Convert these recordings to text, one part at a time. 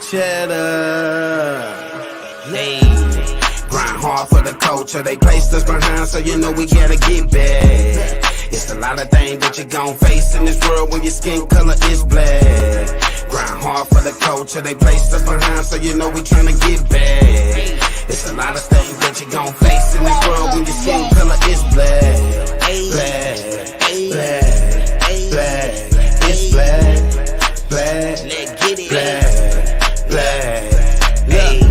Cheddar. Hey. Grind hard for the culture. They placed us behind, so you know we gotta get back. It's a lot of things that you gon' face in this world when your skin color is black. Grind hard for the culture. They placed us behind, so you know we tryna get back. It's a lot of things that you gon' face in this world when your skin color is black. Black, black, black. It's black, black, black, black.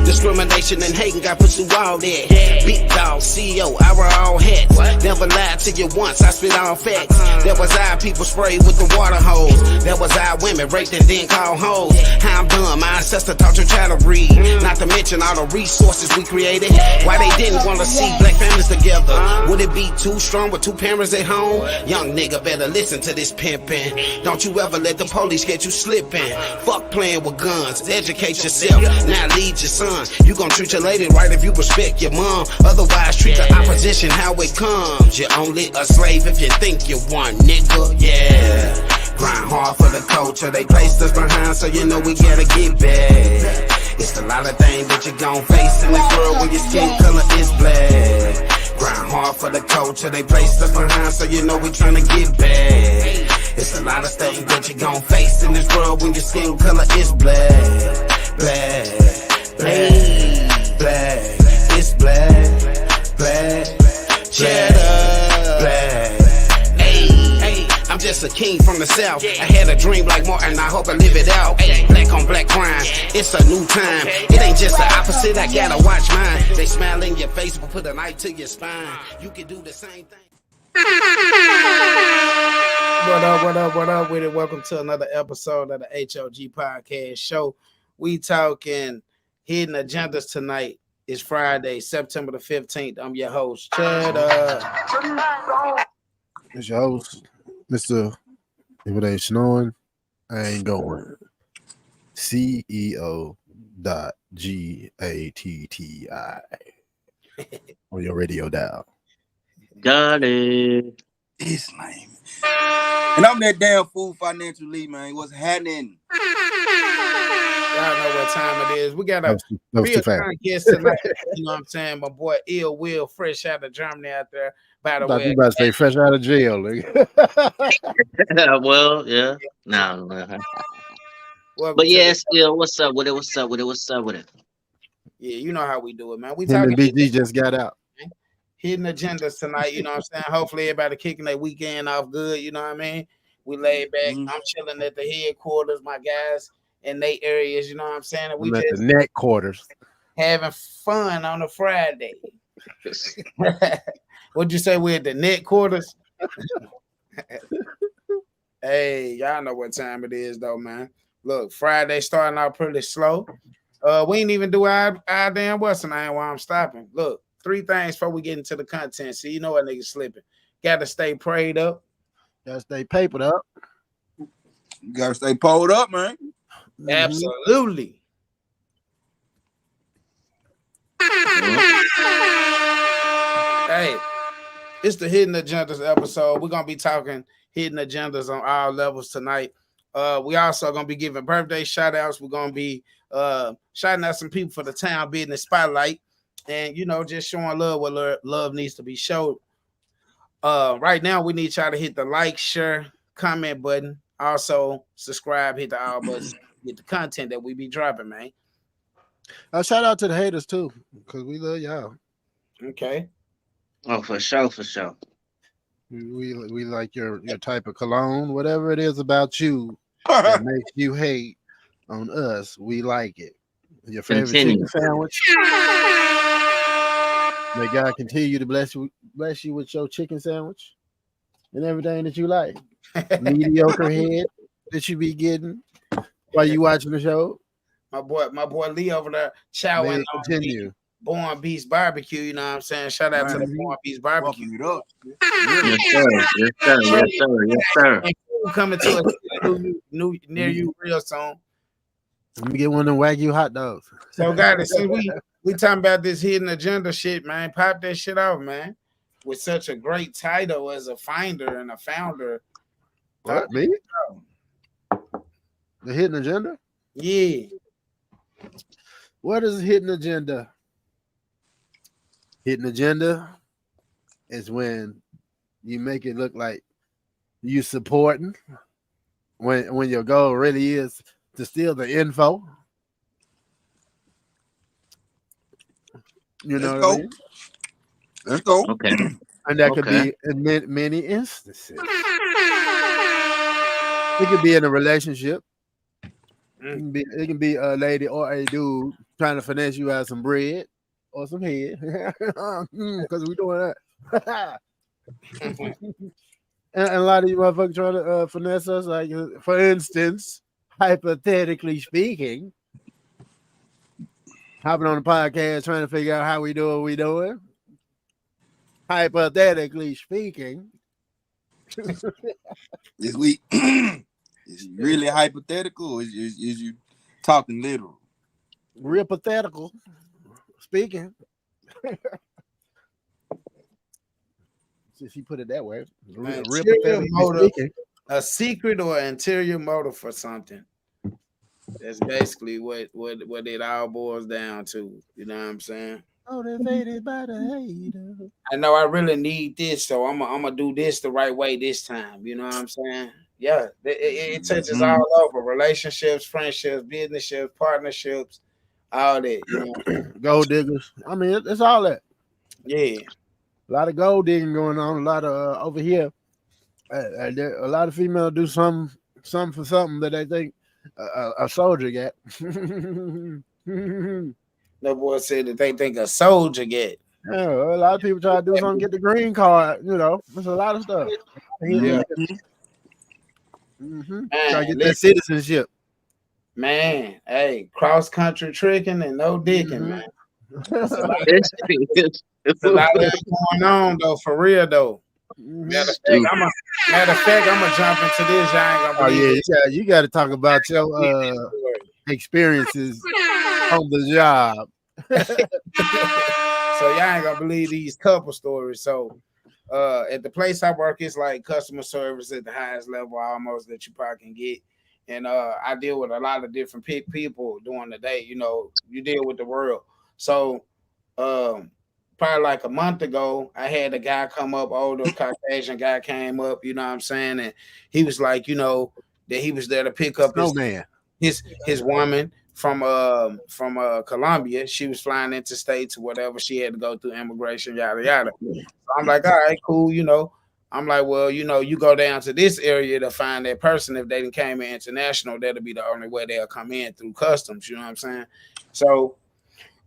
Discrimination and hating got put through all that. Big dog, CEO, I wear all hats. Never lied to you once, I spit all facts. That was our people sprayed with the water hose. That was our women raped and then called hoes. How I'm done, my ancestor taught your child to read. Not to mention all the resources we created. Why they didn't want to see black families together. Would it be too strong with two parents at home? Young nigga better listen to this pimpin'. Don't you ever let the police get you slippin'. Fuck playing with guns, educate yourself. Now lead your son. You gon' treat your lady right if you respect your mom. Otherwise, treat the opposition how it comes. You're only a slave if you think you one, nigga. Yeah. Grind hard for the culture. They placed us behind, so you know we gotta get back. It's a lot of things that you gon' face in this world when your skin color is black. Grind hard for the culture. They placed us behind, so you know we tryna get back. It's a lot of things that you gon' face in this world when your skin color is black. Black. Black, black, it's black, black, cheddar, black. Hey, I'm just a king from the south. I had a dream like Martin, I hope I live it out. Hey, black on black crime, it's a new time. It ain't just the opposite, I gotta watch mine. They smile in your face, but put a knife to your spine. You can do the same thing. What up with it? Welcome to another episode of the H.O.G Podcast Show. We talking hidden agendas tonight. It's Friday, September the 15th. I'm your host, Cheddar. It's your host, Mr. If it ain't snowing, I ain't going. CEO.GATTI on your radio dial. Got it. His name. And I'm that damn fool financial lead, man. What's happening? Y'all know what time it is. We got a real kind guest tonight. You know what I'm saying? My boy Ill Will, fresh out of Germany out there. By the way, you about to say fresh out of jail. Well, yeah. No. But yeah, still, what's up with it? What's up with it? Yeah, you know how we do it, man. We talking. BG just got out. Hidden agendas tonight, you know what I'm saying? Hopefully everybody kicking their weekend off good, you know what I mean? We laid back. I'm chilling at the headquarters, my guys in their areas, you know what I'm saying? And we just the neck quarters having fun on a Friday. What'd you say? We're at the net quarters? Hey, y'all know what time it is though, man. Look, Friday starting out pretty slow. We ain't even do our damn what's the name while I'm stopping. Look, 3 things before we get into the content. So you know what niggas slipping. Gotta stay prayed up. Gotta stay papered up. You gotta stay pulled up, man. Absolutely. Hey, it's the Hidden Agendas episode. We're gonna be talking hidden agendas on all levels tonight. We also gonna be giving birthday shout outs. We're gonna be shouting out some people for the town business spotlight, and you know, just showing love where love needs to be showed. Right now, we need y'all to hit the like, share, comment button. Also, subscribe, hit the all buttons, get the content that we be dropping, man. Shout out to the haters too, because we love y'all. Okay. Oh, for sure. We like your type of cologne, whatever it is about you that makes you hate on us. We like it. Your favorite chicken sandwich. May God continue to bless you with your chicken sandwich and everything that you like. Mediocre head that you be getting while you watching the show. My boy Lee over there chowing on the Born Beast Barbecue. You know what I'm saying? Shout out to the Born Beast Barbecue. Yes, sir. Coming to us new near you real soon. Let me get one of them Wagyu hot dogs. So, guys, since we talking about this hidden agenda shit, man, pop that shit off, man. With such a great title as a finder and a founder. What, me? The hidden agenda? Yeah. What is hidden agenda? Hidden agenda is when you make it look like you supporting when your goal really is to steal the info. You know what I mean? Let's go. Okay. And that could be in many instances. It could be in a relationship. It can be a lady or a dude trying to finesse you out some bread or some head. Because we're doing that. And a lot of you motherfuckers trying to finesse us. Like, for instance, hypothetically speaking, hopping on the podcast trying to figure out how we do what we doing. Hypothetically speaking. Is we is it really hypothetical or is you talking literal? Real pathetical speaking. Since you put it that way. Real pathetically speaking. A secret or interior motive for something. That's basically what it all boils down to. You know what I'm saying? Motivated by the hater. I know I really need this, so I'm gonna do this the right way this time. You know what I'm saying? Yeah, it touches all over: relationships, friendships, businesships, partnerships, all that. You know? Gold diggers. I mean, it's all that. Yeah, a lot of gold digging going on. A lot of over here. A lot of females do something for something that they think a soldier got. No boy said that they think a soldier get. Yeah, a lot of people try to do something, get the green card. You know, there's a lot of stuff. Yeah. Try to get that citizenship. Man, hey, cross country tricking and no dicking, man. It's a lot of that going on though, for real though. Matter of fact, I'm gonna jump into this. I ain't gonna believe you got to talk about your experiences on the job. So y'all ain't gonna believe these couple stories. So at the place I work, it's like customer service at the highest level almost that you probably can get. And I deal with a lot of different people during the day. You know, you deal with the world. So probably like a month ago, I had a guy come up, older Caucasian guy came up, you know what I'm saying? And he was like, you know, that he was there to pick up his woman from Colombia. She was flying into states or whatever. She had to go through immigration, yada yada. So I'm like, all right, cool, you know. I'm like, well, you know, you go down to this area to find that person. If they didn't came in international, that'll be the only way they'll come in through customs, you know what I'm saying? So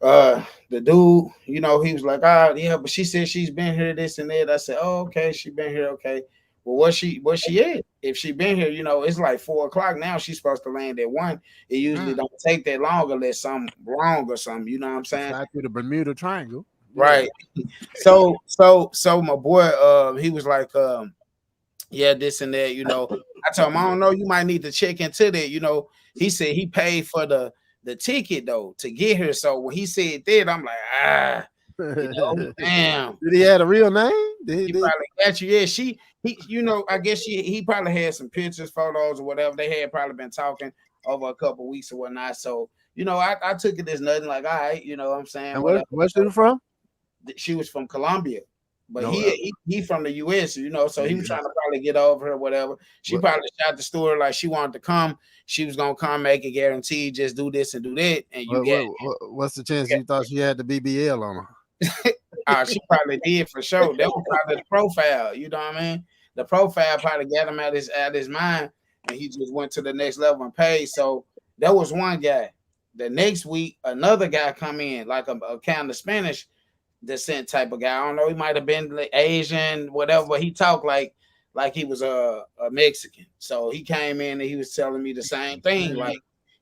the dude, you know, he was like, yeah, but she said she's been here, this and that. I said, oh, okay, she been here, okay. Well, what's she at? If she been here, you know, it's like 4:00 now. She's supposed to land at 1. It usually don't take that long unless something wrong or something. You know what I'm saying? Back to the Bermuda Triangle, right? So my boy, he was like, yeah, this and that. You know, I told him, I don't know. You might need to check into that. You know, he said he paid for the ticket though to get here. So when he said that, I'm like, you know, damn. Did he have a real name? He probably got you. Yeah, he, you know, I guess he probably had some pictures, photos, or whatever. They had probably been talking over a couple of weeks or whatnot. So, you know, I took it as nothing. Like, all right, you know what I'm saying? And where's she from? She was from Colombia. But he from the US, you know, so he was trying to probably get over her, whatever. She probably shot the story like she wanted to come. She was gonna come, make a guarantee, just do this and do that. And what's the chance you thought she had the BBL on her? She probably did for sure. That was probably the profile, you know what I mean? The profile probably got him out his mind, and he just went to the next level and paid. So that was one guy. The next week, another guy come in, like a kind of Spanish descent type of guy. I don't know, he might have been Asian, whatever, but he talked like he was a Mexican. So he came in and he was telling me the same thing,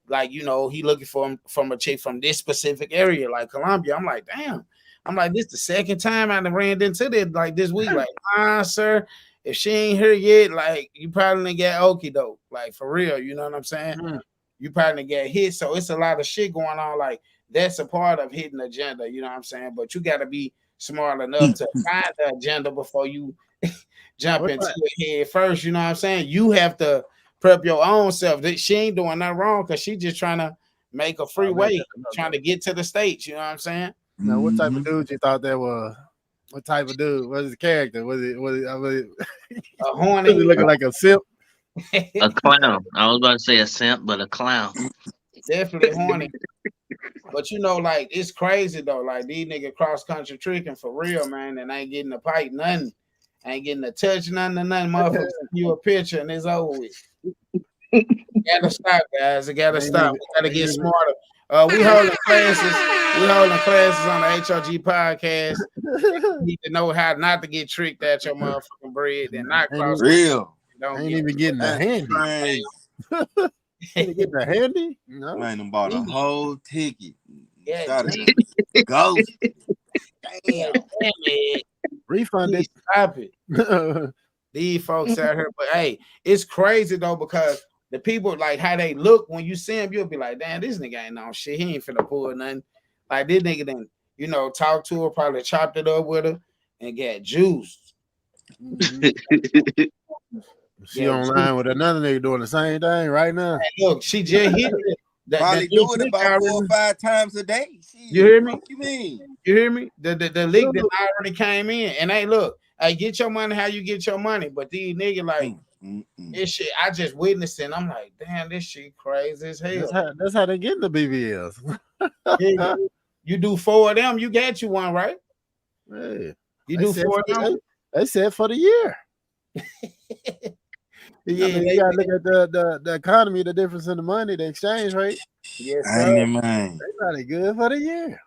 like you know, he looking for him from a chick from this specific area, like Colombia. I'm like, damn. I'm like, this the second time I done ran into that like this week. Like, sir, if she ain't here yet, like you probably didn't get okie doke, like for real. You know what I'm saying? You probably didn't get hit. So it's a lot of shit going on. Like that's a part of hidden agenda. You know what I'm saying? But you got to be smart enough to find the agenda before you jump into it head first. You know what I'm saying? You have to prep your own self. She ain't doing nothing wrong because she just trying to make a freeway trying to get to the States. You know what I'm saying? Now, what type of dude you thought that was? What type of dude? What's his character? Was it a horny? looking like a simp? A clown. I was about to say a simp, but a clown. Definitely horny. But you know, like it's crazy though. Like these niggas cross country tricking for real, man, and ain't getting a pipe, nothing. Ain't getting a touch, nothing. Motherfuckers you a picture and it's over with. Gotta stop, guys. It gotta stop. We gotta get smarter. We holding classes. We holding classes on the H.O.G Podcast. You need to know how not to get tricked at your motherfucking bread and not cross. Real. Ain't even getting the handy. Ain't getting the handy? No. Man, I bought a whole ticket. Yeah, Ghost. Damn, man. Refunded. Stop it. These folks out here, but hey, it's crazy though because the people like how they look when you see them, you'll be like, damn, this nigga ain't on shit. He ain't finna pull nothing. Like this nigga then, you know, talk to her, probably chopped it up with her and got juiced. She online with another nigga doing the same thing right now. Hey, look, she just hit it. Probably do it about 4 or 5 times a day. You hear me? What you mean? You hear me? The leak that already came in. And hey, look, hey, get your money how you get your money. But these niggas like this shit, I just witnessed it. And I'm like, damn, this shit crazy as hell. That's how they get the BBLs. Yeah, you do 4 of them, you get you one, right? Hey, you do 4 of them. They said for the year. Yeah, I mean, you gotta look at the economy, the difference in the money, the exchange rate. Yes, sir. Man. They probably good for the year.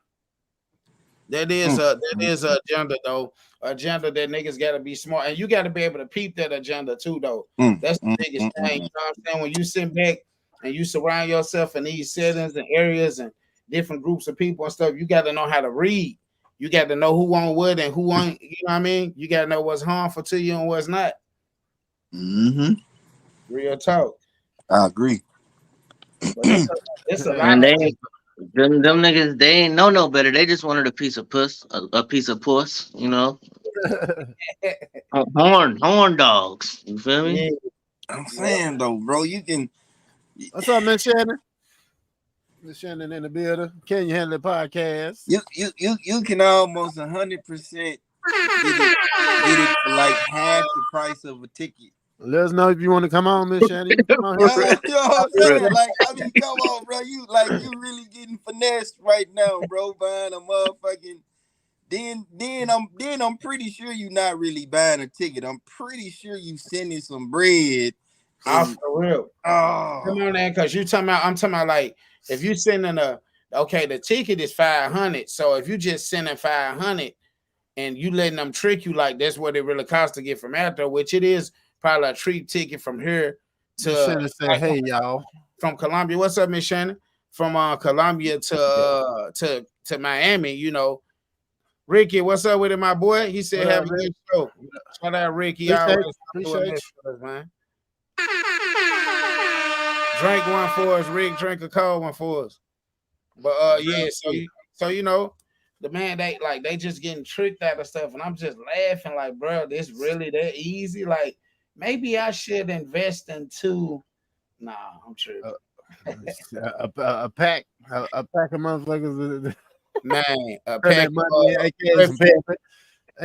That is a agenda though. Agenda that niggas gotta be smart, and you gotta be able to peep that agenda too, though. That's the biggest thing. You know what I'm saying? When you sit back and you surround yourself in these settings and areas and different groups of people and stuff, you gotta know how to read. You got to know who on what and who on. You know what I mean? You gotta know what's harmful to you and what's not. Real talk. I agree. It's a lot. And them niggas, they ain't know no better. They just wanted a piece of puss, a piece of puss, you know. horn dogs. You feel me? Yeah. I'm saying though, bro, you can. What's up, Miss Shannon? Miss Shannon in the building. Can you handle the podcast? You can almost 100% get it for like half the price of a ticket. Let us know if you want to come on, Miss Shannon. Come on yo, I'm saying, like, I mean, come on, bro. You really getting finessed right now, bro. Buying a motherfucking. Then I'm pretty sure you're not really buying a ticket. I'm pretty sure you sending some bread. For real. Oh, come on, man, because I'm talking about like if you sending the ticket is $500. So if you just sending $500 and you letting them trick you like that's what it really costs to get from out there, which it is. Probably a treat ticket from here to say, hey y'all, from Colombia. What's up, Miss Shannon? From Colombia to Miami, you know. Ricky, what's up with it, my boy? He said, have a good show. Shout out, Ricky. Appreciate you, man. Drink one for us, Rick. Drink a cold one for us. But yeah, so you know, the man they just getting tricked out of stuff, and I'm just laughing like, bro, this really that easy? Like. Maybe I should invest into. Nah, I'm sure. A pack of motherfuckers. Man, a pack of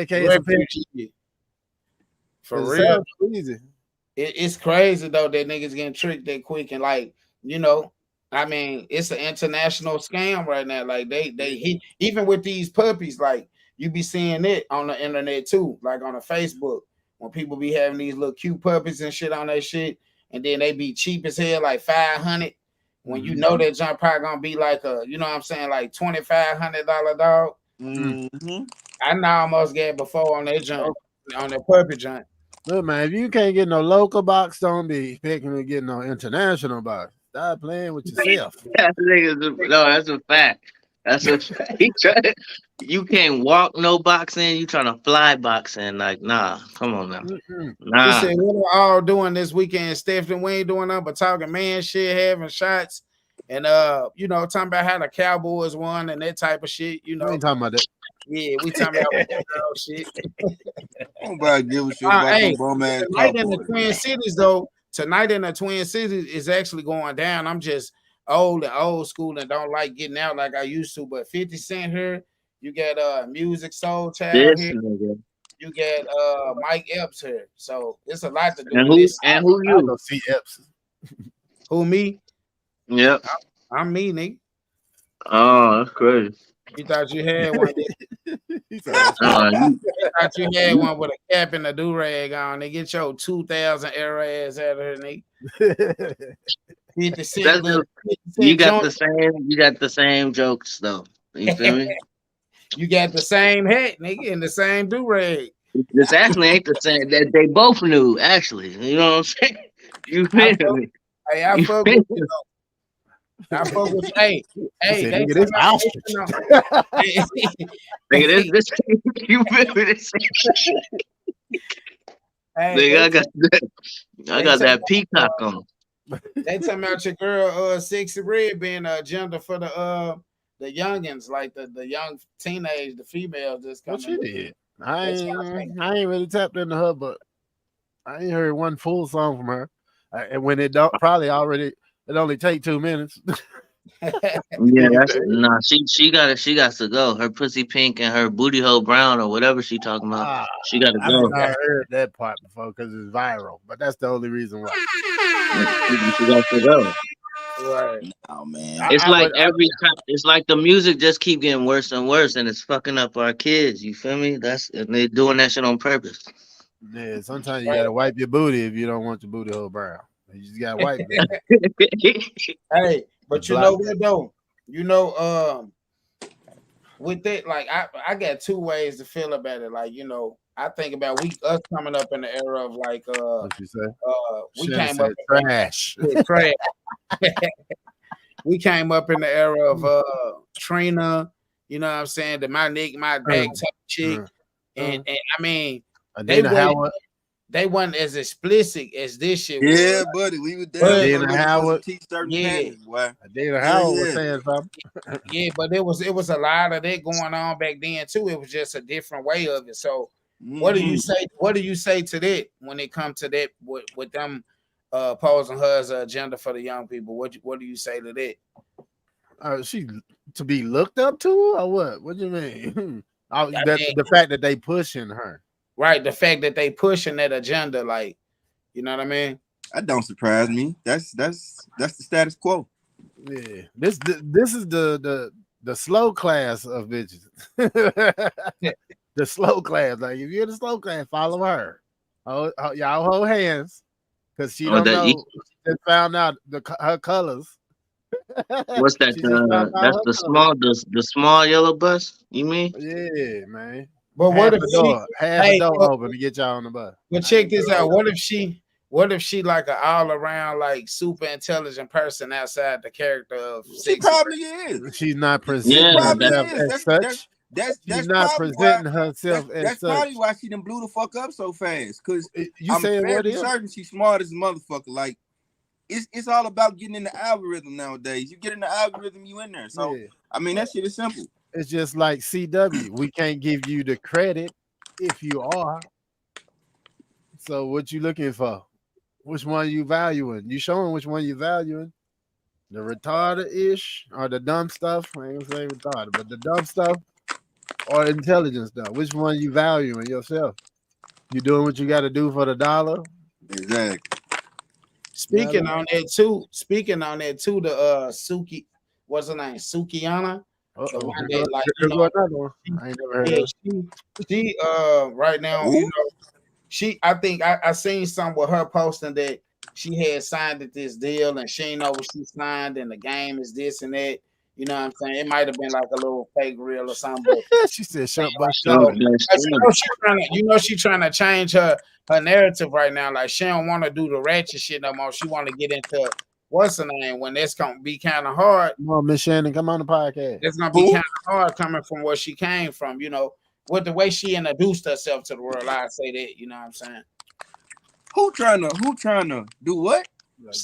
refugee. For real, easy. It's crazy though that niggas getting tricked that quick and like you know. I mean, it's an international scam right now. Like they hit even with these puppies. Like you be seeing it on the internet too, like on the Facebook. When people be having these little cute puppies and shit on that shit, and then they be cheap as hell, like $500. When you know that junk probably gonna be like a, you know what I'm saying, like $2,500 dog. I know I almost get before on that junk, on that puppy junk. Look, man, if you can't get no local box, don't be expecting to get no international box. Stop playing with yourself. No, that's a fact. That's a fact. You can't walk no boxing. You trying to fly boxing? Like, nah, come on now. Nah. He said, what are all doing this weekend, Stephen? We ain't doing nothing but talking man shit, having shots, and you know, talking about how the Cowboys won and that type of shit. You know, we ain't talking about that. Yeah, we talking about shit. Nobody give a shit about the bum ass Tonight in the Twin Cities, though. Tonight in the Twin Cities is actually going down. I'm just old school and don't like getting out like I used to. But 50 Cent here, you got Music Soul Child This here, nigga. you got Mike Epps here. So it's a lot to do And with this. who I you? go see Epps. Who me? Yep. I'm me, nigga. Oh, that's crazy. You thought you had one. He said, "That's You, You thought you had one with a cap and a do-rag on. They get your 2,000 era ass out of here, nigga. 50 Cent, that's little the, 50 Cent you got joint. the same. You got the same jokes though. You feel me? You got the same hat, nigga, and the same do-rag. This actually ain't the same. That they both knew. Actually, you know what I'm saying? You I feel fuck, me? hey, I You fuck feel with me? you though. I fuck with you. Hey, He said, they nigga, this ostrich. Nigga, this you feel me? This, nigga, I got that peacock on. They talking about your girl, Sexy Red being a agenda for the youngins, like the young teenage, the females that's coming. What she did? I ain't really tapped into her, but I ain't heard one full song from her. And when it don't probably already, it only take 2 minutes. Yeah, that's nah. She got to go. Her pussy pink and her booty hole brown or whatever she talking about. She got to I go. think I heard that part before because it's viral, but that's the only reason why. She got to go. Right. Oh man. It's like every time. It's like the music just keep getting worse and worse, and it's fucking up our kids. You feel me? And they doing that shit on purpose. Yeah, sometimes you gotta wipe your booty if you don't want your booty hole brown. You just gotta wipe it. Hey, but you know what though? You know, with that, like I got two ways to feel about it. Like, you know, I think about us coming up in the era of like what you say? we Should've came up trash. trash. We came up in the era of Trina, you know what I'm saying? The my back type chick. And I mean they wasn't as explicit as this shit was. Yeah, buddy, we were down. Dana Howard. Panties, boy. Dana Howard was saying something. Yeah, but it was a lot of that going on back then too. It was just a different way of it. So what do you say? What do you say to that when it comes to that with them posing her as an agenda for the young people? What do you say to that? She to be looked up to or what? What do you mean? The fact that they pushing her. Right, the fact that they pushing that agenda, like, you know what I mean? That don't surprise me. That's the status quo. Yeah, this is the slow class of bitches. The slow class, like if you're in the slow class, follow her. Oh, y'all hold hands, because she don't know. She just found out her colors. What's that? That's the small yellow bus. You mean? Yeah, man. But what if half the door open to get y'all on the bus? But check this out. What if she like an all around like super intelligent person outside the character of she probably is. She's not presenting herself as such. She's not presenting herself as that's such. Probably why she done blew the fuck up so fast. Cause I'm fairly certain she's smart as a motherfucker. Like it's all about getting in the algorithm nowadays. You get in the algorithm, you in there. So I mean that shit is simple. It's just like CW. We can't give you the credit if you are. So what you looking for? Which one you valuing? You showing which one you valuing? The retarded-ish or the dumb stuff? I ain't gonna say retarded, but the dumb stuff or the intelligent stuff. Which one you valuing yourself? You doing what you got to do for the dollar? Exactly. Speaking on that too, the Suki, what's her name? Sukiana. Like, you know, I ain't never heard of she right now, you know, I think I seen some with her posting that she had signed at this deal and she ain't know what she signed and the game is this and that. You know what I'm saying? It might have been like a little fake reel or something. She said, "Shut up." She's trying to change her narrative right now. Like she don't want to do the ratchet shit no more. She want to get into what's her name when that's gonna be kind of hard. Come on, Miss Shannon, come on the podcast. It's gonna be kind of hard coming from where she came from. You know, with the way she introduced herself to the world. I say that. You know what I'm saying? Who trying to do what?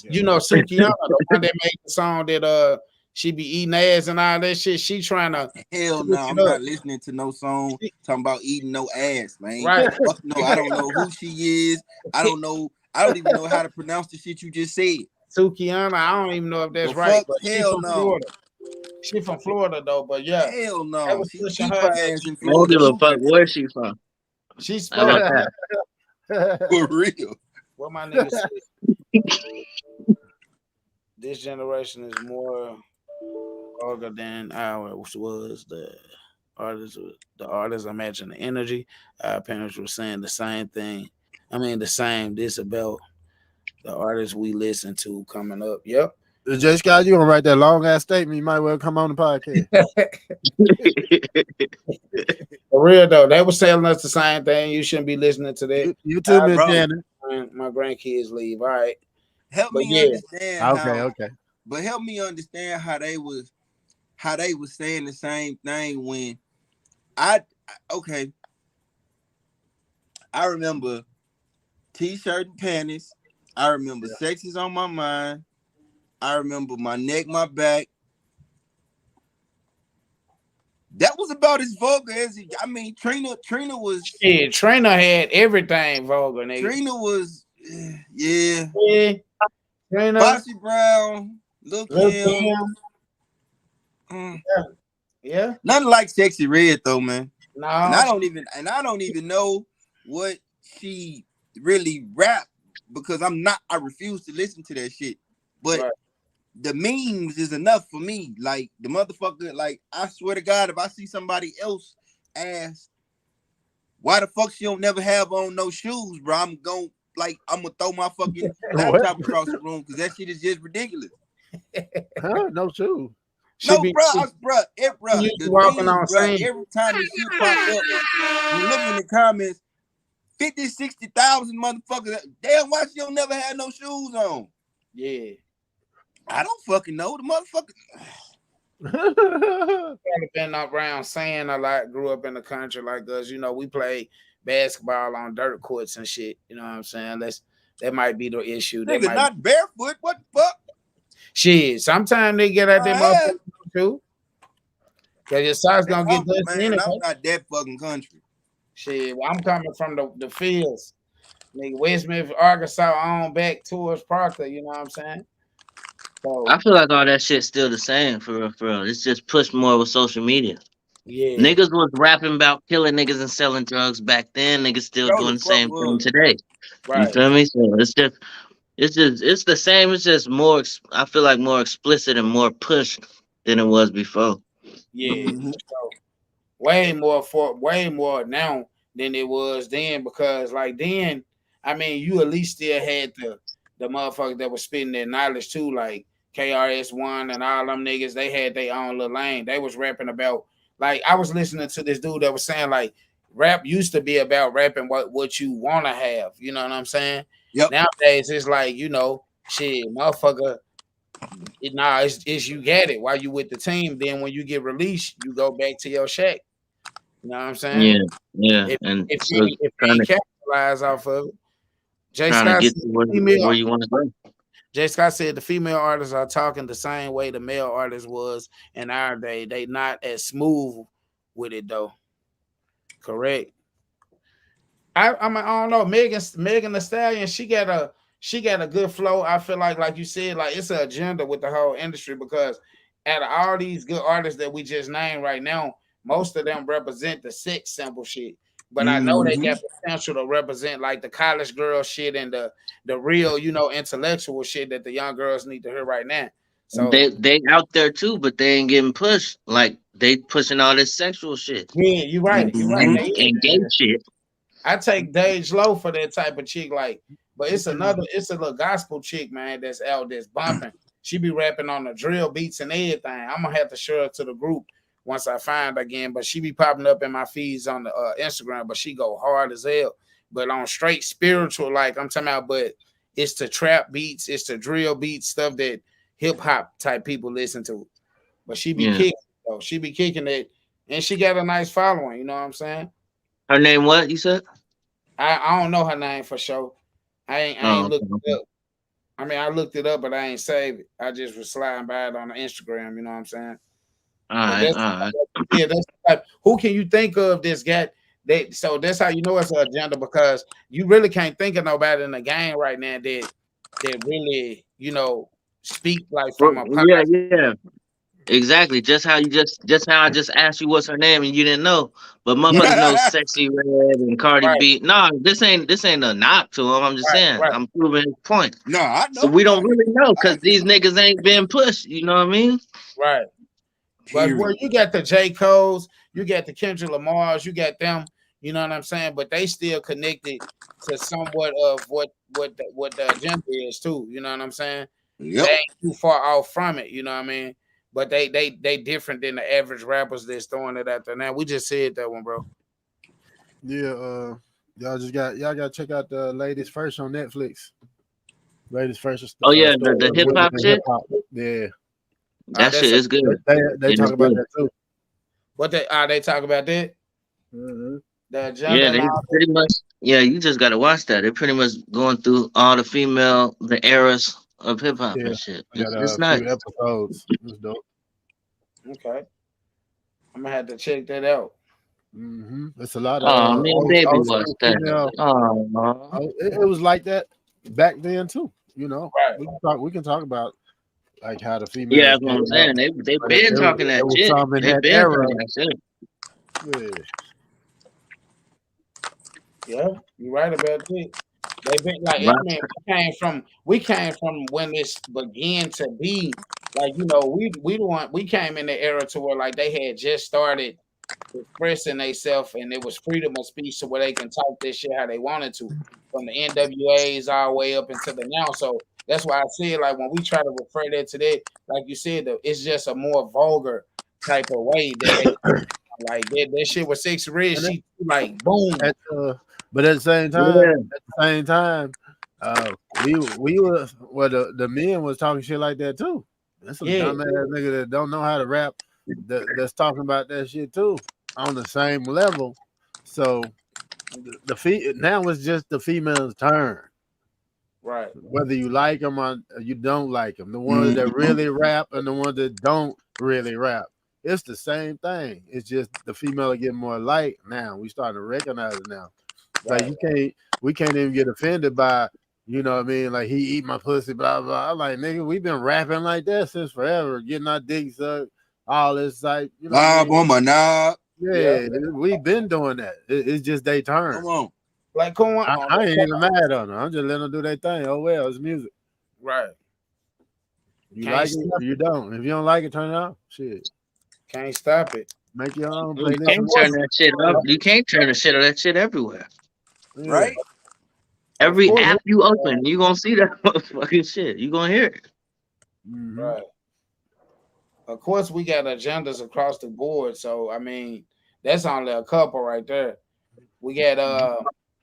You know, Sukiana, the one that made the song that she be eating ass and all that shit. She trying to hell no. I'm not listening to no song talking about eating no ass, man. Right? No, I don't know who she is. I don't know. I don't even know how to pronounce the shit you just said. Sukiana. I don't even know if that's The right, fuck? but she Hell from no. Florida. She from Florida though, but yeah, Hell that no. was She pushing keep her. her That ass in I don't Florida. give a Too. fuck where she from. she's How about Florida. that? For real. What my nigga said. This generation is more vulgar than ours was. The artists are matching the energy. Our parents were saying the same thing. I mean, the same. This about the artists we listen to coming up. Yep. J. Scott, you gonna write that long ass statement? You might well come on the podcast. For real though, they were telling us the same thing. You shouldn't be listening to that. You too, Miss bro. Janet. My grandkids leave. All right. Help But me yeah. understand Okay, how. okay. But help me understand how they was saying the same thing when okay. I remember t-shirt and panties. I remember sex is on my mind. I remember my neck, my back. That was about as vulgar as it. I mean, Trina was. Yeah, Trina had everything vulgar, nigga. Trina was, yeah. Yeah. Trina. Bossy Brown, Lil Kim. Yeah. Nothing like Sexy Red though, man. No. And I don't even know what she really rap because I refuse to listen to that shit. But right. The memes is enough for me. Like the motherfucker, like I swear to God, if I see somebody else ask why the fuck she don't never have on no shoes, bro, I'm gonna throw my fucking laptop across the room because that shit is just ridiculous. Huh? No shoes. No, bro. Walking on every time this shit pop up, you look in the comments, 50, 60,000 motherfuckers. Damn, why she don't never have no shoes on? Yeah. I don't fucking know. The motherfucker. Been around saying a lot, grew up in the country like us. You know, we played basketball on dirt courts and shit. You know what I'm saying? That might be the issue. Nigga, not barefoot. What the fuck? Shit, sometimes they get out there motherfucker too. Cause your socks gonna get dusty anyway. I'm not that fucking country. Shit, well, I'm coming from the fields. Nigga, Westmouth, Arkansas on back towards Proctor, you know what I'm saying? So I feel like all that shit's still the same for real, for real. It's just pushed more with social media. yeah. Niggas was rapping about killing niggas and selling drugs back then. Niggas still doing the same thing today. Right. You feel me? So it's the same. It's just more. I feel like more explicit and more pushed than it was before. Yeah. Mm-hmm. So, way more now than it was then because like then, I mean, you at least still had the motherfuckers that was spitting their knowledge too, like KRS-One and all them niggas. They had their own little lane. They was rapping about, like, I was listening to this dude that was saying like rap used to be about rapping what you want to have. You know what I'm saying? Yep. Nowadays it's like, you know, shit, motherfucker. It's you get it while you with the team. Then when you get released, you go back to your shack. You know what I'm saying? Yeah. If you capitalize off of it. Jay Scott get to where you want to go. Jay Scott said the female artists are talking the same way the male artist was in our day. They not as smooth with it though. Correct. I don't know. Megan Thee Stallion, she got a good flow. I feel like you said, like it's an agenda with the whole industry because out of all these good artists that we just named right now, most of them represent the sex symbol shit. But I know they got potential to represent like the college girl shit and the real, you know, intellectual shit that the young girls need to hear right now. So they out there too, but they ain't getting pushed. Like they pushing all this sexual shit. Yeah, you're right. And gay shit. I take Dage Low for that type of chick, like, but it's a little gospel chick, man, that's out that's bumping. She be rapping on the drill beats and everything. I'm gonna have to share it to the group once I find again, but she be popping up in my feeds on the Instagram, but she go hard as hell. But on straight spiritual, like I'm talking about, but it's the trap beats, it's the drill beats, stuff that hip hop type people listen to. But she be kicking, though. She be kicking it, and she got a nice following. You know what I'm saying? Her name what you said? I don't know her name for sure. I ain't looked it up. I mean, I looked it up, but I ain't saved it. I just was sliding by it on the Instagram. You know what I'm saying? All right. Yeah, that's like, who can you think of this guy? So that's how you know it's an agenda because you really can't think of nobody in the game right now that that really, speak like from a Yeah, yeah. Exactly. Just how I just asked you what's her name and you didn't know. But motherfuckers know Sexy Red and Cardi right, B. No, this ain't a knock to him. I'm just right, saying. right. I'm proving his point. No, I So know. we don't really know I because these niggas ain't been pushed. You know what I mean? Right. But where you got the J. Cole's, you got the Kendrick Lamar's, you got them, you know what I'm saying? But they still connected to somewhat of what the agenda is too. You know what I'm saying? Yep. They ain't too far off from it, you know what I mean? But they different than the average rappers that's throwing it out there. Now we just said that one, bro. Yeah, y'all gotta check out the Ladies First on Netflix. Ladies First. Oh yeah, the hip hop shit. Yeah, That shit is good. They talk about that too. What they talk about that? Mm-hmm. The agenda. Yeah, they pretty much. Yeah, you just gotta watch that. They're pretty much going through all the eras of hip hop and shit. It's A nice. few episodes. It's dope. Okay, I'm gonna have to check that out. Mm-hmm. It's a lot of. Oh man, baby, watched that. It was like that back then too. You know, right. we can talk about like how the female. Yeah, that's what I'm saying. They've been talking that shit. They've been talking that shit. Yeah, you're right about that. They been like, Right. we came from when this began to be like, we came in the era to where like they had just started expressing themselves and it was freedom of speech to where they can talk this shit how they wanted to, from the NWAs all the way up into the now. So that's why I said like when we try to refer that to that, like you said, it's just a more vulgar type of way that they like that shit was Sexy Red. She like boom. But at the same time, we were the men was talking shit like that too. That's some dumbass nigga that don't know how to rap that's talking about that shit too on the same level. So now it's just the female's turn. Right. Whether you like them or you don't like them, the ones that really rap and the ones that don't really rap. It's the same thing. It's just the female are getting more light now. We starting to recognize it now. Like we can't even get offended by, you know what I mean? Like he eat my pussy, blah blah. I'm like, nigga, we've been rapping like that since forever, getting our dick sucked, all this like, you know. On my knob. Yeah, we've been doing that. It's just they turn. Come on. Like, come on. I ain't even mad on them. I'm just letting them do their thing. Oh well, it's music. Right. You like it or you don't. If you don't like it, turn it off. Shit. Can't stop it. Make your own playlist. You can't turn that shit up. You can't turn the shit of that shit everywhere. Yeah. Right? Every app you open, you gonna see that motherfucking shit. You gonna hear it. Mm-hmm. Right. Of course, we got agendas across the board. So I mean, that's only a couple right there. We got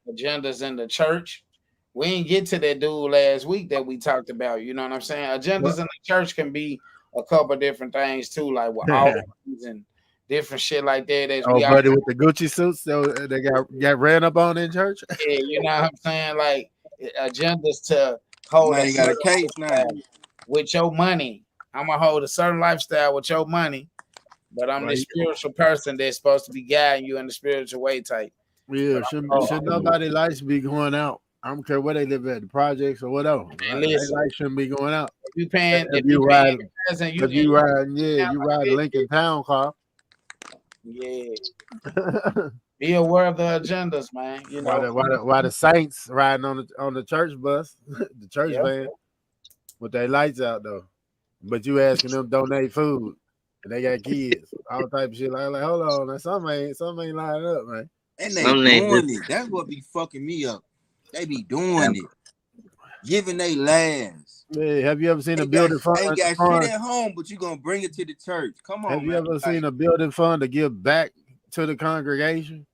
agendas in the church. We didn't get to that dude last week that we talked about. You know what I'm saying? Agendas in the church can be a couple different things too, like with offerings and different shit like that. Buddy with the Gucci suits, so they got ran up on in church. Yeah, you know what I'm saying? Like agendas to hold a got a case now with your money. I'm gonna hold a certain lifestyle with your money, but I'm the spiritual person that's supposed to be guiding you in the spiritual way type. Yeah, should nobody lights be going out? I don't care where they live at, the projects or whatever. Lights shouldn't be going out. You paying? If you ride a Lincoln Town car. Yeah. Be aware of the agendas, man. You know why the Saints riding on the church bus, the church van, with their lights out though. But you asking them donate food, and they got kids, all type of shit. Like hold on, now something ain't lining up, man. And they doing it. That's what be fucking me up. They be doing it, giving they last. Yeah, have you ever seen a building fund? Ain't got shit at home, but you gonna bring it to the church. Come on, have you ever seen a building fund to give back to the congregation?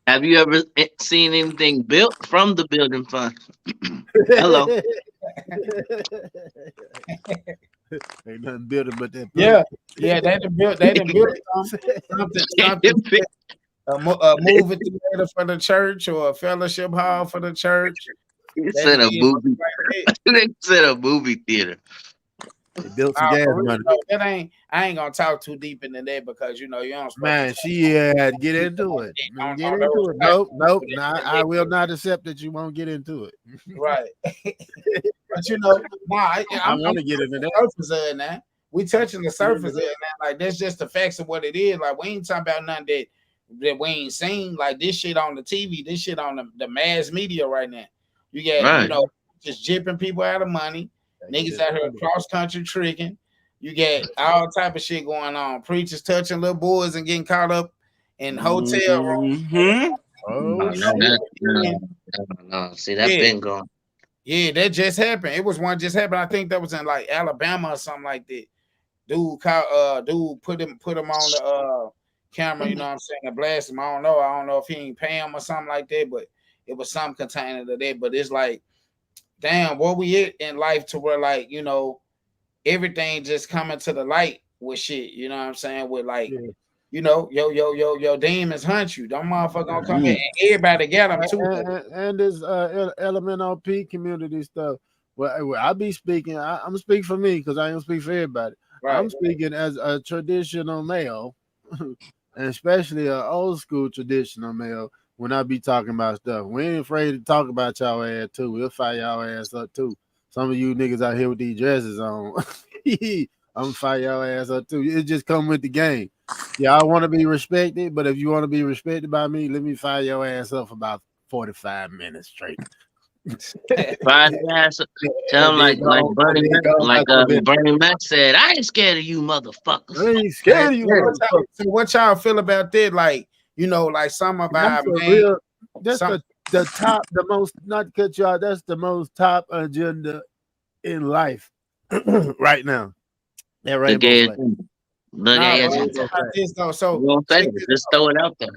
Have you ever seen anything built from the building fund? Hello. Ain't nothing building but that. Yeah, they done built something. A movie theater for the church or a fellowship hall for the church. You said a movie. They said a movie theater. They built some gas money. That I ain't gonna talk too deep into that because you don't. Man, she had to get into it. Get into it. Nope. Nah, I will not accept that you won't get into it. Right. But I want to get into that. Surface of it now. We touching the surface of it now. Like that's just the facts of what it is. Like we ain't talking about nothing that we ain't seen. Like this shit on the TV, this shit on the mass media right now. You get just jipping people out of money. Niggas out here cross country tricking. You get all type of shit going on. Preachers touching little boys and getting caught up in hotel rooms. Oh, no. See, that's been going. Yeah, that just happened. It was one just happened. I think that was in like Alabama or something like that. Dude put him on the camera, you know what I'm saying, and blast him. I don't know if he ain't pay him or something like that, but it was some containing to that. But it's like, damn, what we at in life to where like, everything just coming to the light with shit, you know what I'm saying? With like, your demons hunt you. Don't motherfucker gonna come in and everybody got them too. And this LMNOP community stuff. Well, I be speaking. I'm speaking for me because I don't speak for everybody. Right. I'm speaking as a traditional male, and especially an old school traditional male. When I be talking about stuff, we ain't afraid to talk about y'all ass too. We'll fire y'all ass up too. Some of you niggas out here with these dresses on, I'm fire y'all ass up too. It just come with the game. Yeah, I want to be respected, but if you want to be respected by me, let me fire your ass up for about 45 minutes straight. Fire your ass up. Tell them like Bernie Mac said, I ain't scared of you motherfuckers. I ain't scared of you motherfuckers. So what y'all feel about that? Like, like some of our man. That's the top, the most, not to cut you out, that's the most top agenda in life right now. That rainbow So just throw it out there.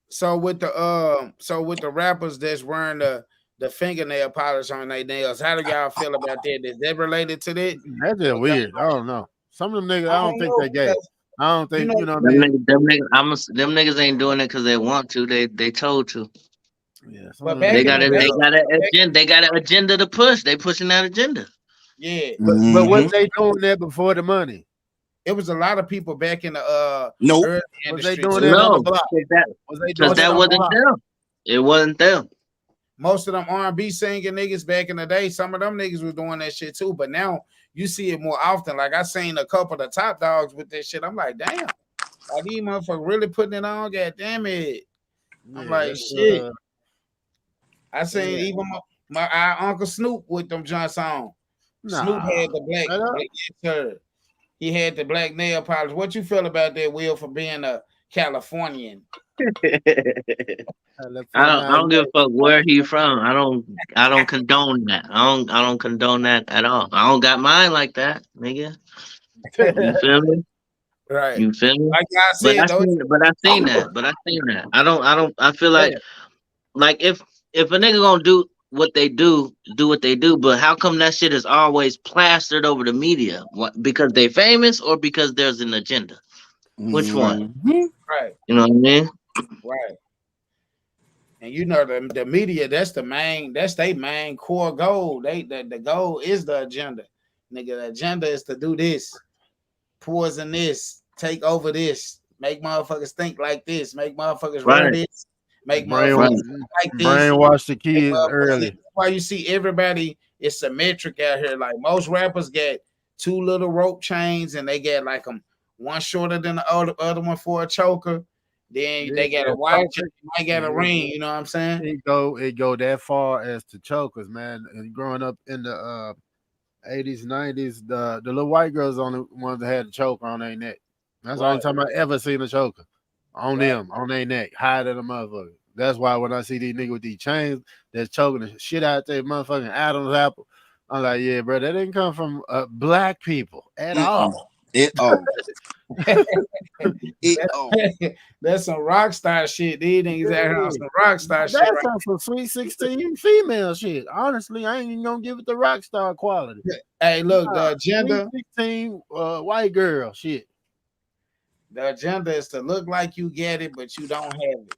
So with the rappers that's wearing the fingernail polish on their nails, how do y'all feel about that? Is that related to that? That's just weird. I don't know. Some of them niggas, I don't think they gay. I don't think them niggas ain't doing it because they want to. They told to. Yeah, they got an agenda to push. They pushing that agenda. Yeah, but what they doing that before the money? It was a lot of people back in the Was they doing that on the block? Because that wasn't them. It wasn't them. Most of them R&B singing niggas back in the day, some of them niggas was doing that shit too. But now you see it more often. Like I seen a couple of the top dogs with this shit. I'm like, damn, like these motherfuckers really putting it on. God damn it. I'm like, shit. I seen even my Uncle Snoop with them John's on. Snoop had the he had the black nail polish. What you feel about that, Will, for being a Californian? I don't give a fuck where he from. I don't condone that. I don't condone that at all. I don't got mine like that, nigga. You feel me? Right. You feel me? Like I said, but I seen that. I feel like if a nigga gonna do what they do what they do, but how come that shit is always plastered over the media? What, because they famous or because there's an agenda? Which one? Right. You know what I mean? Right. And the media, that's their main core goal. The goal is the agenda. Nigga, the agenda is to do this, poison this, take over this, make motherfuckers think like this, make motherfuckers run this, make motherfuckers like this. Brainwash the kids early. That's why you see everybody is symmetric out here. Like most rappers get 2 little rope chains and they get like them one shorter than the other one for a choker. Then they got a watch, might get a ring, you know what I'm saying? It go that far as to chokers, man. And growing up in the 80s, 90s, the little white girls on the ones that had a choker on their neck. That's the only time I ever seen a choker on them, on their neck, higher than a motherfucker. That's why when I see these niggas with these chains that's choking the shit out their motherfucking Adam's apple, I'm like, yeah, bro, that didn't come from black people at all. That's some rock star shit. These niggas out here on some rock star shit. That's some Sweet 16 female shit. Honestly, I ain't even gonna give it the rock star quality. Hey, look, the agenda 16 white girl shit. The agenda is to look like you get it, but you don't have it.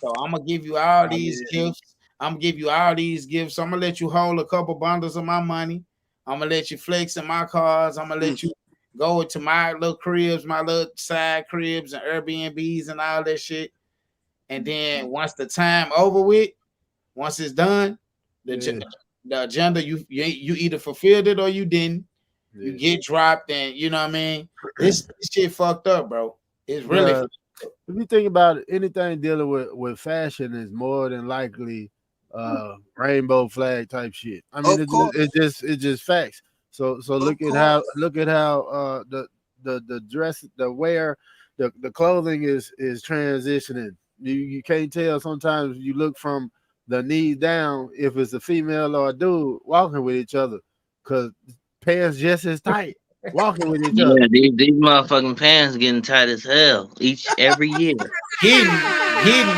So I'm gonna give you all these gifts. I'm gonna give you all these gifts. So I'm gonna let you hold a couple bundles of my money. I'm gonna let you flex in my cars. I'm gonna let you go to my little cribs, my little side cribs and Airbnbs and all that shit. And then once the time over with, once it's done, the agenda you either fulfilled it or you didn't. Yeah. You get dropped, and you know what I mean. This shit fucked up, bro. It's really. If you think about it, anything dealing with fashion is more than likely rainbow flag type shit. I mean, it's just facts. So look at how the dress, the wear, the clothing is transitioning. You can't tell sometimes. You look from the knees down if it's a female or a dude walking with each other, because pants just as tight walking with each other. These motherfucking pants getting tight as hell every year. Hidden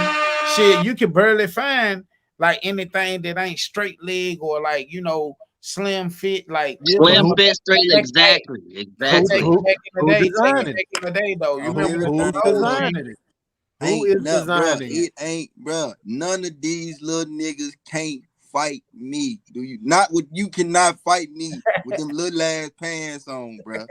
shit, you can barely find like anything that ain't straight leg or like, you know, slim fit, like slim fit straight. Exactly. Back in the day though, you remember who designing it? Who is designing it? Ain't, bro. None of these little niggas can't fight me. You cannot fight me with them little ass pants on, bro.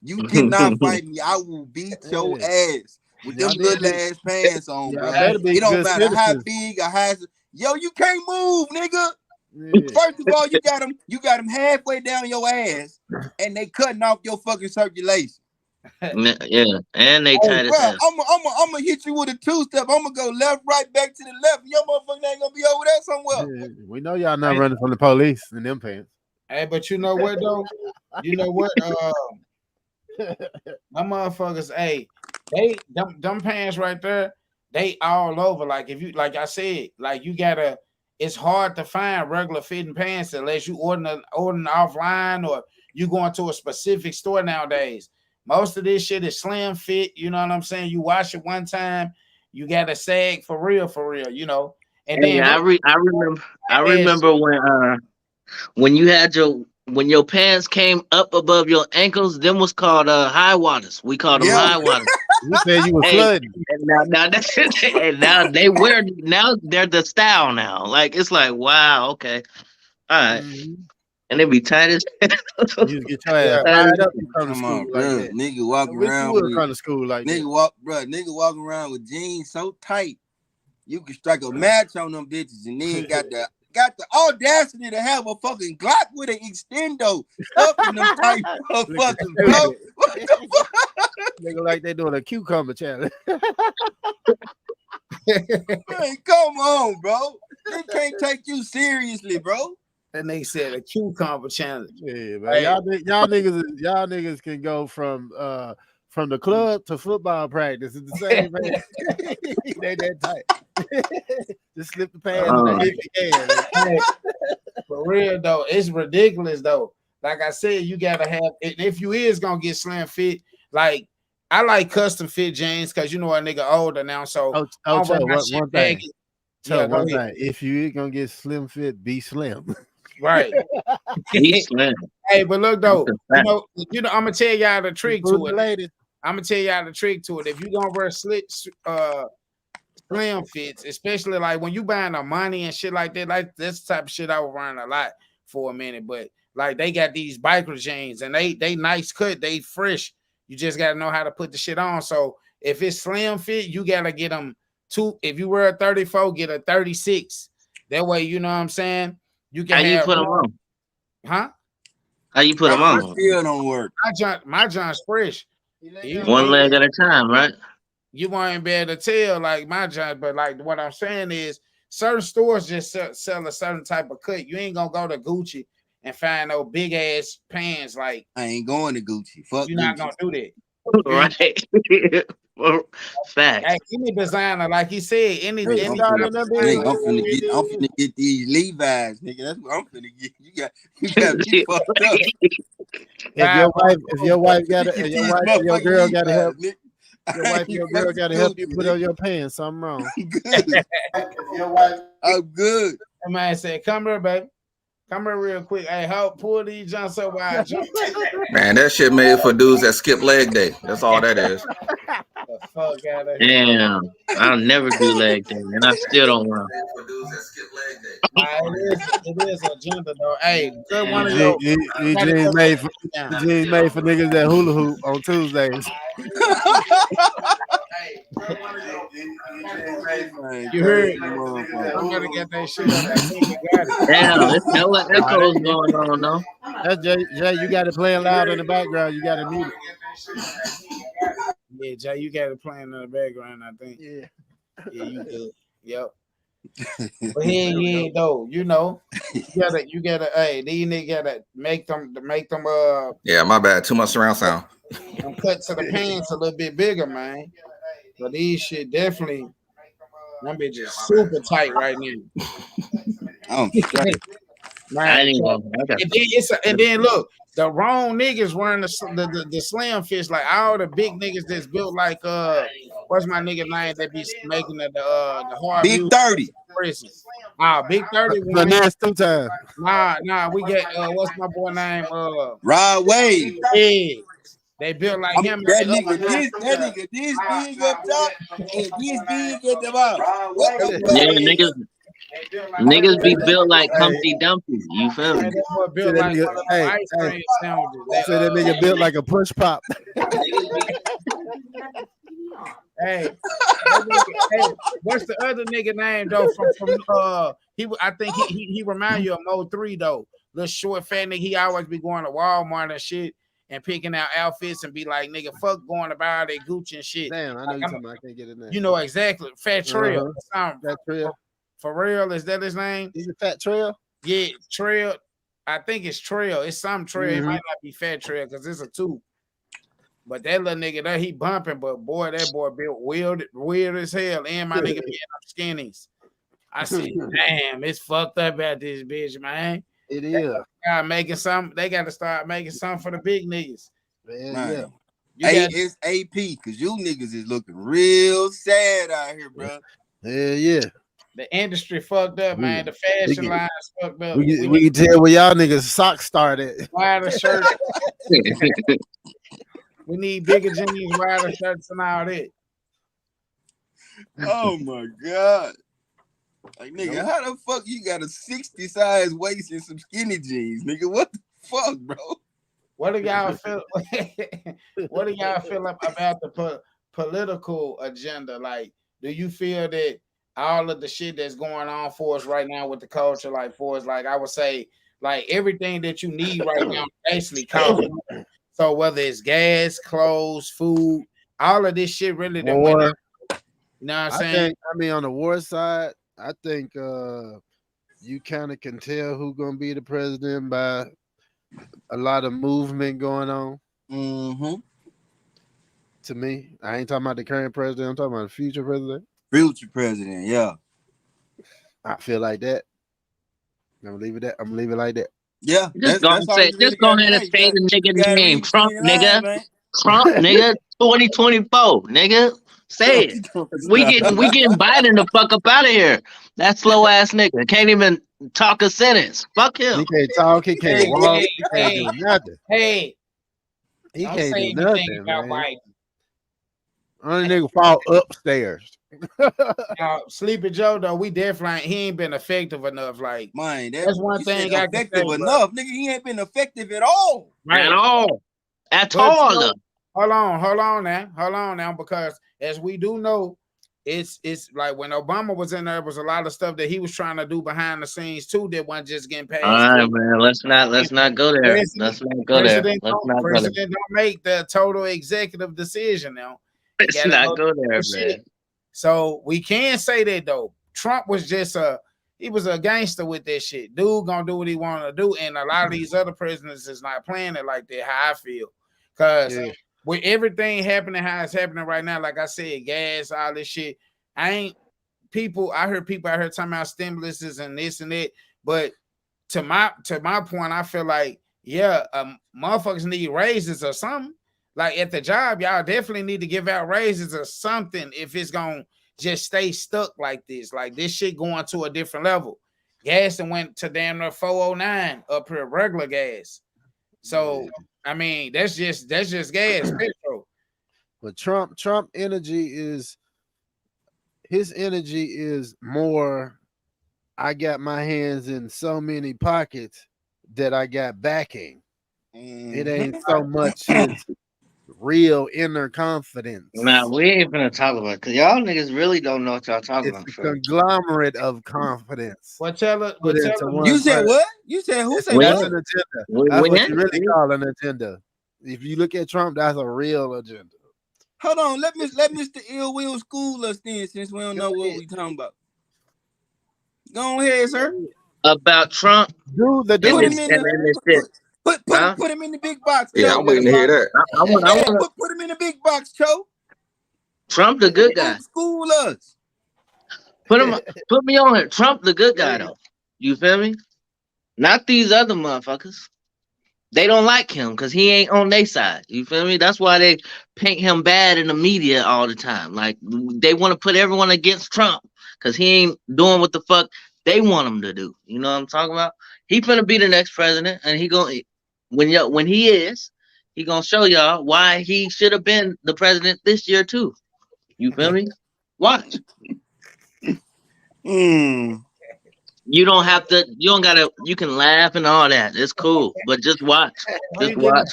You cannot fight me. I will beat your ass with them little ass pants on, bro. It don't matter how big or how. Yo, you can't move, nigga. Yeah. First of all, you got them halfway down your ass, and they cutting off your fucking circulation. Yeah, and they tight as hell. I'm gonna hit you with a 2-step. I'm gonna go left, right, back to the left. Your motherfucker ain't gonna be over there somewhere. Yeah, we know y'all not running from the police in them pants. Hey, but you know what though? You know what? My motherfuckers, hey, them pants right there, they all over. Like if you, like I said, like you gotta. It's hard to find regular fitting pants unless you ordering offline or you going to a specific store nowadays. Most of this shit is slim fit. You know what I'm saying? You wash it one time, you got to sag for real, you know. And then I remember when you had when your pants came up above your ankles, them was called high waters. We called them high waters. You said you were flooding. And now they're the style now. Like it's like, wow, okay. All right. Mm-hmm. And they be tight as hell. You get your ass fired up. Come on, bro. Like nigga walking around with kind of school like nigga walking around with jeans so tight, you can strike a match on them bitches, and then got the audacity to have a fucking Glock with an extendo up in them tight fucking bro. What the fuck? Nigga like they doing a cucumber challenge. Hey, come on, bro. They can't take you seriously, bro. And they said a cucumber challenge. Yeah, man. Hey. Y'all niggas can go from the club to football practice. It's the same, man. They that tight. Just slip the pants and For real though, it's ridiculous though. Like I said, you gotta have. If you is gonna get slim fit, like I like custom fit jeans because you know a nigga older now. So one thing. If you ain't gonna get slim fit, be slim. Right. Hey, but look though, you know, I'm gonna tell y'all the trick to it. Ladies. I'm gonna tell y'all the trick to it. If you gonna wear slim fits, especially like when you buying a money and shit like that, like this type of shit I was wearing a lot for a minute. But like they got these biker jeans and they nice cut, they fresh. You just gotta know how to put the shit on. So if it's slim fit, you gotta get them two. If you wear a 34, get a 36. That way, you know what I'm saying. You can. How you put them on? Huh? How you put them on? Still don't work. My John's fresh. One leg at a time, right? You won't be able to tell like my John, but like what I'm saying is certain stores just sell a certain type of cut. You ain't gonna go to Gucci and find no big ass pants. Like I ain't going to Gucci. Fuck, you're not gonna do that. Right. Well, facts. Like any designer, like he said, I'm finna get these Levi's, nigga. That's what I'm finna get. You got me fucked up. If your wife got to, your girl got to help. Your girl got to help you put on your pants. Something wrong. I'm good. That man said, "Come here, baby. Come here real quick. Hey, help pull these jumps up while I jump." Man, that shit made for dudes that skip leg day. That's all that is. fuck out of here. Damn, I'll never do leg day, and I still don't run. Nah, it is agenda though. Hey, good one of He your. jeans made for niggas that hula hoop on Tuesdays. You heard? Somebody got that shit on that nigga got it. Damn, there's no echoes going on, though. That's Jay. You got it playing loud in the background. You got to mute it. Yeah, Jay, you got it playing in the background. I think. Yeah. Yeah, you do. Yep. But yeah, though, you know, you gotta, hey, these niggas gotta make them. Yeah, my bad. Too much surround sound. Cut to the pants a little bit bigger, man. But these shit definitely, them bitches super tight right now. I didn't know. And then look, the wrong niggas wearing the slim fish, like all the big niggas that's built like what's my nigga name that be making the hard Big 30. Big 30. The next 2 times. Nah, we get what's my boy name? Rod Wave. Yeah. They built like him. That nigga this big up top and this big at the bottom. What the fuck? Yeah, niggas be built like Humpty Dumpty. You feel me? Built like ice cream sandwiches. So that nigga built like a push pop. Hey, what's the other nigga name though? I think he remind you of Mo 3 though. Little short fat nigga. He always be going to Walmart and shit and picking out outfits and be like, nigga, fuck going to buy that Gucci and shit. Damn, I know you're talking about. I can't get it now. You know exactly. Fat Trail. Fat Trail. For real, is that his name? Is it Fat Trail? Yeah, Trail. I think it's Trail. It's some Trail. It might not be Fat Trail because it's a 2. But that little nigga there, he bumping. But boy, that boy built weird as hell. And my nigga being up skinnies. I said, damn, it's fucked up at this bitch, man. It is. They got to start making some for the big niggas. Man, yeah. It's AP because you niggas is looking real sad out here, bro. Yeah. The industry fucked up, man. The fashion lines fucked up. We can tell where y'all niggas socks started. Wider shirts. We need bigger jeans, wider shirts, and all that. Oh my god. Like, nigga, how the fuck you got a 60 size waist and some skinny jeans, nigga? What the fuck, bro? What do y'all feel? What do y'all feel about the political agenda? Like, do you feel that all of the shit that's going on for us right now with the culture, like for us, like I would say, like everything that you need right now basically costs. So whether it's gas, clothes, food, all of this shit really done went up. You know what I'm saying? I mean, on the war side, I think you kind of can tell who's gonna be the president by a lot of movement going on. Mm-hmm. To me, I ain't talking about the current president. I'm talking about the future president. Future president, yeah. I feel like that. I'm gonna leave it like that. Yeah. Just go ahead and say the nigga name. Trump, nigga. Trump, nigga. 2024, nigga. Say it. We getting Biden the fuck up out of here. That slow ass nigga can't even talk a sentence. Fuck him. He can't talk. He can't walk. He can't do nothing. Hey, he don't can't say do nothing, anything about man. Biden. Only nigga fall upstairs. Now, Sleepy Joe though, we definitely he ain't been effective enough. Like, man, that's one thing I can say, effective enough, nigga. He ain't been effective at all. Right. At all. Hold on now, because as we do know, it's like when Obama was in there was a lot of stuff that he was trying to do behind the scenes too that wasn't just getting passed. All right, man. Let's not go there. President don't make the total executive decision now. Let's not go there, man. So we can say that though. Trump was just he was a gangster with that shit. Dude gonna do what he want to do, and a lot of these other presidents is not playing it like that. How I feel, because with everything happening, how it's happening right now, like I said, gas, all this shit. I heard people out here talking about stimuluses and this and that. But to my point, I feel like motherfuckers need raises or something. Like at the job, y'all definitely need to give out raises or something if it's gonna just stay stuck like this. Like this shit going to a different level. Gas and went to damn near 409 up here, regular gas. So I mean, that's just gas, petrol. But Trump energy is more. I got my hands in so many pockets that I got backing. It ain't so much his real inner confidence. Nah, we ain't gonna talk about it because y'all niggas really don't know what y'all talking It's about. a conglomerate of confidence. You said what? You said who said That's what? an agenda. We- That's we what ain't- you really call an agenda. If you look at Trump, that's a real agenda. Hold on, let Mr. Ill Will school us then, since we don't know what we talking about. Go ahead, sir. About Trump. Dude, the and Put this- him dude. in and this shit. Huh? put him in the big box. Yeah, Cho. I'm waiting to hear that. I want Put him in the big box, Cho. Trump the good guy. School us. Put me on it. Trump the good guy though. You feel me? Not these other motherfuckers. They don't like him because he ain't on their side. You feel me? That's why they paint him bad in the media all the time. Like they want to put everyone against Trump because he ain't doing what the fuck they want him to do. You know what I'm talking about? He finna be the next president, and he when he is, he gonna show y'all why he should have been the president this year too. You feel me? Watch. You don't have to. You don't gotta. You can laugh and all that. It's cool, but just watch. Just watch.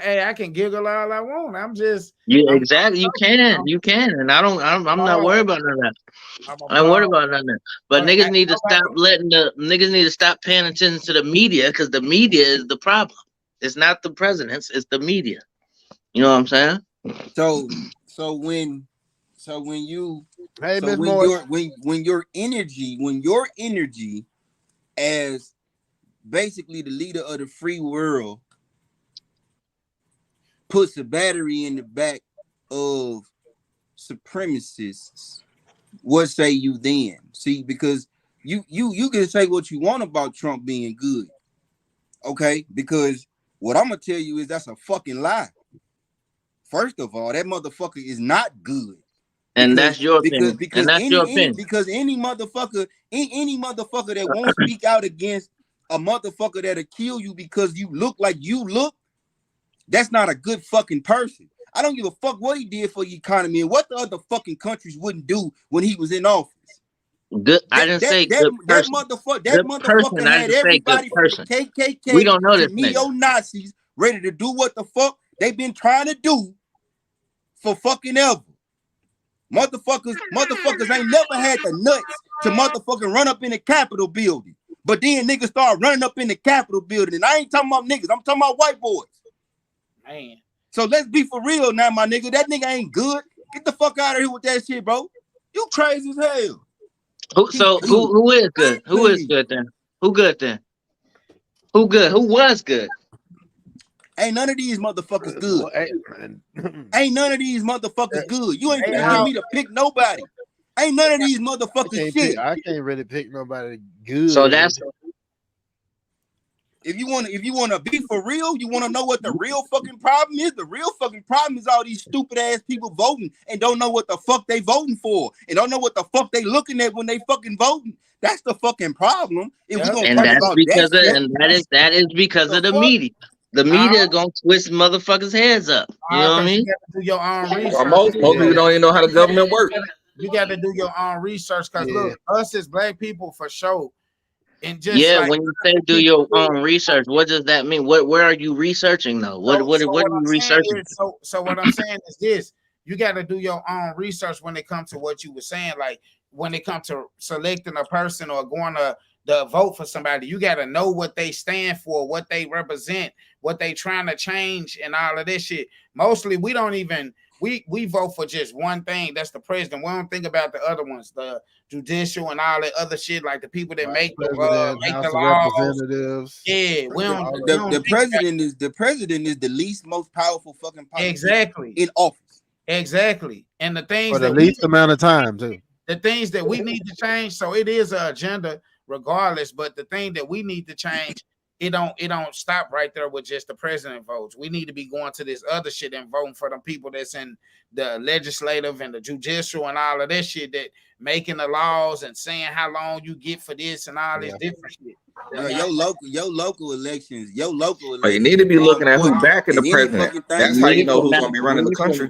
Hey, I can giggle all I want. I'm just. Exactly. You can. You can. And I'm not worried about none of that. I ain't worried about none of that. But niggas need to stop niggas need to stop paying attention to the media because the media is the problem. It's not the presidents. It's the media. You know what I'm saying? So when your energy as basically the leader of the free world puts a battery in the back of supremacists, what say you then? See, because you can say what you want about Trump being good, okay? Because what I'm gonna tell you is that's a fucking lie. First of all, that motherfucker is not good. And that's your opinion. Because any motherfucker that won't speak out against a motherfucker that'll kill you because you look like you look, that's not a good fucking person. I don't give a fuck what he did for the economy and what the other fucking countries wouldn't do when he was in office. Good. I didn't say good person. That motherfucker had everybody from the KKK we don't know this to neo-Nazis ready to do what the fuck they've been trying to do for fucking ever. Motherfuckers ain't never had the nuts to motherfucking run up in the Capitol building. But then niggas start running up in the Capitol building. And I ain't talking about niggas. I'm talking about white boys. Man. So let's be for real now, my nigga. That nigga ain't good. Get the fuck out of here with that shit, bro. You crazy as hell. Who is good? Who is good then? Who good then? Who good? Who was good? Ain't none of these motherfuckers good. Ain't none of these motherfuckers good. You ain't gonna get me to pick nobody. Ain't none of these motherfuckers shit. I can't really pick nobody good. So that's if you wanna be for real, you wanna know what the real fucking problem is. The real fucking problem is all these stupid ass people voting and don't know what the fuck they voting for and don't know what the fuck they looking at when they fucking voting. That's the fucking problem. If we gonna talk about that is because of the media. The media gonna twist motherfuckers' heads up. You know what I mean? You got to do your own research. Most people don't even know how the government works. You got to do your own research because look, us as black people for sure. And just when you say do your own research, what does that mean? Where are you researching though? What are you researching? So what I'm saying is this: you got to do your own research when it comes to what you were saying. Like when it comes to selecting a person or going to vote for somebody, you got to know what they stand for, what they represent, what they trying to change, and all of this shit. Mostly, we don't even we vote for just one thing. That's the president. We don't think about the other ones, the judicial and all that other shit, like the people that make the laws. Representatives. Yeah, the president is the least most powerful fucking exactly in office. Exactly, and the things for the least amount of time too. The things that we need to change. So it is an agenda, regardless. But the thing that we need to change, it don't stop right there with just the president votes. We need to be going to this other shit and voting for them people that's in the legislative and the judicial and all of that shit, that making the laws and saying how long you get for this and all this different shit. Bro, your local elections. But you need to be more looking at who important backing the than any president. fucking thing. That's how you know who's gonna be running the country.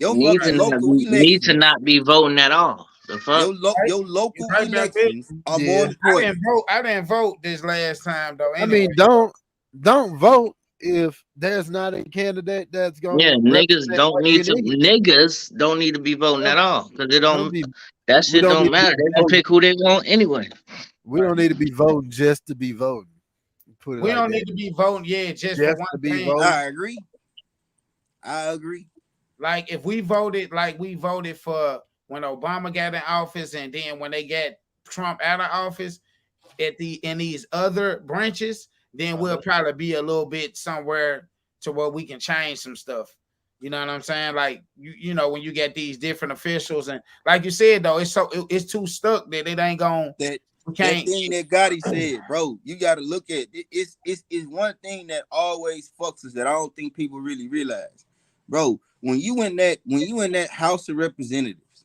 Your need fucking to local need to elections. not be voting at all. The fuck? Your local Right back there. elections are more Yeah. important. I didn't vote this last time though. I Anyway. mean, don't vote if there's not a candidate that's going. Yeah, niggas don't need to. Niggas don't need to be voting at all because it don't. That shit don't matter. They gonna pick who they want anyway. We don't need to be voting just to be voting. Put it We like don't that. need to be voting, just for one to be thing. voting. I agree. Like if we voted like we voted for when Obama got in office, and then when they got Trump out of office in these other branches, then we'll probably be a little bit somewhere to where we can change some stuff. You know what I'm saying? Like you know when you get these different officials, and like you said though, it's too stuck that it ain't gonna. That thing that Gotti said, bro, you got to look at it. It's one thing that always fucks us that I don't think people really realize, bro. When you in that House of Representatives,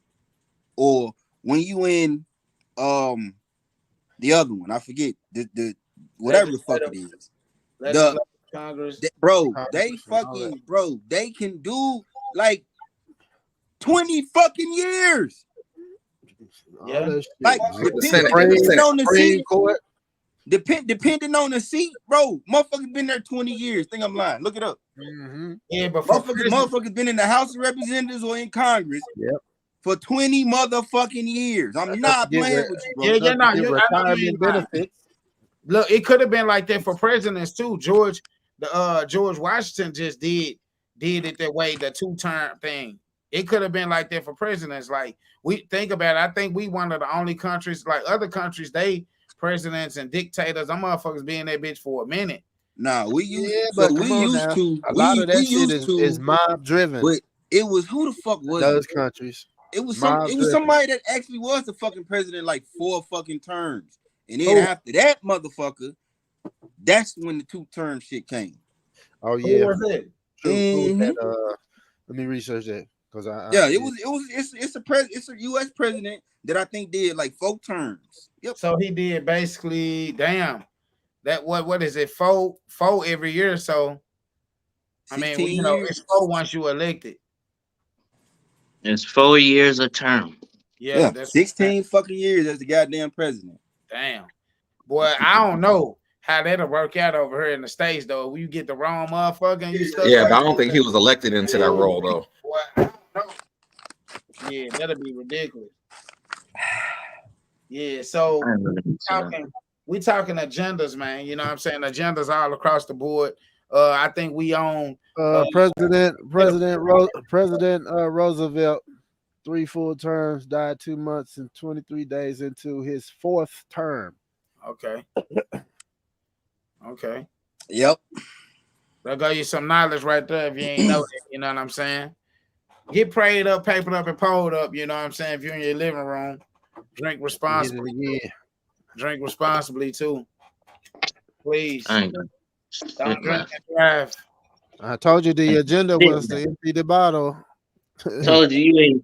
or when you in the other one, I forget the whatever the fuck it is, the Congress, bro, they can do like 20 fucking years. Yeah, like depending on the seat, depending on the seat, bro. Motherfuckers been there 20 years. Think I'm lying? Look it up. Mm-hmm. Yeah, but motherfuckers been in the House of Representatives or in Congress. Yep. For 20 motherfucking years. I'm not playing with you, bro. Yeah, you're not. Retirement benefits. Look, it could have been like that for presidents too. George Washington just did it that way, the 2-term thing. It could have been like that for presidents. Like we think about it, I think we one of the only countries, like other countries, they presidents and dictators, them motherfuckers be in that bitch for a minute. Nah, we used to. A lot of that shit is mob driven. But it was who the fuck was those countries? It was somebody that actually was the fucking president like 4 fucking terms. And then after that motherfucker, that's when the 2-term shit came. Oh yeah. Who was it? Let me research that. It's a US president that I think did like 4 terms. Yep. So he did basically, damn. That what is it? 4 every year. So I mean, you know, it's 4 once you elected. It's 4 years a term. Yeah, that's 16 fucking years as the goddamn president. Damn. Boy, I don't know how that'll work out over here in the States though. When you get the wrong motherfucker and you stuck. Yeah, but I don't think he was elected into that role though. Boy, I don't know. Yeah, that'll be ridiculous. Yeah, so we talking agendas, man. You know what I'm saying? Agendas all across the board. I think we own President Roosevelt, 3 full terms, died 2 months and 23 days into his 4th term. Okay. Yep. That'll give you some knowledge right there if you ain't know that. You know what I'm saying? Get prayed up, papered up, and pulled up. You know what I'm saying? If you're in your living room, drink responsibly. Yeah. Drink responsibly too. Please. Don't drink and drive. I told you the agenda was to empty the bottle. Told you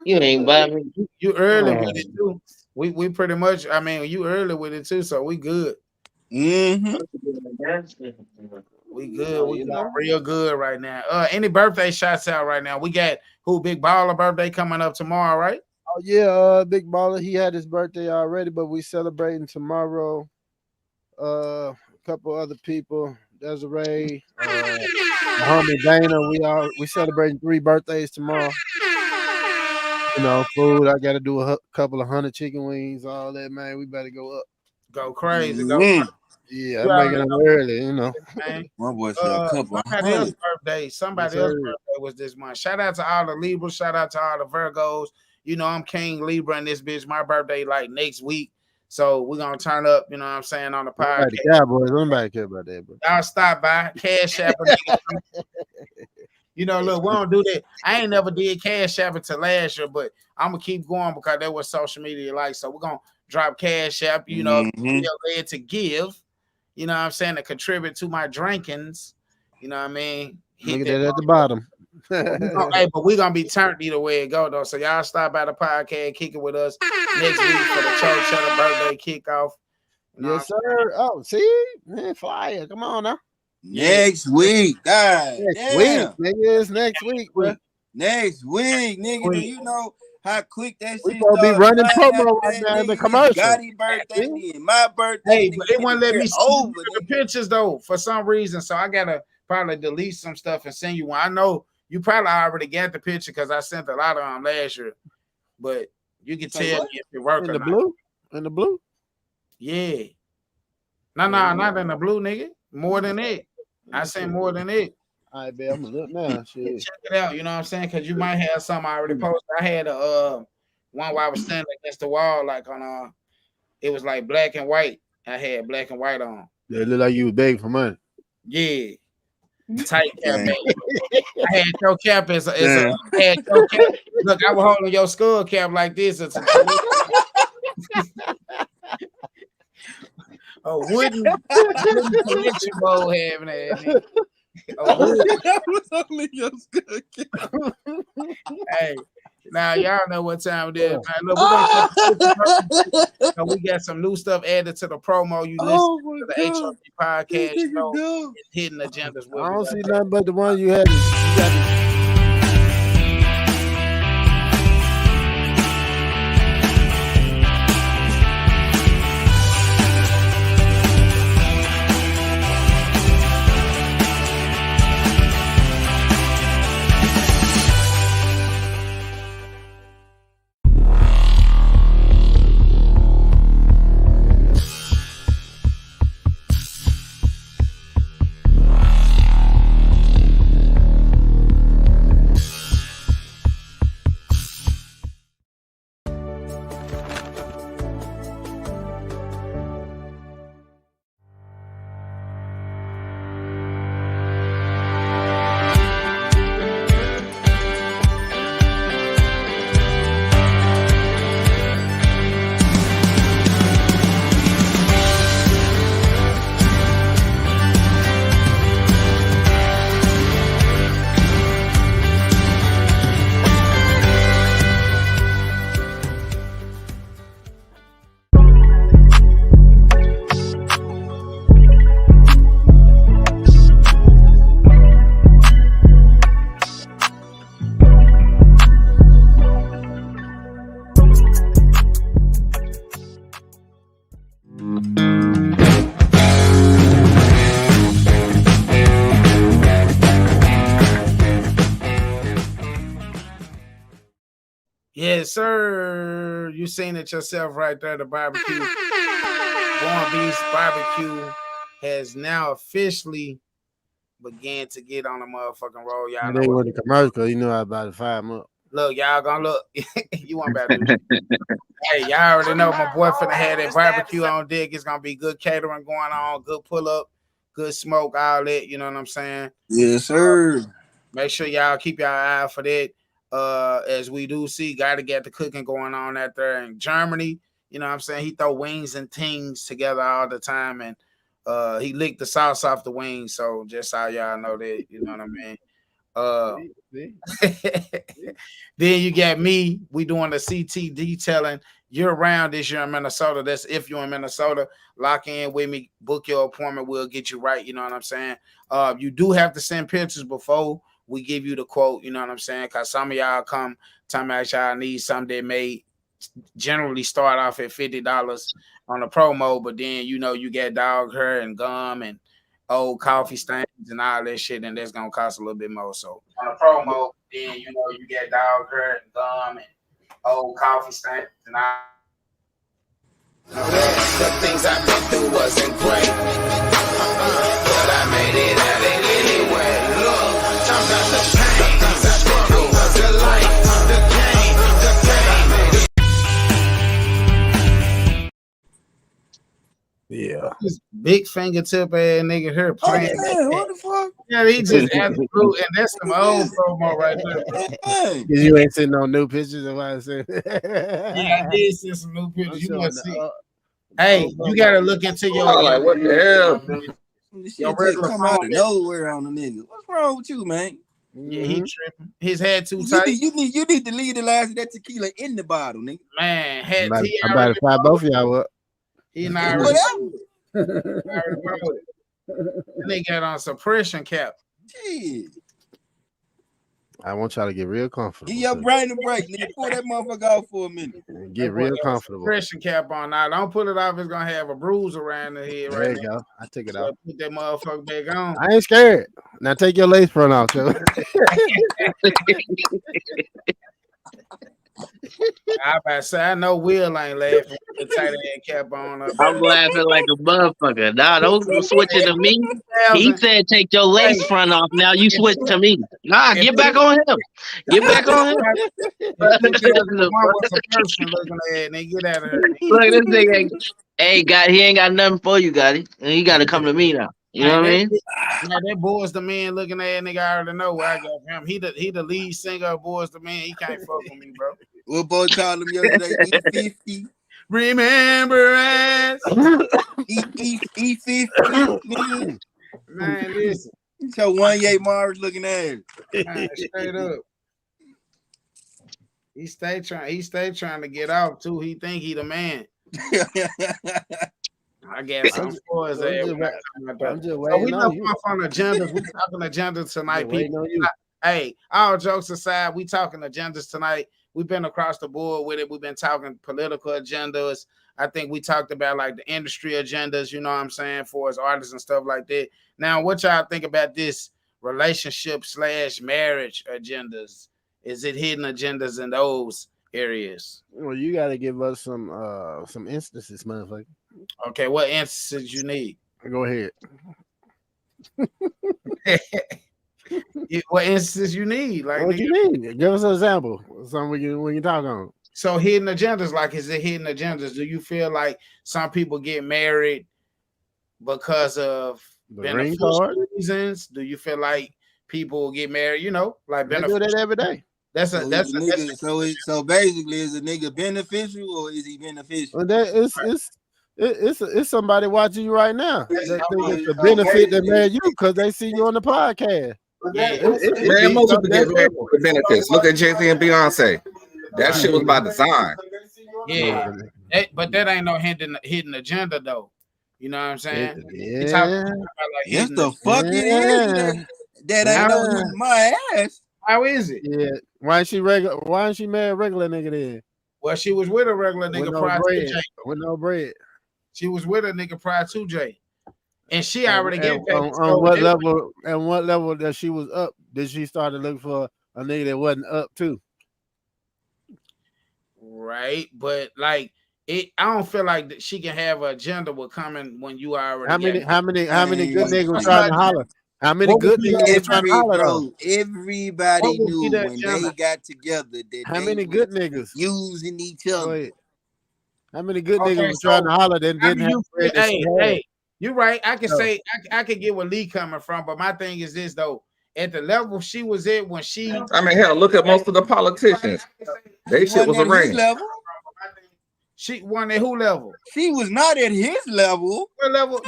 ain't buy me. You early with it too. We pretty much, I mean, you early with it too, so we good. Mm-hmm. We good. We doing real good right now. Any birthday shots out right now? We got Big Baller birthday coming up tomorrow, right? Oh yeah, Big Baller. He had his birthday already, but we celebrating tomorrow. A couple other people, Desiree, homie Dana. We celebrating 3 birthdays tomorrow. You know, food. I got to do a couple of 100 chicken wings, all that, man. We better go up. Go crazy. Yeah, I'm making them early, you know. My boy said a couple of 100. Somebody else's birthday was this month. Shout out to all the Libras. Shout out to all the Virgos. You know, I'm King Libra in this bitch. My birthday like next week. So we're going to turn up, you know what I'm saying, on the podcast. Nobody care about that, bro. Y'all stop by. Cash App. You know, look, we don't do that. I ain't never did Cash App until last year, but I'm going to keep going because that's what social media like. So we're going to drop Cash App, you know, led to give, you know what I'm saying, to contribute to my drinkings. You know what I mean? Look at that at the bottom. Hey, but we're going to be turned either way it go, though. So y'all stop by the podcast, kick it with us next week for the H.O.G birthday kickoff. You know Yes, sir. Oh, see, man, flyer. Come on now. Next week, God Next damn. week, nigga. It's next week, bro. Next week, nigga. Do you know how quick that We shit gonna be started running flying promo after right that, now in the nigga? commercial. Gotti's birthday, then my birthday. Hey, nigga, but they won't let me see over, the pictures though for some reason. So I gotta probably delete some stuff and send you one. I know you probably already got the picture because I sent a lot of them last year, but you can tell me if it work In or the not. blue? In the blue? Yeah. No, not in the blue, nigga. More than it. I say more than it. All right, babe, I'm gonna look now. Shit. Check it out. You know what I'm saying? Because you might have some I already posted. I had a one where I was standing against the wall, like on it was like black and white. I had black and white on. It looked like you was begging for money. Yeah. Tight cap, Yeah. man. I had your cap as a I had your cap. Look, I was holding your skull cap like this. It's a wooden collection bowl having that. Hey, now y'all know what time it is. Man. Look, we got some new stuff added to the promo. You listen to the H.O.G Podcast Show. It's hidden agendas. I don't see nothing but the one you had. You got to, Yes, sir. You seen it yourself right there. The barbecue. Born Beast Barbecue has now officially began to get on the motherfucking roll. Y'all know they what? were the commercial. You know I about to fire them up. Look, y'all gonna look. You want better do that. Hey, y'all already know my boy finna have that barbecue on deck. It's gonna be good catering going on, good pull up, good smoke, all that. You know what I'm saying? Yes, sir. Make sure y'all keep y'all eye out for that. As we do see, gotta get the cooking going on out there in Germany. You know what I'm saying? He throw wings and tings together all the time, and he licked the sauce off the wings. So just so y'all know that, you know what I mean. Then you got me. We doing the CT detailing year round this year in Minnesota. That's if you're in Minnesota, lock in with me, book your appointment. We'll get you right. You know what I'm saying? You do have to send pictures before we give you the quote. You know what I'm saying? Because some of y'all come, time out y'all need something that may generally start off at $50 on the promo, but then you know you get dog hair and gum and old coffee stains and all that shit, and that's gonna cost a little bit more. So on the promo, then you know you get dog hair and gum and old coffee stains and all. The things I've been through wasn't great, but I made it out of anyway. Look, talk about the pain, the struggle, the life, the game, the game. Yeah. This big fingertip ass nigga here playing. What the fuck? Yeah, he just absolute, and that's some old promo right there. Hey. Cause you ain't seen no new pictures of what I said. Yeah, I did see some new pictures. You must see. Hey, Hey, you gotta look into your. I'm like, what the hell? This Your shit just regular come out phone. of nowhere on the nigga. What's wrong with you, man? Yeah, he tripping. His head too You tight. need to leave the last of that tequila in the bottle, nigga. Man, head. I'm about to fire both of y'all up. He not. Whatever. They got on suppression cap. Shit. I want y'all to get real comfortable. Give your brain a break, nigga. Pull that motherfucker off for a minute. Get real comfortable. Suppression cap on now. Don't pull it off. It's gonna have a bruise around the head. There you go. I took it out. Put that motherfucker back on. I ain't scared. Now take your lace front off, Joe. I about to say I know Will ain't laughing with the tight end cap on. I'm laughing like a motherfucker. Nah, don't switch it to me. He said take your lace front off. Now you switch to me. Nah, get back on him. Get back on him. Look at this nigga. Hey, God, he ain't got nothing for you, Gotti. And he got to come to me now. You know what I mean? Yeah, that Boys the Man looking at nigga. I already know where I got him. He the lead singer of Boys the Man. He can't fuck with me, bro. What boy called him yesterday? E50. Remember us. E50. Man, listen. So 1-8 Mars looking at it. Man, straight up. He stay trying to get out too. He think he the man. I guess I'm for his ass. I'm just So waiting we on not you. on agendas. We talking agendas tonight, Waiting people. on you. Hey, all jokes aside, we talking agendas tonight. We've been across the board with it. We've been talking political agendas. I think we talked about like the industry agendas, you know what I'm saying, for as artists and stuff like that. Now, what y'all think about this relationship/marriage agendas? Is it hidden agendas in those areas? Well, you got to give us some instances, motherfucker. Okay, what instances you need? Go ahead. What instances you need? Like, What you need? Give us an example. Something we can talk on. So hidden agendas, like, is it hidden agendas? Do you feel like some people get married because of The ring beneficial card. reasons? Do you feel like people get married, you know, like They do beneficial? that every day. So basically, is a nigga beneficial or is he beneficial? Well, it's somebody watching you right now. That think it's a benefit to marry you because they see you on the podcast. Yeah. Man, most people get married for the benefits. Look at Jay-Z and Beyonce. That shit was by design. Yeah, but that ain't no hidden agenda though. You know what I'm saying? Yeah. We talking about like Yes, hidden the fuck it is. That ain't no hitting my ass. How is it? Yeah. Why ain't she married a regular nigga then? Well, she was with a regular nigga prior to Jay. With no bread. She was with a nigga prior to Jay. And she already get paid. On what level? And what level that she was up? Did she start to look for a nigga that wasn't up too? Right, but like it, I don't feel like that she can have an agenda with coming when you already. How many good niggas were trying to holler? How many good niggas were trying to holler? Everybody knew when they got together that how many good niggas using each other. How many good niggas were trying to holler that didn't have bread? Hey, you're right. I can say I can get where Lee coming from, but my thing is this though. At the level she was at when she, I mean, hell, look at most of the politicians. They shit was arranged. She won at who level? She was not at his level. What level?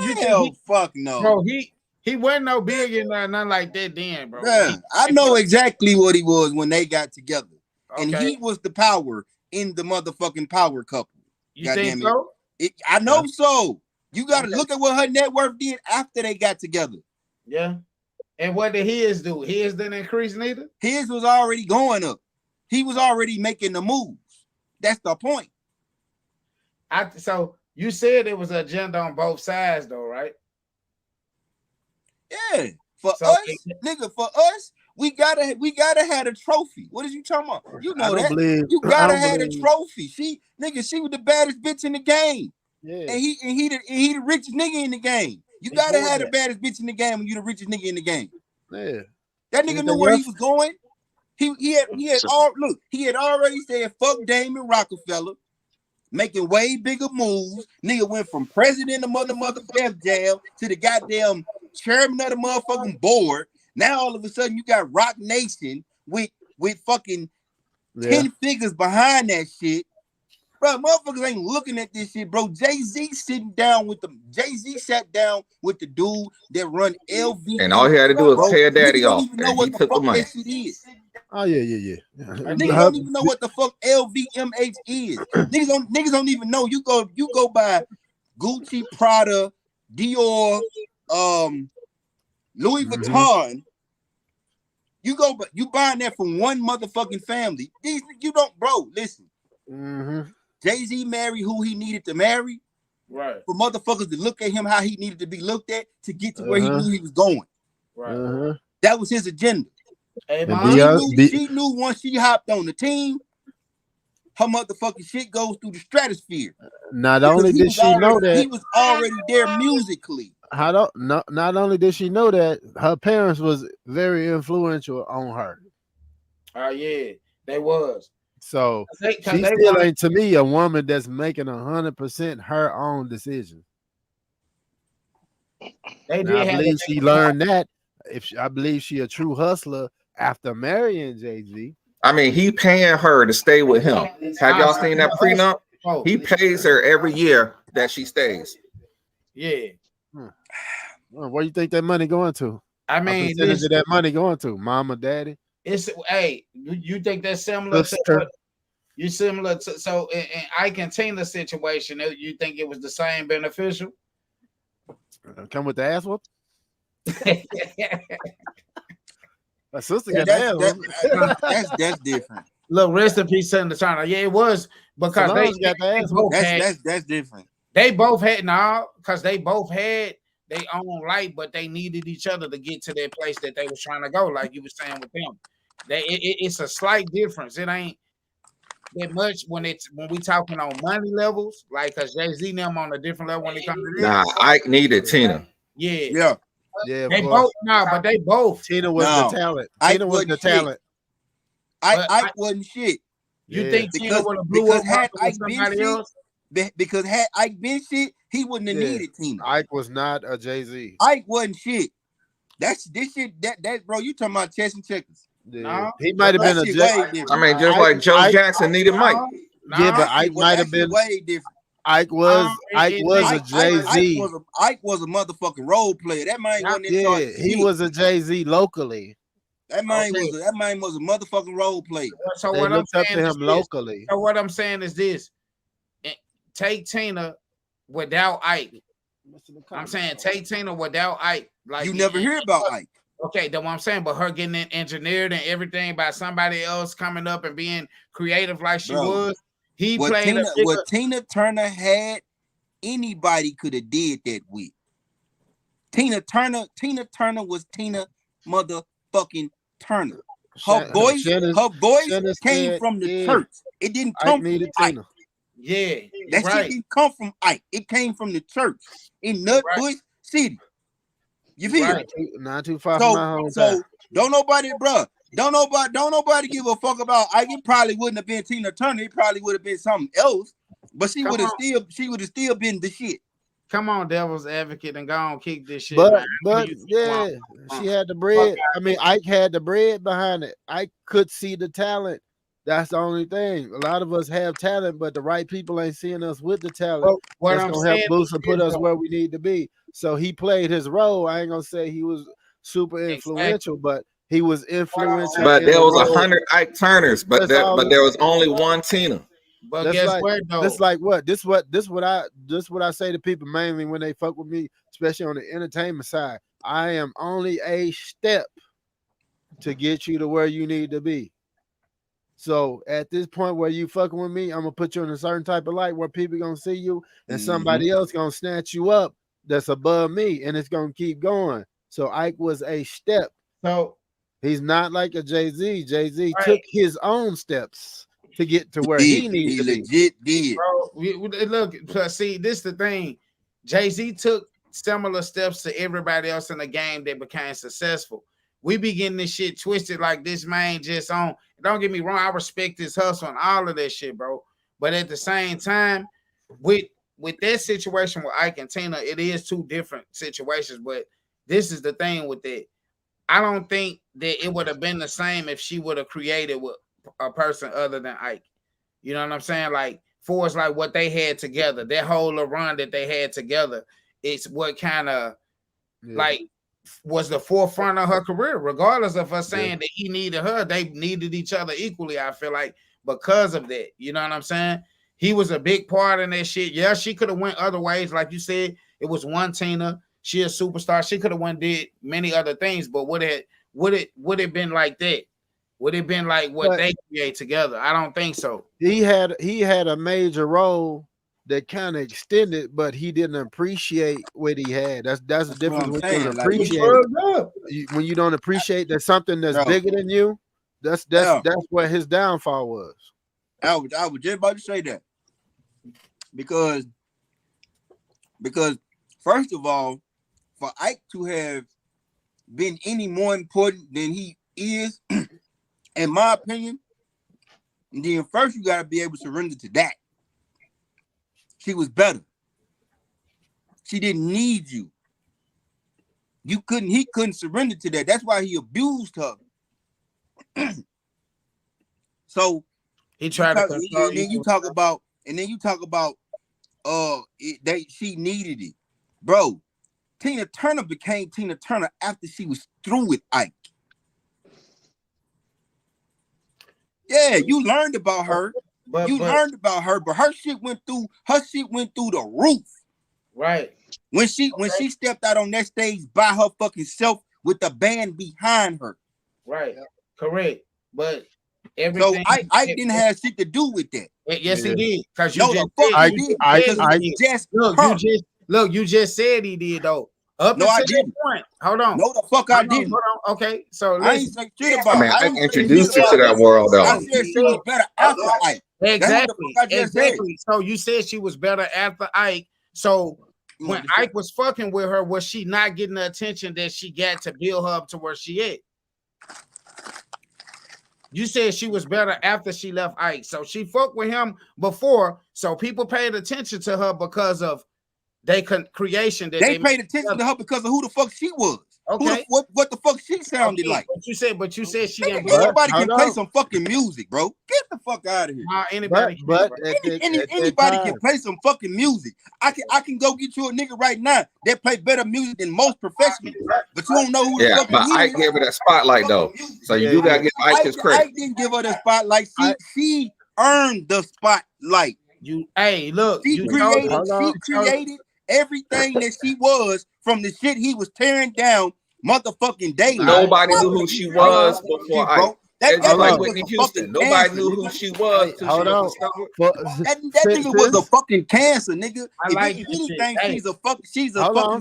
Fuck no. Bro, he wasn't no billionaire, nothing like that then, bro. Bruh, I know exactly what he was when they got together. Okay. And he was the power in the motherfucking power couple. You think so? I know so. You got to look at what her net worth did after they got together. Yeah. And what did his do? His didn't increase neither? His was already going up. He was already making the moves. That's the point. So you said it was an agenda on both sides, though, right? Yeah. For us, we gotta have a trophy. What is you talking about? You know that. You gotta have a trophy. She was the baddest bitch in the game. Yeah. And he the richest nigga in the game. You gotta have the baddest bitch in the game when you the richest nigga in the game. Yeah. That nigga knew where he was going. He had already said fuck Damon Rockefeller, making way bigger moves. Nigga went from president of mother Def Jam to the goddamn chairman of the motherfucking board. Now all of a sudden you got Rock Nation with fucking 10 figures behind that shit. Bro, motherfuckers ain't looking at this shit, bro. Jay-Z sat down with the dude that run LV. And all he had to do was pay a daddy off. And he took the money. Oh, yeah. Niggas don't even know what the fuck LVMH is. Niggas don't even know. You go by Gucci, Prada, Dior, Louis Vuitton. You buying that from one motherfucking family. These you don't, bro. Listen, Jay-Z married who he needed to marry, right? For motherfuckers to look at him how he needed to be looked at to get to where he knew he was going. Right. That was his agenda. Hey, She knew once she hopped on the team, her motherfucking shit goes through the stratosphere. Not only did she know that, he was already there musically. Not only did she know that, her parents was very influential on her. Oh yeah, they was. So she still ain't, to me, a woman that's making 100% her own decision. I believe she learned that. I believe she a true hustler after marrying Jay-Z. I mean, he paying her to stay with him. Have y'all seen that prenup? He pays her every year that she stays. Yeah. Where you think that money going to? I mean, percentage of that money going to mama, daddy. It's you think that's similar to you similar to so in Ike and Tina's situation? You think it was the same beneficial? Come with the ass whoop. My sister got the ass. That's different. Look, rest in peace, son of China. Yeah, it was because they got the ass whoop. That's different. They both had because they both had their own light, but they needed each other to get to that place that they was trying to go. Like you were saying with them, it's a slight difference. It ain't that much when we talking on money levels, like because Jay-Z and them on a different level when it comes to this. Nah, Ike needed Tina. Yeah. They both but they both. Tina was the talent. Tina was the talent. Ike wasn't shit. You think Tina would have blew up had Ike somebody else? Because had Ike been shit, he wouldn't have needed Tina. Ike was not a Jay-Z. Ike wasn't shit. That's this shit. That bro, you talking about chess and checkers? Yeah. No, he might have been a Jay. I mean, just like Joe Jackson needed Mike. Yeah, but Ike might have been way different. Ike was a Jay-Z. Ike was a motherfucking role player. That man wasn't in he was a Jay-Z locally. That man was a motherfucking role player. So they what I'm saying up to him locally. So what I'm saying is this: take Tina without Ike. I'm saying take Tina without Ike. Like you never hear about Ike. Okay, that's what I'm saying. But her getting it engineered and everything by somebody else coming up and being creative like she was. What Tina Turner had, anybody could have did that with. Tina Turner was Tina motherfucking Turner. Her voice came from the church. It didn't come from Ike. Yeah, that shit didn't come from Ike. It came from the church in Nutbush City. You feel me? Not too far from my home. So don't nobody give a fuck about Ike. It probably wouldn't have been Tina Turner. It probably would have been something else. But she would have still been the shit. Come on, devil's advocate, and go on kick this shit. But yeah, she had the bread. I mean, Ike had the bread behind it. Ike could see the talent. That's the only thing. A lot of us have talent, but the right people ain't seeing us with the talent. That's gonna help boost and put us where we need to be. So he played his role. I ain't gonna say he was super influential, but he was influential. But there was 100 Ike Turners, but there was only one Tina. But that's guess what though? That's like what? This what I say to people mainly when they fuck with me, especially on the entertainment side. I am only a step to get you to where you need to be. So at this point where you fucking with me, I'm gonna put you in a certain type of light where people gonna see you and somebody else gonna snatch you up that's above me, and it's gonna keep going. So Ike was a step. So he's not like a Jay-Z. Jay-Z took his own steps to get to where he needs to be. Legit did. Bro, look, see, this is the thing. Jay-Z took similar steps to everybody else in the game that became successful. We be getting this shit twisted like this man just on. Don't get me wrong, I respect his hustle and all of that shit, bro. But at the same time, with that situation with Ike and Tina, it is two different situations. But this is the thing with it. I don't think that it would have been the same if she would have created with a person other than Ike. You know what I'm saying? Like, for us, like what they had together, that whole run that they had together, it's what kind of like was the forefront of her career, regardless of her saying that he needed her, they needed each other equally. I feel like because of that, you know what I'm saying? He was a big part in that shit. Yeah, she could have went other ways, like you said. It was one Tina. She a superstar. She could have went did many other things, but would it been like that? Would it been like what they create together? I don't think so. He had a major role that kind of extended, but he didn't appreciate what he had. That's the difference when you don't appreciate when you don't appreciate that something that's bigger than you. That's what his downfall was. I was just about to say that because first of all, for Ike to have been any more important than he is, in my opinion, then first you gotta be able to surrender to that. She was better. She didn't need you. He couldn't surrender to that. That's why he abused her. So he tried to control. And then you talk about she needed it. Bro, Tina Turner became Tina Turner after she was through with Ike. Yeah, you learned about her. But her shit went through the roof. Right. When she stepped out on that stage by her fucking self with the band behind her. Right. Correct. But everything. So I didn't have shit to do with that. Yes, he did. Because you just said he did though. Up until that point. Hold on. No, the fuck I didn't. Hold on. Okay. So I ain't say shit about it. I introduced you to that world though. I said she was better after Ike. Exactly. So you said she was better after Ike. So when Ike was fucking with her, was she not getting the attention that she got to build her up to where she at? You said she was better after she left Ike. So she fucked with him before. So people paid attention to her because of creation. That they paid attention to her because of who the fuck she was. Okay. What the fuck she sounded like? But you said she didn't. Anybody can play some fucking music, bro. Get the fuck out of here. Anybody can play some fucking music. I can go get you a nigga right now that play better music than most professionals. But you don't know who the fuck he is. Yeah, but Ike gave her that spotlight though. So you do gotta give Ike his credit. Ike didn't give her the spotlight. She earned the spotlight. She created everything that she was from the shit he was tearing down motherfucking daily. Nobody knew who she was before Ike. That's like Whitney Houston. Nobody knew who she was. Hold on. That nigga was a fucking cancer, nigga. If anything, she's a fucking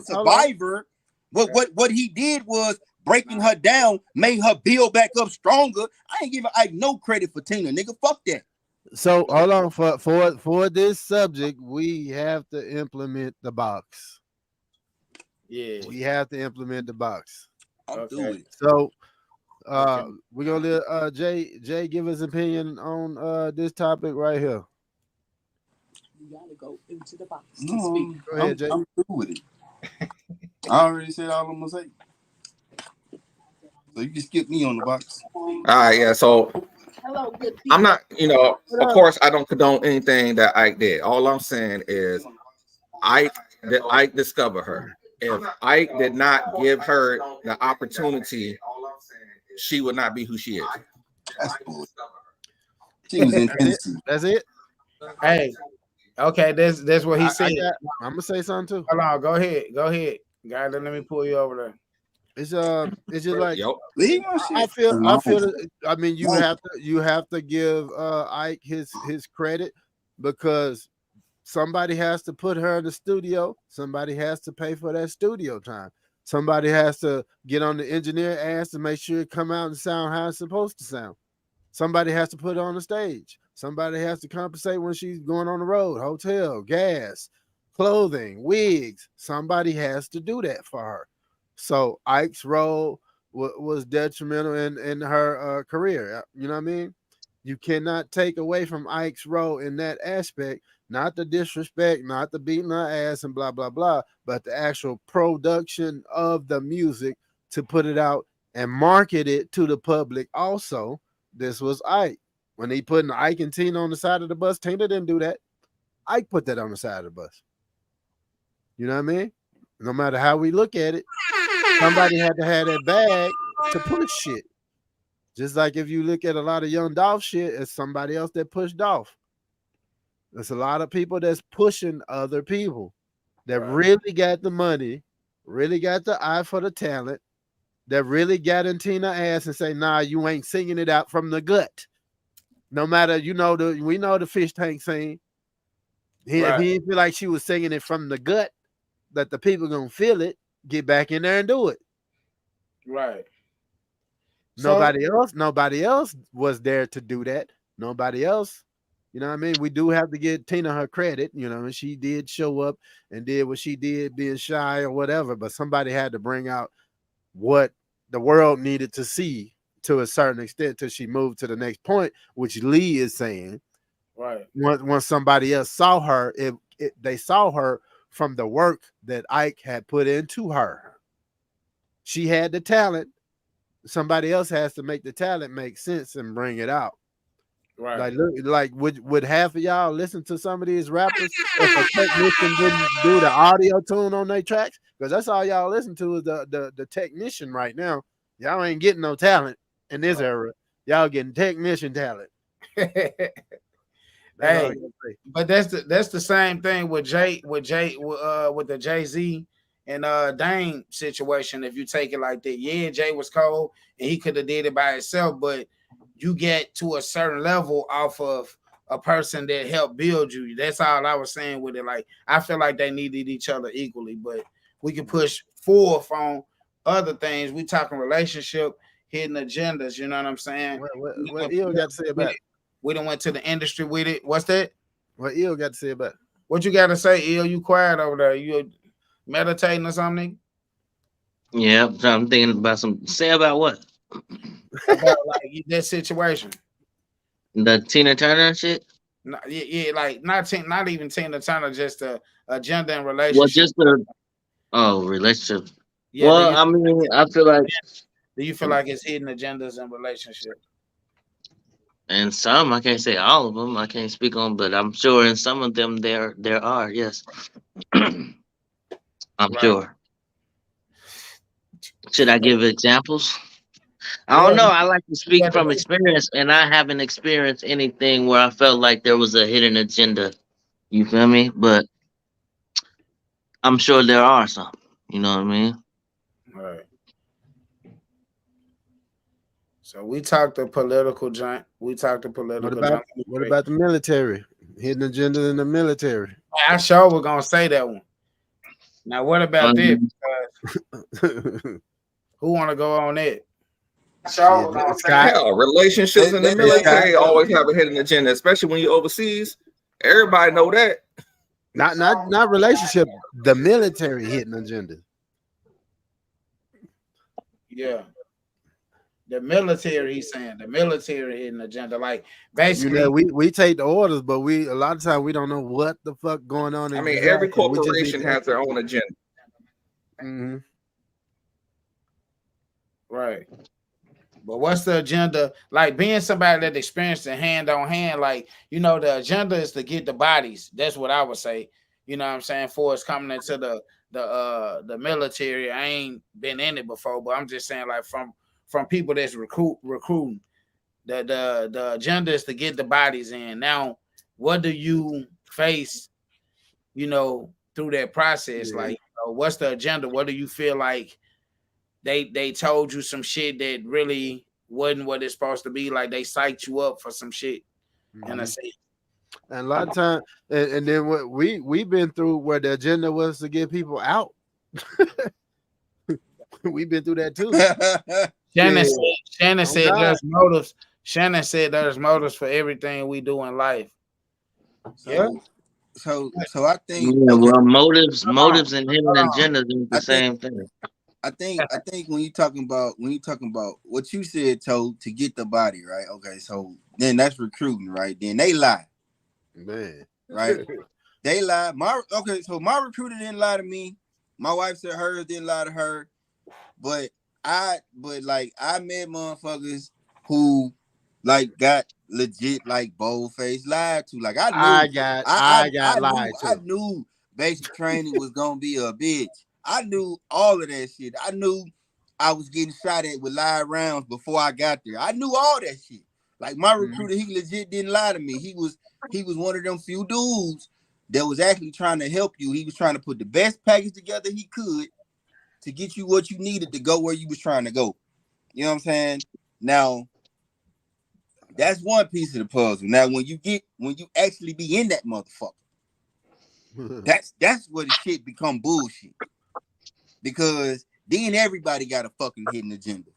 survivor. What he did was breaking her down, made her build back up stronger. I ain't giving Ike no credit for Tina, nigga. Fuck that. So hold on, for this subject, we have to implement the box. Yeah, we have to implement the box. I'll do it. So we're gonna let Jay give his opinion on this topic right here. You gotta go into the box to speak. Go ahead, Jay. I'm through with it. I already said all I'm gonna say. So you can skip me on the box. All right, yeah. So I'm not, of course, I don't condone anything that Ike did. All I'm saying is Ike discovered her. If Ike did not give her the opportunity, she would not be who she is. That's cool. She was intense. That's it. Hey, okay, that's what he said. I'm gonna say something too. Hold on, go ahead, guys. Let me pull you over there. It's just like I feel. I mean, you have to give Ike his credit because somebody has to put her in the studio. Somebody has to pay for that studio time. Somebody has to get on the engineer ass to make sure it come out and sound how it's supposed to sound. Somebody has to put it on the stage. Somebody has to compensate when she's going on the road, hotel, gas, clothing, wigs. Somebody has to do that for her. So Ike's role was detrimental in her career. You know what I mean? You cannot take away from Ike's role in that aspect, not the disrespect, not the beating her ass and blah, blah, blah, but the actual production of the music to put it out and market it to the public. Also, this was Ike. When he put Ike and Tina on the side of the bus, Tina didn't do that. Ike put that on the side of the bus. You know what I mean? No matter how we look at it, somebody had to have that bag to push shit. Just like if you look at a lot of Young Dolph shit, it's somebody else that pushed Dolph. There's a lot of people that's pushing other people. that really got the money, really got the eye for the talent, that really got in Tina's ass and say, nah, you ain't singing it out from the gut. No matter, we know the fish tank scene. If he didn't feel like she was singing it from the gut, that the people gonna feel it, get back in there and do it. Right. Nobody else was there to do that. Nobody else, you know what I mean? We do have to give Tina her credit, and she did show up and did what she did, being shy or whatever, but somebody had to bring out what the world needed to see to a certain extent till she moved to the next point, which Lee is saying. Right. Once somebody else saw her, they saw her from the work that Ike had put into her. She had the talent. Somebody else has to make the talent make sense and bring it out. Right. Would half of y'all listen to some of these rappers if a technician didn't do the audio tune on their tracks? Because that's all y'all listen to is the technician right now. Y'all ain't getting no talent in this era. Y'all getting technician talent. Hey, but that's the same thing with the Jay-Z and Dame situation. If you take it like that, yeah, Jay was cold and he could have did it by himself, but you get to a certain level off of a person that helped build you. That's all I was saying with it. Like, I feel like they needed each other equally, but we can push forth on other things. We talking relationship, hidden agendas. You know what I'm saying? What Eel got to say about it? We done went to the industry with it. What's that? What Eel got to say about it? What you got to say, Eel? You quiet over there? You meditating or something? Yeah, I'm thinking about say about what? About like that situation. The Tina Turner shit? No, yeah, like not even Tina Turner, just a gender and relationship. Well, just relationship. Yeah, well, I mean, I feel like. Do you feel like it's hidden agendas in relationships? And some, I can't say all of them. I can't speak on, but I'm sure in some of them there are. Yes, I'm sure. Should I give examples? I don't know. I like to speak from experience, and I haven't experienced anything where I felt like there was a hidden agenda. You feel me? But I'm sure there are some. You know what I mean? Right. So we talked to political giant. We talked to political. What about the military? Hidden agenda in the military. I sure we're gonna say that one. Now, what about this? Who want to go on it? Relationships in the military always have a hidden agenda, especially when you're overseas. Everybody know that. Not relationship. The military hidden agenda. Yeah. The military, he's saying the military hidden agenda. Like basically, we take the orders, but a lot of times we don't know what the fuck going on. I mean, every corporation has their own agenda. Mm-hmm. Right. But what's the agenda? Like being somebody that experienced it hand on hand, like, the agenda is to get the bodies. That's what I would say. You know what I'm saying? For us coming into the military. I ain't been in it before, but I'm just saying, like, from people that's recruiting. The agenda is to get the bodies in. Now, what do you face, through that process? Yeah. Like, what's the agenda? What do you feel like they told you some shit that really wasn't what it's supposed to be? Like they psyched you up for some shit. Mm-hmm. And I say, and a lot of time, and then what we've been through where the agenda was to get people out. We've been through that too. Shannon said there's motives. Shannon said there's motives for everything we do in life. So I think motives and hidden agendas is the same thing. I think when you talking about what you said, to get the body, right? Okay, so then that's recruiting, right? Then they lie. Man. Right? They lie. So my recruiter didn't lie to me. My wife said hers didn't lie to her. But I met motherfuckers who got legit bold-faced lied to. Like I got lied to. I knew basic training was gonna be a bitch. I knew all of that shit. I knew I was getting shot at with live rounds before I got there. I knew all that shit. Like my recruiter, he legit didn't lie to me. He was one of them few dudes that was actually trying to help you. He was trying to put the best package together he could to get you what you needed to go where you was trying to go. You know what I'm saying? Now, that's one piece of the puzzle. Now, when you actually be in that motherfucker, that's where the shit become bullshit. Because then everybody got a fucking hidden agenda.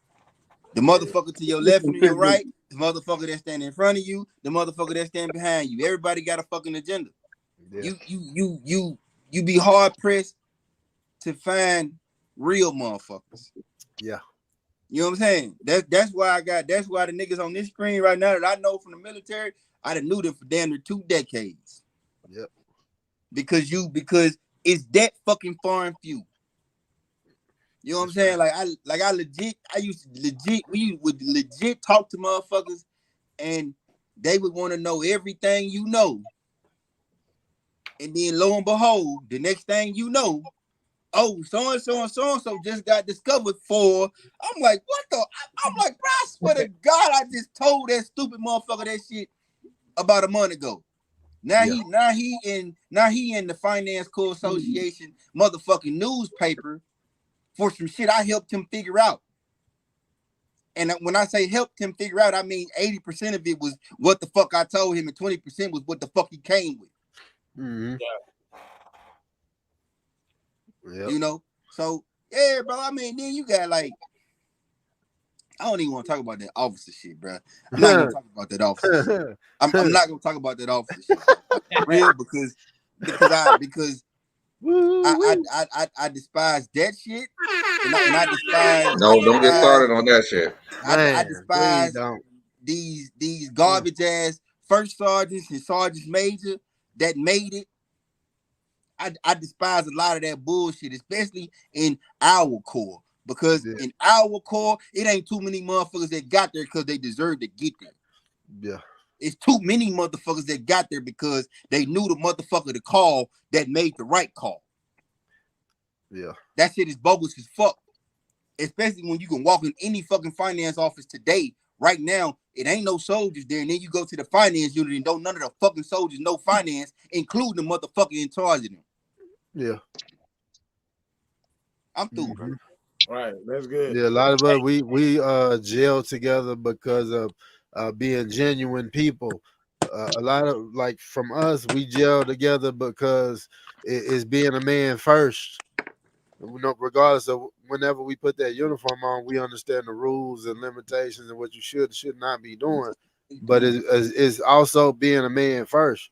The motherfucker to your left and to your right, the motherfucker that's standing in front of you, the motherfucker that's standing behind you. Everybody got a fucking agenda. Yeah. You be hard pressed to find real motherfuckers. Yeah. You know what I'm saying? That's why the niggas on this screen right now that I know from the military, I done knew them for damn near 2 decades. Yep. Because it's that fucking far and few. You know what I'm saying? We would legit talk to motherfuckers and they would want to know everything you know. And then lo and behold, the next thing you know, oh, so-and-so and so-and-so just got discovered for. I'm like, what the? I'm like, bro, I swear to God, I just told that stupid motherfucker that shit about a month ago. Now he in the Finance Co Association motherfucking newspaper for some shit I helped him figure out. And when I say helped him figure out, I mean 80% of it was what the fuck I told him, and 20% was what the fuck he came with. Mm-hmm. Yep. You know, so yeah, bro. I mean, then you got like, I don't even want to talk about that officer shit, bro. I'm not gonna talk about that officer shit. I'm not gonna talk about that officer shit, for real, because I despise that shit, and I despise. No, don't get started on that shit. I despise these garbage ass first sergeants and sergeants major that made it. I despise a lot of that bullshit, especially in our corps, because in our corps, it ain't too many motherfuckers that got there because they deserve to get there. Yeah. It's too many motherfuckers that got there because they knew the motherfucker to call that made the right call. Yeah. That shit is bogus as fuck. Especially when you can walk in any fucking finance office today. Right now, it ain't no soldiers there. And then you go to the finance unit and don't none of the fucking soldiers know finance, including the motherfucker in charge of them. Yeah. I'm through, bro. Right, that's good. Yeah, a lot of us we jailed together because of being genuine people. A lot of, like, from us, we gel together because it's being a man first. Regardless of whenever we put that uniform on, we understand the rules and limitations and what you should not be doing. But it's also being a man first.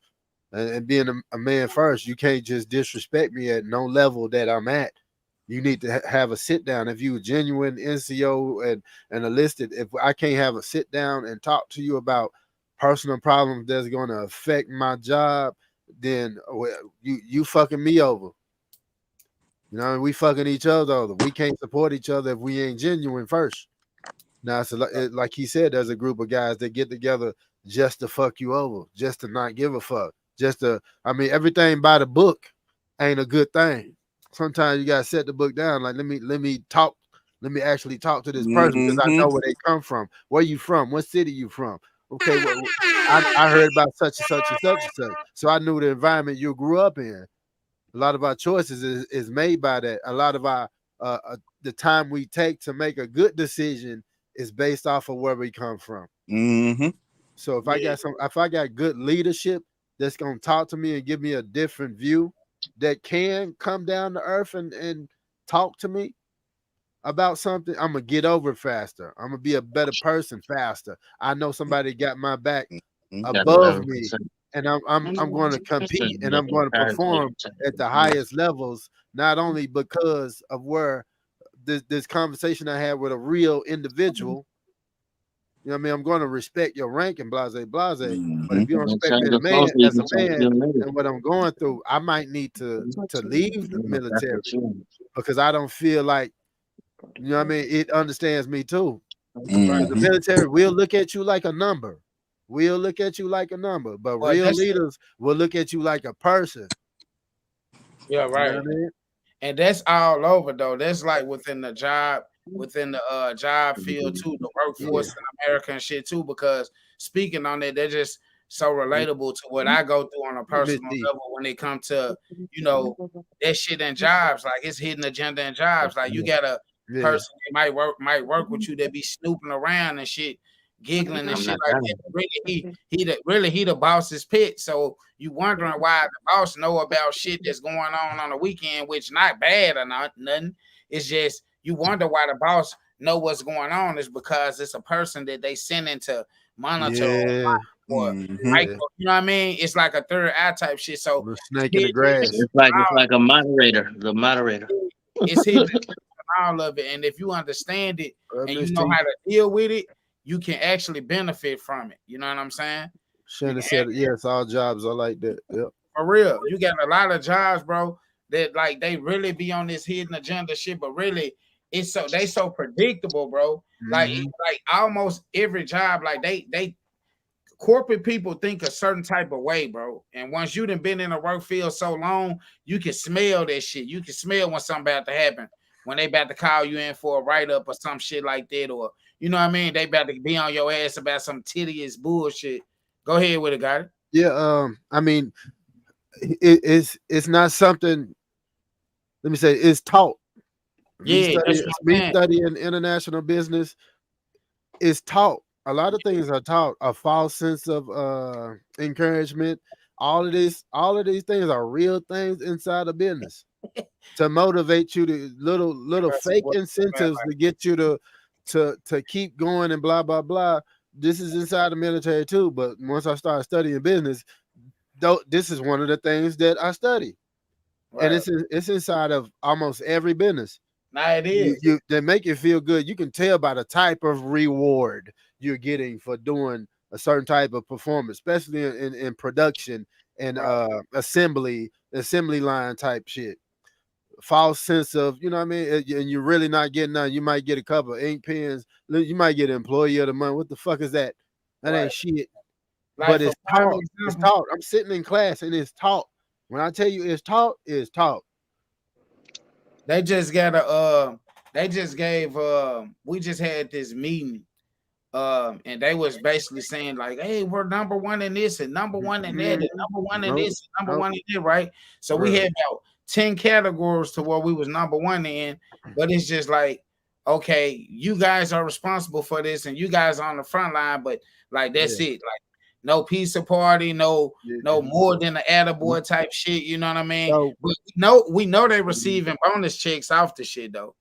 And being a man first, you can't just disrespect me at no level that I'm at. You need to have a sit down. If you a genuine NCO and enlisted, if I can't have a sit down and talk to you about personal problems that's going to affect my job, then you fucking me over. You know, we fucking each other over. We can't support each other if we ain't genuine first. Now, like he said, there's a group of guys that get together just to fuck you over, just to not give a fuck. Everything by the book ain't a good thing. Sometimes you gotta set the book down. Like, let me actually talk to this person because I know where they come from. Where you from? What city you from? Okay, well, I heard about such and such and such and such. So I knew the environment you grew up in. A lot of our choices is made by that. A lot of our the time we take to make a good decision is based off of where we come from. Mm-hmm. So if I got good leadership that's gonna talk to me and give me a different view, that can come down to earth and talk to me about something, I'm gonna get over faster. I'm gonna be a better person faster. I know somebody got my back above me, and I'm going to compete and I'm going to perform at the highest levels, not only because of where this conversation I had with a real individual. You know what I mean? I'm going to respect your rank and blase. But if you don't respect me as a man and what I'm going through, I might need to leave the military because I don't feel like, you know what I mean, it understands me too. The military will look at you like a number. We'll look at you like a number, but real leaders will look at you like a person. Yeah, right. You know what I mean? And that's all over though. That's like within the job job field too, the workforce in America and shit too. Because speaking on that, they're just so relatable to what I go through on a personal level when it comes to, you know, that shit in jobs. Like it's hidden agenda in jobs. Like you got a person that might work with you that be snooping around and shit, giggling and shit like that. Really he the boss's pit. So you wondering why the boss know about shit that's going on the weekend, which not bad or not nothing. It's just you wonder why the boss know what's going on is because it's a person that they send into monitor or you know what I mean? It's like a third eye type shit. So the snake in the grass. It's like a moderator. The moderator. It's hidden all of it. And if you understand it and you know how to deal with it, you can actually benefit from it. You know what I'm saying? Shannon said, yes, all jobs are like that. Yep. For real. You got a lot of jobs, bro, that like they really be on this hidden agenda shit, but really it's so predictable, bro. Like almost every job, like they corporate people think a certain type of way, bro. And once you done been in the work field so long, you can smell that shit. You can smell when something about to happen. When they about to call you in for a write-up or some shit like that, or you know what I mean? They about to be on your ass about some tedious bullshit. Go ahead with it, got it. Yeah, I mean, it's not something. Let me say it's taught. Yeah, me studying international business is taught. A lot of things are taught. A false sense of encouragement. All of these things are real things inside of business to motivate you to little fake incentives to get you to keep going and blah blah blah. This is inside the military too. But once I started studying business, this is one of the things that I study, and it's inside of almost every business. Nah, it is. They make you feel good. You can tell by the type of reward you're getting for doing a certain type of performance, especially in production and assembly line type shit. False sense of, you know what I mean? And you're really not getting none. You might get a couple of ink pens. You might get employee of the month. What the fuck is that? That ain't shit. Like, but it's taught. It's taught. I'm sitting in class and it's taught. When I tell you it's taught, it's taught. They just got they just gave we just had this meeting and they was basically saying like, hey, we're number one in this and number one in that and number one in this and number one in that, right? So we had about 10 categories to where we was number one in, but it's just like, okay, you guys are responsible for this and you guys are on the front line, but like that's it. Like no pizza party, no more than an attaboy type shit. You know what I mean? So, we know they receiving bonus checks off the shit though.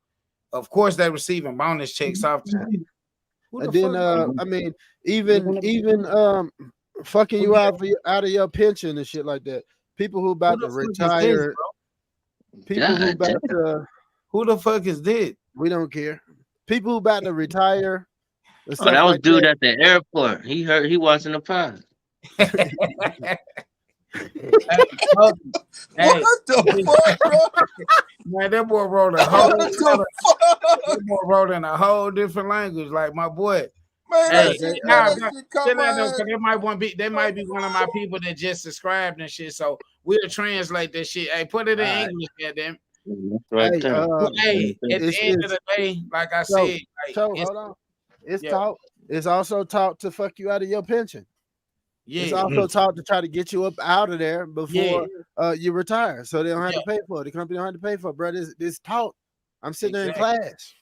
Of course, they receiving bonus checks off the shit. And then I mean, even fucking you out of your pension and shit like that. People who about to retire. People who about to. Who the fuck is this? We don't care. People who about to retire. Oh, that was dude at the airport. He watching the pod. What the fuck, bro? Man, that boy wrote in a whole different language. Like my boy. Man, they might be one of my people that just subscribed and shit. So we'll translate this shit. Hey, put it in English, goddamn. Right at the end of the day, like I said, hold on. It's taught. It's also taught to fuck you out of your pension. Yeah. It's also taught to try to get you up out of there before you retire, so they don't have to pay for it. The company don't have to pay for it, bro. It's taught. I'm sitting there in class.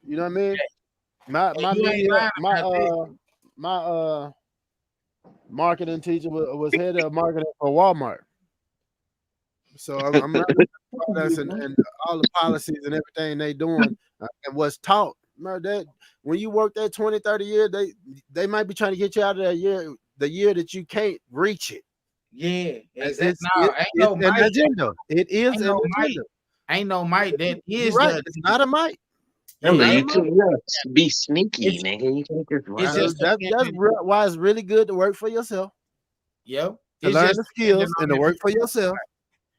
You know what I mean? My marketing teacher was head of marketing for Walmart. So I'm not and all the policies and everything they doing and what's taught. That when you work that 20, 30 years, they might be trying to get you out of that year, the year that you can't reach it. Yeah, it's an agenda. It is an agenda. Ain't no might. That is right. It's not a might. Remember, you can be sneaky, nigga. You can that's why it's really good to work for yourself. Yep. To learn the skills and to work for yourself.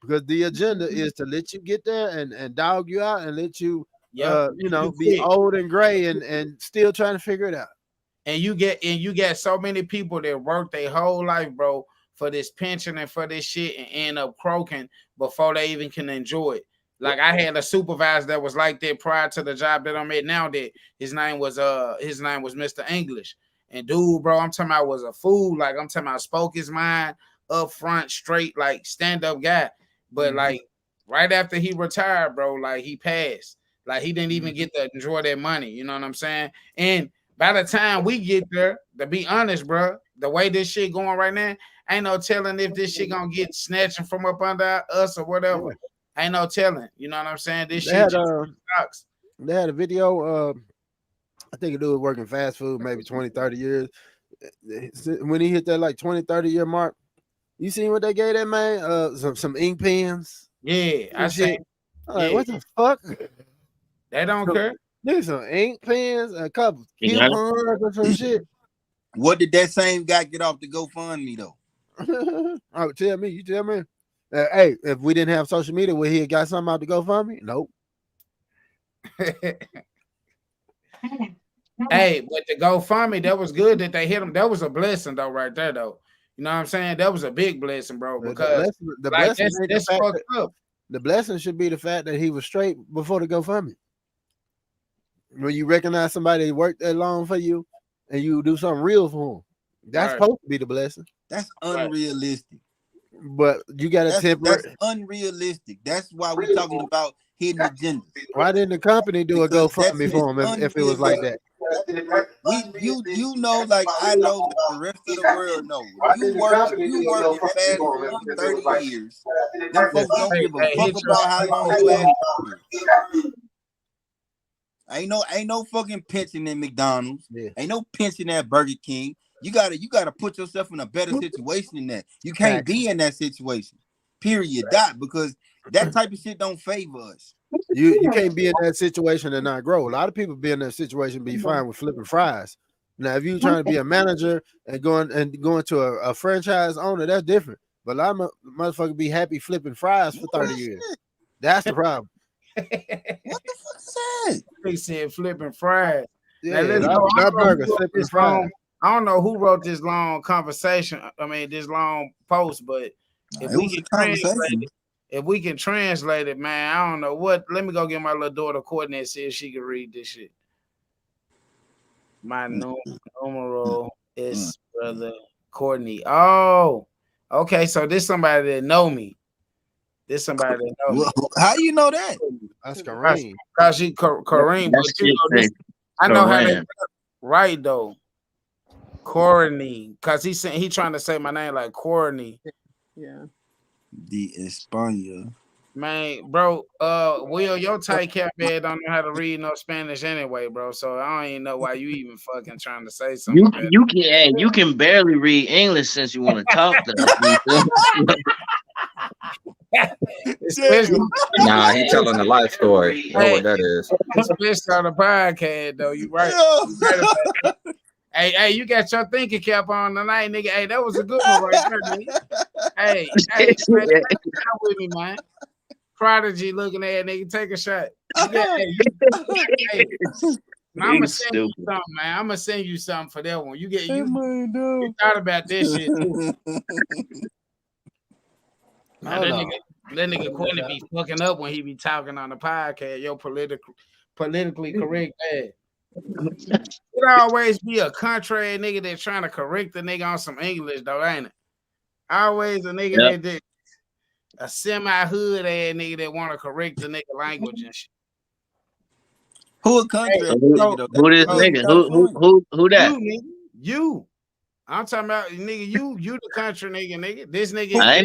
Because the agenda is to let you get there and dog you out and let you be old and gray and still trying to figure it out. And you get so many people that work their whole life, bro, for this pension and for this shit and end up croaking before they even can enjoy it. Like I had a supervisor that was like that prior to the job that I'm at now. That his name was Mr. English, And dude, bro, I'm talking about was a fool. Like I'm talking about spoke his mind up front, straight, like stand-up guy. But like right after he retired, bro, like he passed. Like he didn't even get to enjoy that money. You know what I'm saying? And by the time we get there, to be honest, bro, the way this shit going right now, ain't no telling if this shit gonna get snatching from up under us or whatever. Ain't no telling. You know what I'm saying? This shit just sucks. They had a video. I think a dude working fast food, maybe 20, 30 years. When he hit that like 20, 30 year mark, you seen what they gave that man? Some ink pens. Yeah, I see. Like, what the fuck? They don't care. There's some ink pens, a couple coupons or some shit. What did that same guy get off the GoFundMe though? Oh, tell me. You tell me. Hey, if we didn't have social media, would he have got something out to GoFundMe? Nope. Hey, but the GoFundMe, that was good that they hit him. That was a blessing though, right there though. You know what I'm saying? That was a big blessing, bro. Because the blessing should be the fact that he was straight before the GoFundMe. When you recognize somebody that worked that long for you and you do something real for them, that's supposed to be the blessing. That's unrealistic. But you got to temper. That's unrealistic. That's why we're talking about hidden agendas. Why didn't the company do a GoFundMe for him if it was like that? You know, like I know that the rest of the world knows. You work in fast food for 30 years. Them folks don't give a fuck about how long you have. Ain't no fucking pension in McDonald's. Yeah. Ain't no pension at Burger King. You gotta put yourself in a better situation than that. You can't be in that situation. Period. Because that type of shit don't favor us. You can't be in that situation and not grow. A lot of people be in that situation, be fine with flipping fries. Now, if you're trying to be a manager and going to a franchise owner, that's different. But a lot of motherfuckers be happy flipping fries for 30 years. That's the problem. What the fuck is that? They said flipping fries. Yeah, that burger flipping fries. I don't know who wrote this long conversation. This long post, but if we can translate it, man, I don't know what. Let me go get my little daughter Courtney and see if she can read this shit. My numero is brother Courtney. Oh, okay. So this somebody that know me. This somebody that know me. How you know that? That's Kareem. Because she Kareem. I know how they right though. Courtney, because he trying to say my name like Courtney. Yeah. The España. Man, bro, Will, your tight cap head don't know how to read no Spanish anyway, bro. So I don't even know why you even fucking trying to say something. You can barely read English since you want to talk to Nah, he telling a life story. You know what that is. Especially on the podcast, though. You right. Hey, you got your thinking cap on tonight, nigga. Hey, that was a good one right there, nigga. Hey, man, with me, man. Prodigy looking at nigga, take a shot. I'm gonna send you something, man. I'm gonna send you something for that one. You thought about this shit too. That nigga Quentin be fucking up when he be talking on the podcast. Yo, politically correct ass. It always be a contrary nigga that's trying to correct the nigga on some English, though, ain't it? Always a nigga that did a semi-hood ass nigga that want to correct the nigga language and shit. Who a contrary? Who this nigga? Who that? You. I'm talking about nigga. You the country nigga. This nigga. I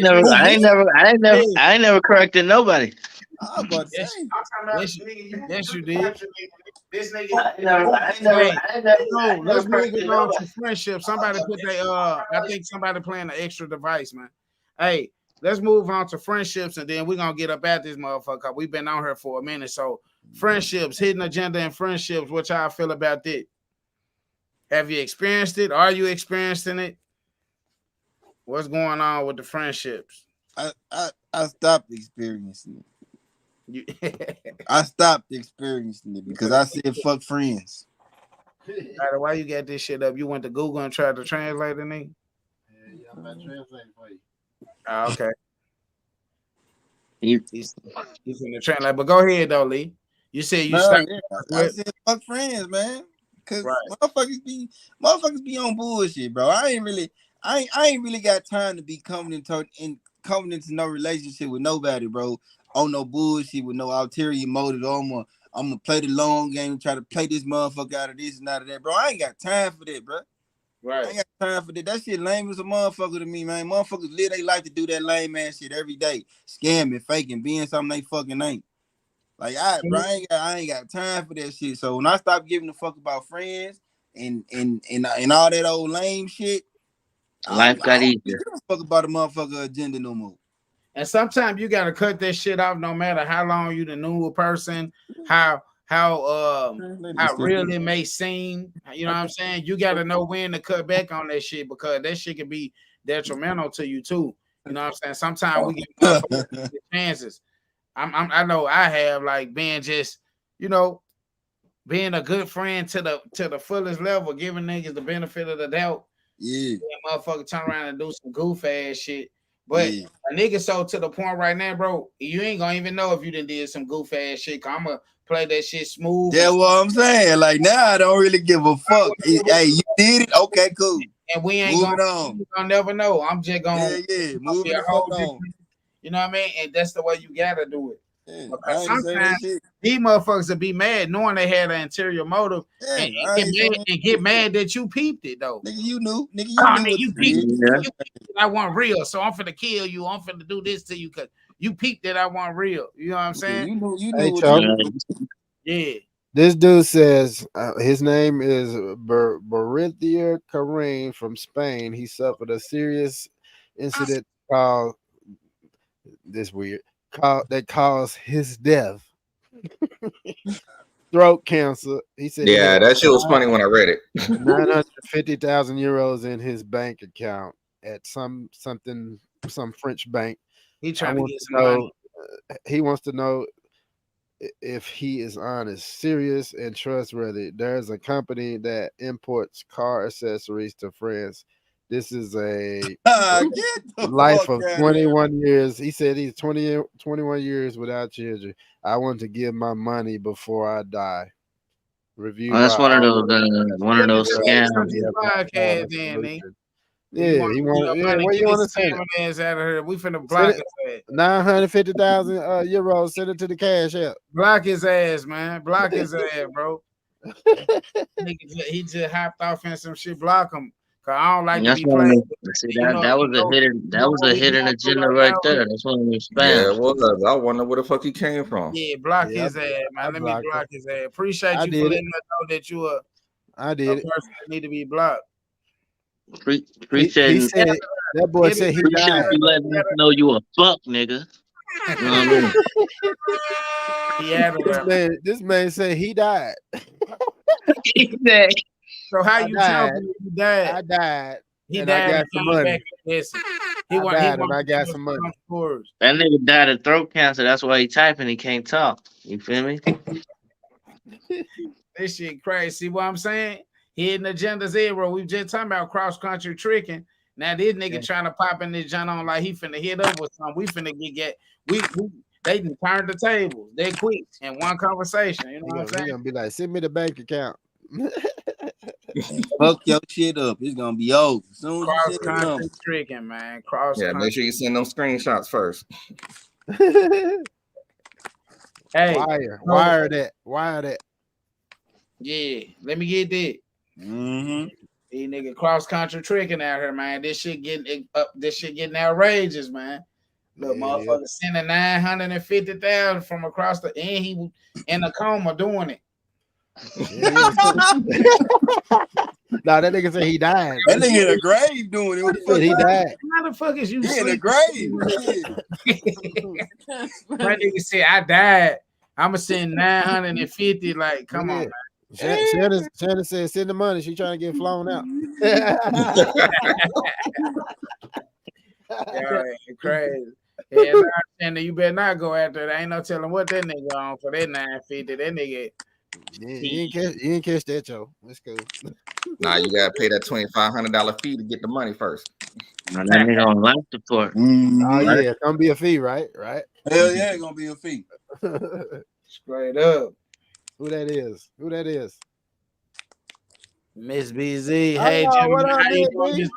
ain't never corrected nobody. Yes, you did. This nigga. Let's move it on to friendship. Somebody put I think somebody playing an extra device, man. Hey, let's move on to friendships, and then we're gonna get up at this motherfucker. We've been on here for a minute. So friendships, hidden agenda and friendships. What y'all feel about that? Have you experienced it? Are you experiencing it? What's going on with the friendships? I stopped experiencing it. I stopped experiencing it because I said fuck friends. Why you got this shit up? You went to Google and tried to translate it, nigga? Yeah, I'm not translating for you. Oh, okay. He's in the translate, but go ahead though, Lee. You said you stopped. I said fuck friends, man. Cause motherfuckers be on bullshit, bro. I ain't really got time to be coming into no relationship with nobody, bro. On no bullshit with no ulterior motive. I'm gonna play the long game, try to play this motherfucker out of this and out of that, bro. I ain't got time for that, bro. Right. I ain't got time for that. That shit lame as a motherfucker to me, man. Motherfuckers live they like to do that lame ass shit every day, scamming, faking, being something they fucking ain't. Like I ain't got time for that shit. So when I stop giving a fuck about friends and all that old lame shit, Life got easier. I don't give a fuck about a motherfucker agenda no more. And sometimes you gotta cut that shit off, no matter how long you done knew a person, how real it may seem. You know what I'm saying? You gotta know when to cut back on that shit because that shit can be detrimental to you too. You know what I'm saying? Sometimes we get chances. I know I have like being just, you know, being a good friend to the fullest level, giving niggas the benefit of the doubt. Yeah, motherfucker turn around and do some goof ass shit. But a nigga so to the point right now, bro, you ain't gonna even know if you done did some goof ass shit. Cause I'm gonna play that shit smooth. That's what I'm saying. Like now, I don't really give a fuck. Hey, you did it? Okay, cool. And we ain't gonna never know. I'm just gonna move the fuck on. You know what I mean? And that's the way you gotta do it. Yeah, sometimes these motherfuckers will be mad knowing they had an interior motive and get mad that you peeped it though. Nigga, you knew. Nigga, you peeped it. I want real, so I'm finna kill you. I'm finna do this to you because you peeped that I want real. You know what I'm saying? You knew. Yeah. This dude says his name is Barithia Kareem from Spain. He suffered a serious incident called that caused his death. Throat cancer. He said, "Yeah, that shit was funny when I read it." 950,000 euros in his bank account at some French bank. He trying to get some money. He wants to know if he is honest, serious, and trustworthy. There's a company that imports car accessories to France. This is a life of 21 years. He said he's 21 years without children. I want to give my money before I die. Review. That's one of those scams. Yeah, he want. Yeah, what you want to say? Out of here. We finna block his ass. 950,000 euros. Send it to the cash app. Block his ass, man. Block his ass, bro. He just hopped off in some shit. Block him. Cause I don't like to be playing. See, that was a hidden agenda right there. That's one of the spams. Yeah, it was. I wonder where the fuck he came from. Yeah, block his ass, man. Let me block his ass. Appreciate you for letting us know that you a person that need to be blocked. Appreciate he said, that boy said he died. You letting us know you a fuck, nigga. You know what I mean? This man said he died. He said. So how you tell me you died? I died. He and died. I got some money. I got some money. That nigga died of throat cancer. That's why he typing. He can't talk. You feel me? This shit crazy. See what I'm saying? Hidden agenda zero. We just talking about cross country tricking. Now this nigga trying to pop in this joint on like he finna hit up with something. We finna get they done turned the tables. They quick in one conversation. You know what I'm saying? He gonna be like, send me the bank account. Fuck your shit up. It's gonna be over. Soon cross country tricking, man. Make sure you send them screenshots first. Hey, wire that. Yeah, let me get that. Mm-hmm. These nigga cross country tricking out here, man. This shit getting outrageous, man. Look, motherfucker sending 950,000 from across and he in a coma doing it. Nah, that nigga said he died. That nigga in the grave doing it. What the fuck? He died. How the fuck is you in the grave? That nigga said I died. I'ma send 950. Like, come on, man. Shannon said send the money. She trying to get flown out. Crazy. Yeah, Shannon, you better not go after that. Ain't no telling what that nigga on for that 950. That nigga. You ain't catch that, Joe. That's cool. Nah, you gotta pay that $2,500 fee to get the money first. Now that nigga on life support. Oh yeah, it's gonna be a fee, right? Hell yeah, it's gonna be a fee. Straight up. Who that is? Miss BZ. Oh, Hey, what gentlemen, up, how you Miss doing, B? Miss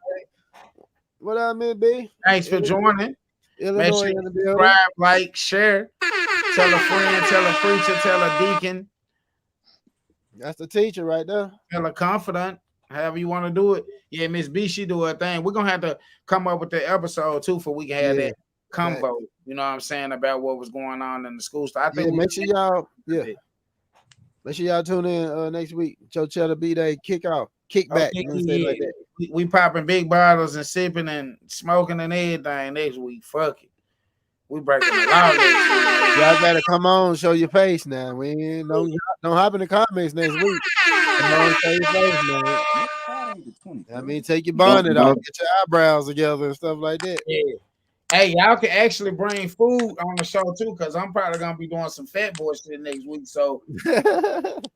What up, Miss B? Thanks for joining. Make Illinois sure in you the building. subscribe, like, share. Tell a friend, tell a preacher, tell a deacon, That's the teacher right there. tell a confidant, however you want to do it. Yeah, Miss B, she do her thing. We're gonna have to come up with the episode too for we can have that convo. You know what I'm saying, about what was going on in the school. So I think make sure y'all make sure y'all tune in next week. Joe Cheddar B-Day kickback. Like that. We popping big bottles and sipping and smoking and everything next week. Fuck it. We breaking the law next week. Y'all better come on, show your face now. We ain't don't hop in the comments next week. Come on, show your face, man. I mean, take your bonnet off, get your eyebrows together and stuff like that. Yeah. Hey, y'all can actually bring food on the show too, because I'm probably gonna be doing some fat boy shit next week. So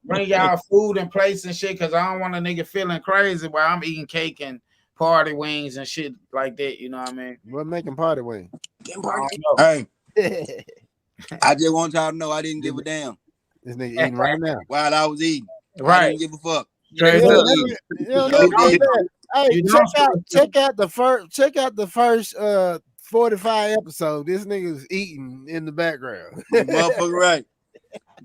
bring y'all food and plates and shit, because I don't want a nigga feeling crazy while I'm eating cake and party wings and shit like that. You know what I mean? We're making party wings. Hey, I just want y'all to know I didn't give a damn. This nigga eating right now While I was eating. Right. I didn't give a fuck. Hey, check out the first 45 episodes. This nigga's eating in the background. Motherfucker, right.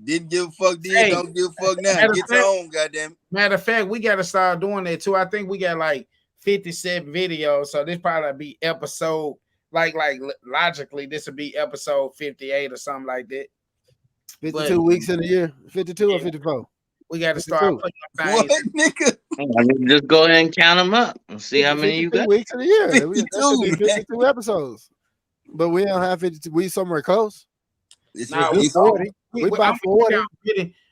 Didn't give a fuck then, don't give a fuck now. Get your own, goddamn. Matter of fact, we gotta start doing that too. I think we got like 57 videos, so this probably be episode like logically this would be episode 58 or something like that. 52 weeks in a year, 52 or 54. We got to start putting what, nigga? I mean, just go ahead and count them up and see how many you got. Weeks in a year. 52 episodes. But we don't have 52. We somewhere close. It's 40. We about 40.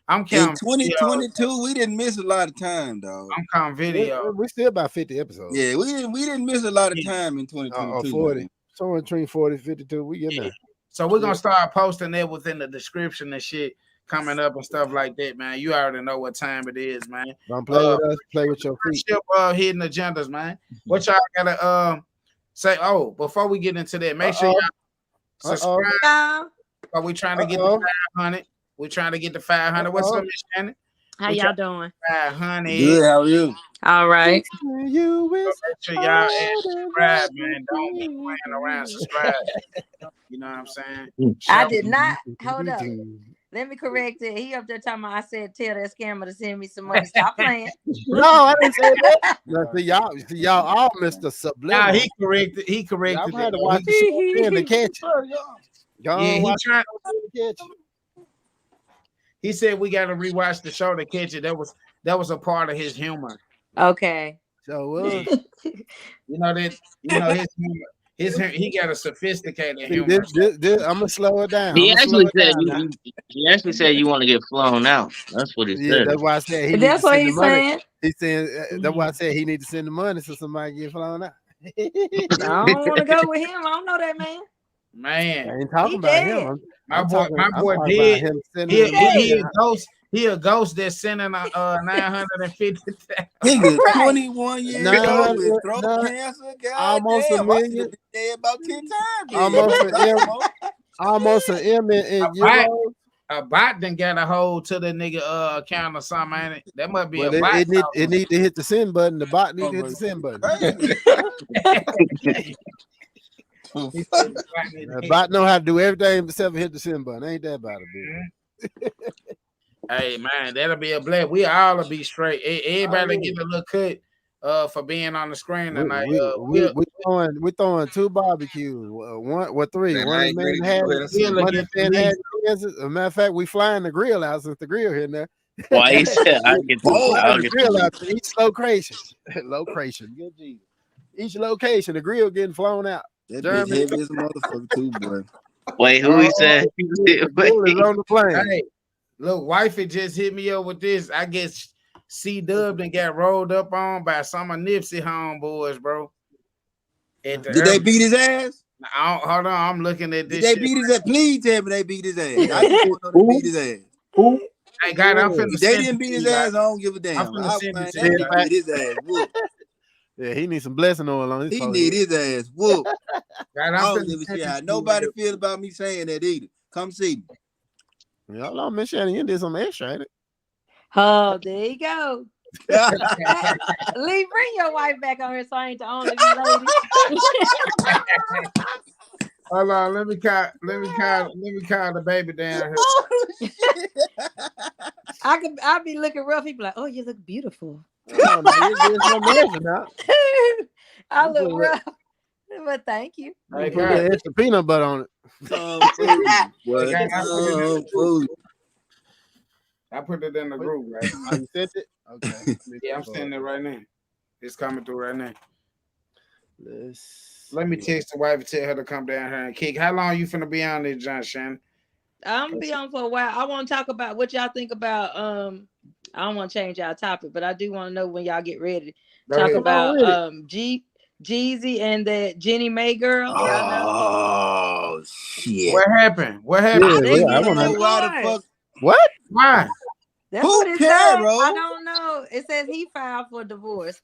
I'm counting. In 2022, we didn't miss a lot of time, dog. I'm counting video. We still about 50 episodes. Yeah, we didn't miss a lot of time in 2022. 40. Somewhere between 40 and 52. We get there. So we're gonna start posting that within the description and shit coming up and stuff like that, man. You already know what time it is, man. Don't play with us, play with your feet. Hidden agendas, man. What y'all gotta say? Oh, before we get into that, make sure y'all subscribe. But we trying to get to 500. We're trying to get to 500. What's up, Miss Shannon? How y'all doing? 500. Good. How are you? All right. You make sure y'all subscribe, man. Don't be playing around. Subscribe. You know what I'm saying? I did not. Hold up. Let me correct it. He up there talking about I said tell that scammer to send me some money. Stop playing. No, I didn't say that. No, see y'all all Mr. Subliminal. Nah, he corrected. Y'all had to watch the show to catch it. Yeah, he trying to catch it. He said we got to rewatch the show to catch it. That was a part of his humor. Okay. So you know his humor. He got a sophisticated humor. I'm gonna slow it down. He actually said you want to get flown out. That's what he said. That's why I said that's what he's saying. He's saying that's why I said he need to send the money so somebody get flown out. I don't want to go with him. I don't know that man. Man, I ain't talking about him. My boy did. He a ghost that's sending 950,000. Nigga, 21 years old with throat cancer. Almost a million. Dead about 10 times. Almost an M in euros. A bot done got a hold to the nigga account or something. Ain't it? That must be a bot. It need to hit the send button. The bot need to hit the send button. The bot know how to do everything except hit the send button. Ain't that about it, dude? Hey man, that'll be a blast. We all will be straight. Everybody get a little cut for being on the screen tonight. We're throwing 2 barbecues. Three. One man had. As a matter of fact, we flying the grill out since the grill here now. Why he said I get the grill out to each location. Good Jesus. Each location, the grill getting flown out. That bitch heavy as a motherfucker too, boy. Wait, who he said? Wait. On the plane. Hey, look, wifey just hit me up with this. I guess C-Dub and got rolled up on by some of Nipsey homeboys, bro. Did they beat his ass? Hold on, I'm looking at this. Did they beat his ass? Please tell me they beat his ass. I just want to know they beat his ass. Who? Hey, God, I'm finna. If they didn't beat his ass, I don't give a damn. I'm finna send it to you. Beat his ass. Whoop. Yeah, he needs some blessing oil on his phone. He need his ass. Whoop. God, I don't give a shit how nobody feel about me saying that either. Come see me. Y'all know Miss Shannon, you did some extra, ain't it? Oh, there you go. Lee, bring your wife back on here so I ain't the only lady. Hold on, let me call the baby down here. Oh, shit. I'll be looking rough. He be like, "Oh, you look beautiful." Oh, no, you're just no measure now. I look rough, but thank you. Hey, Put that extra peanut butter on it. I put it in the group, right? Oh, you sent it? Okay. Yeah, I'm sending it right now. It's coming through right now. Let me text the wife and tell her to come down here and kick. How long you finna be on this, John Shannon? I'm gonna be on for a while. I want to talk about what y'all think about. I don't want to change our topic, but I do want to know when y'all get ready. Talk about Jeezy and that Jenny May girl. Oh shit! What happened? What happened? Yeah, I don't want know to. why the fuck. What? Why? That's Who what it cares, says. bro? I don't know. It says he filed for divorce,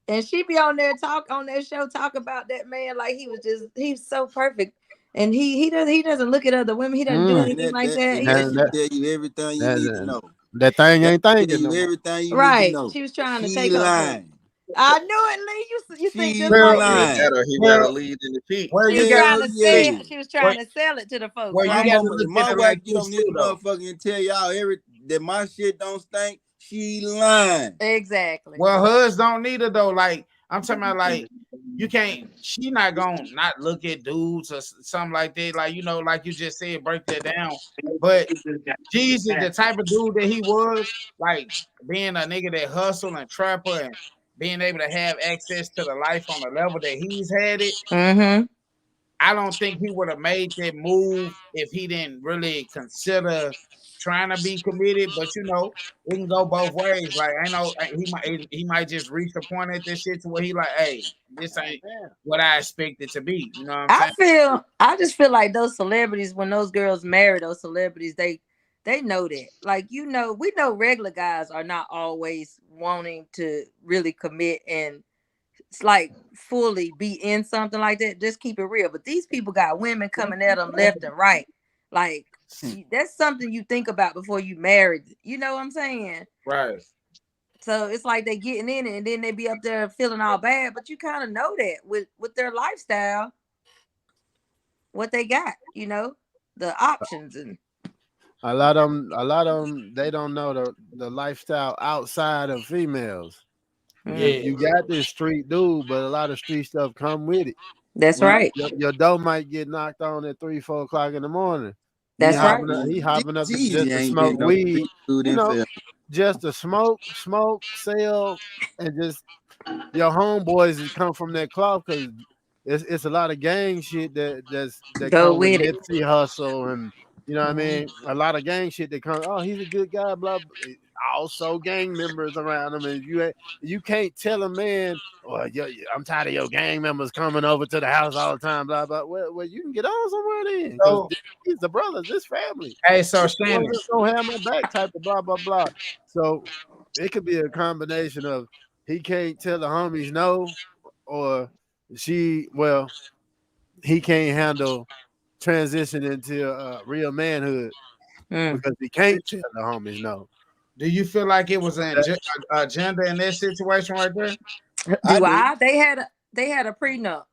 and she be on there on that show talk about that man like he's so perfect, and he doesn't look at other women. He doesn't do anything like that. And that should tell you everything you need to know. That thing ain't thinking. Tell you everything you Right. need to know. She was trying to She take her. lying. I knew it, Lee. You think just She like lying. He got a lead in the peak. Well, she was you trying got to sell. She was trying to sell it to the folks. Well, you right? got to look My at it wife like get on this this too, though. motherfucker and tell y'all that my shit don't stink. She lying. Exactly. Well, hers don't need it though. Like I'm talking about, like you can't. She not gonna not look at dudes or something like that. Like like you just said, break that down. But Jesus, the type of dude that he was, like being a nigga that hustle and trapper and being able to have access to the life on the level that he's had it. Mm-hmm. I don't think he would have made that move if he didn't really consider trying to be committed. But it can go both ways. Like I know he might just reach a point at this shit to where he like, hey, this ain't what I expected to be. You know what I'm saying? I just feel like those celebrities, when those girls marry those celebrities, they know that. Like we know regular guys are not always wanting to really commit and it's like fully be in something like that. Just keep it real. But these people got women coming at them left and right. Like that's something you think about before you married. You know what I'm saying? Right. So it's like they getting in it and then they be up there feeling all bad. But you kind of know that with their lifestyle, what they got, the options and a lot of them, they don't know the lifestyle outside of females. Yeah, you got this street dude, but a lot of street stuff come with it. That's right. Your dough might get knocked on at 3-4 o'clock in the morning. That's right. He hopping up just to smoke weed, just to smoke, sell, and just your homeboys that come from that club because it's a lot of gang shit that go come with it. Nipsey Hustle and what I mean, a lot of gang shit that comes. Oh, he's a good guy, blah, blah. Also gang members around him, and you can't tell a man, well, I'm tired of your gang members coming over to the house all the time, blah blah. Well, you can get on somewhere then. So, these the brothers, this family. Hey, so Shannon, don't have my back type of blah blah blah. So it could be a combination of he can't tell the homies no, or he can't handle transition into real manhood because he can't tell the homies no. Do you feel like it was an agenda in that situation right there? They had a prenup.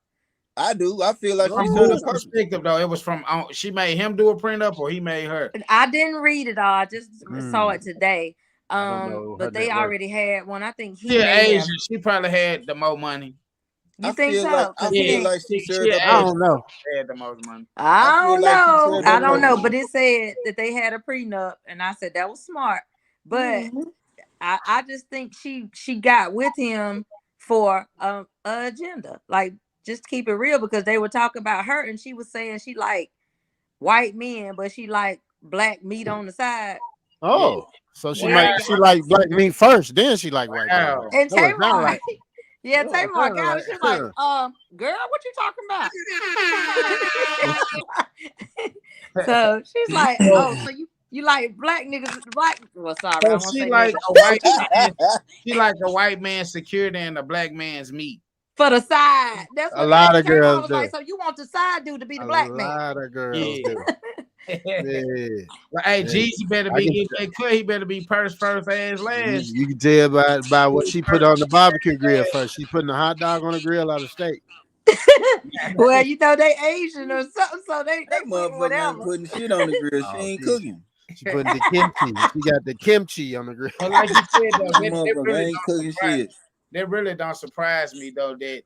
I do. I feel like from whose perspective though? It was from she made him do a prenup or he made her. I didn't read it all. I just saw it today. But they already had one. I think Asian. She probably had the more money. You think so? I feel like she served I don't know. Had the most money. I don't know. But it said that they had a prenup, and I said that was smart. But I just think she got with him for an agenda. Like, just keep it real, because they were talking about her, and she was saying she like white men, but she like black meat on the side. Oh, so she like black meat first, then she like white men. And Tamar, Tamar got it. She's like, girl, what you talking about? So she's like, oh, so you like black niggas, black. Well, sorry, so she like a white man. She like a white man's security and a black man's meat. For the side. That's what a lot of girls was do. Like, so you want the side dude to be the black man? A lot of girls do. Like, hey, Jeezy better be getting that cut. He better be first, ass last. You can tell by what she put on the barbecue grill first. She putting a hot dog on the grill out of steak. Well, you know they Asian or something, so they That put motherfucker ain't whatever. putting shit on the grill. She ain't cooking. She putting the kimchi. She got the kimchi on the grill. But like you said, though, That that motherfucker really ain't don't cooking surprise- shit. That really don't surprise me though. That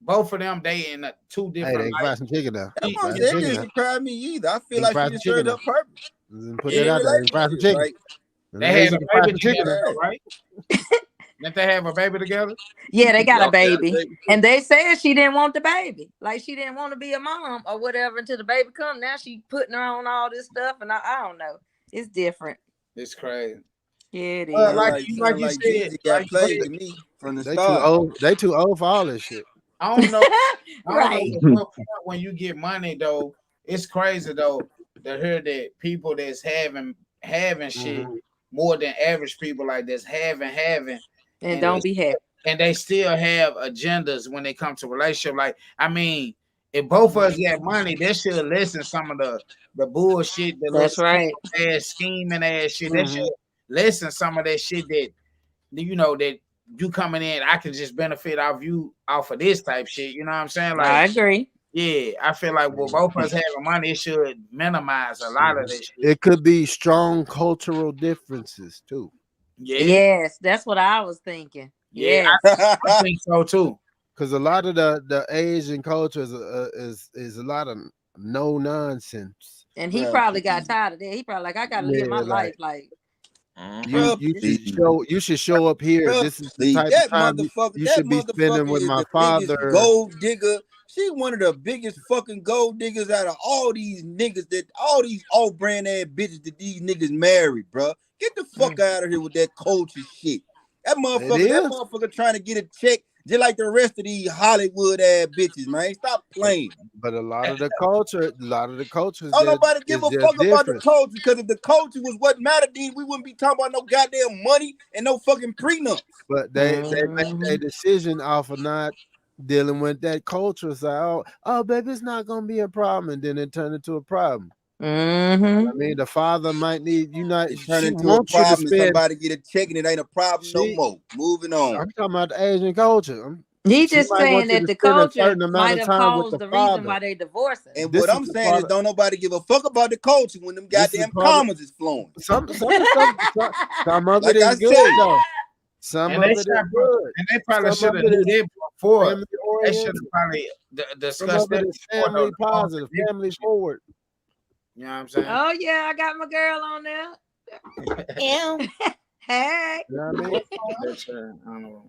both of them they in two Hey, different. they can fry some chicken now. That Fry motherfucker some that chicken didn't now. surprise me either. I feel They like fry she some just served chicken up purpose. Put that out there. Fry some chicken. Like, They had a can fry baby some chicken. together, right? Didn't they have a baby together? Yeah, they got a Y'all got a baby. baby? And they said she didn't want the baby. Like she didn't want to be a mom or whatever until the baby come. Now she putting her on all this stuff, and I don't know. It's different. It's crazy. Yeah, it is. Like you said, Jeezy got like you played said, to me from the They too start. old. They too old for all this shit. I don't know. I don't Right. know at what point when you get money though. It's crazy though to hear that people that's having shit more than average people like this having And don't be happy. and they still have agendas when they come to relationship. Like, I mean, if both of us got money, they should listen some of the bullshit, the That's little right. ass scheming ass shit. They should listen some of that shit that that you coming in, I can just benefit off of this type shit. You know what I'm saying? Like, I agree. yeah, I feel like both of us having money, it should minimize a lot of this shit. It could be strong cultural differences too. Yeah, Yes, that's what I was thinking. yeah, Yes. I think so too. Because a lot of the Asian culture is a lot of no nonsense. And he Right. probably got tired of that. He probably like, I gotta live my Yeah, life like You should show up here. Bruh, This is the type that of time motherfucker, you that should be spending motherfucker with is my the biggest father. gold digger. She one of the biggest fucking gold diggers out of all these niggas all these off brand ass bitches that these niggas married, bro. Get the fuck out of here with that culture shit. That motherfucker trying to get a check just like the rest of these Hollywood ass bitches, man. Stop playing. But a lot of the culture, Don't nobody give a fuck about the culture, because if the culture was what mattered, then we wouldn't be talking about no goddamn money and no fucking prenups. But they make a decision off of not dealing with that culture. It's like, oh, baby, it's not gonna be a problem, and then it turned into a problem. I mean, the father might need you not turn into a problem. Somebody get a check and it ain't a problem no more. Moving on. I'm talking about the Asian culture. He's just saying that the culture might have caused the reason why they divorcing. And what I'm saying is, don't nobody give a fuck about the culture when them goddamn commas is flowing. Some of it is good though. Some of it is good, and they probably should have did it before. They should have probably discussed that. Family positive, family forward. You know what I'm saying? Oh yeah, I got my girl on there. Hey. You know what I mean?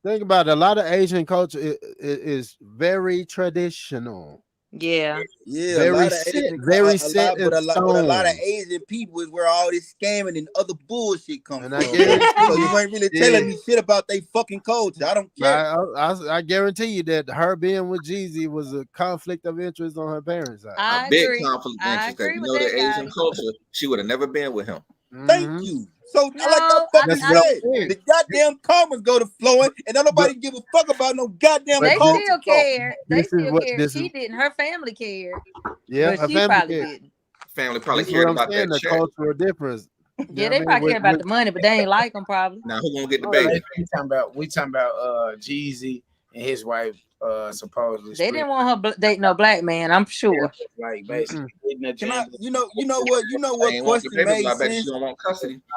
Think about it. A lot of Asian culture is very traditional. Yeah. Yeah, Very very set but a lot of Asian people is where all this scamming and other bullshit comes from. So you ain't really telling me shit about they fucking culture. I don't care. I guarantee you that her being with Jeezy was a conflict of interest on her parents' side. A big conflict of interest. Because you know the Asian culture, she would have never been with him. Thank you. So like I fucking said, the goddamn commas go to flowing, and don't nobody give a fuck about no goddamn they culture. Still care. They still care. She didn't. Her family cared. Yeah, but she probably didn't. Family probably cared about that the check. cultural difference. Yeah, they probably care about the money, but they ain't like them probably. Now who gonna get the baby? We talking about Jeezy and his wife supposedly. They didn't want her date no black man, I'm sure. Like basically, you know what question made sense?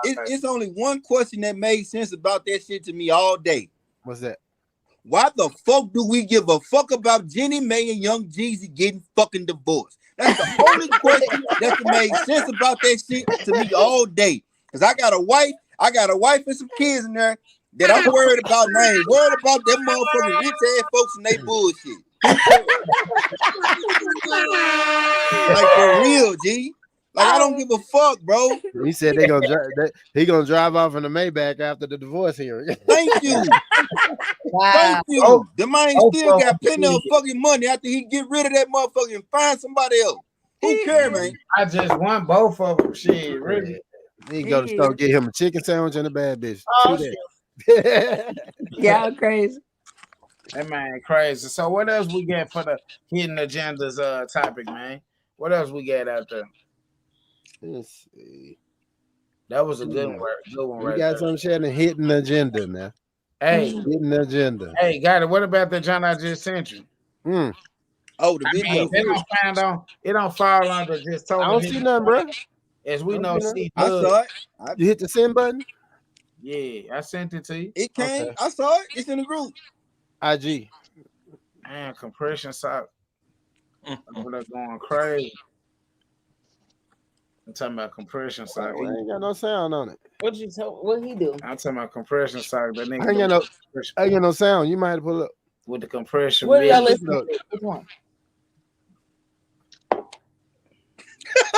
It's only one question that made sense about that shit to me all day. What's that? Why the fuck do we give a fuck about Jenny May and Young Jeezy getting fucking divorced? That's the only question that made sense about that shit to me all day. Cause I got a wife and some kids in there that I'm worried about. And I ain't worried about them motherfucking rich ass folks and they bullshit. Like for real, G. Like I don't give a fuck, bro. He said he gonna drive off in the Maybach after the divorce hearing. Thank you. Wow. Thank you. The man still got plenty of fucking money after he get rid of that motherfucker and find somebody else. Who care, man? I just want both of them. Shit, really. He can go to the store, get him a chicken sandwich and a bad bitch. Y'all crazy. That man crazy. So what else we got for the hidden agendas topic, man? What else we got out there? Let's see. That was a good one. Good one We right got there. some shit in hidden agenda now. Hey, Hidden agenda. hey, got it. What about the John I just sent you? Oh, the video. It don't fall under just I total. don't see nothing, bro. As we I know, don't see, I saw it. You hit the send button? Yeah, I sent it to you. It came. Okay. I saw it. It's in the group. IG. Man, compression sock. They're going crazy. I'm talking about compression sock. I ain't got no sound on it. What you tell? What he do? I'm talking about compression sock. That nigga I ain't got no sound. You might have to pull up. with the compression. What are y'all mitt. listening to? Which one?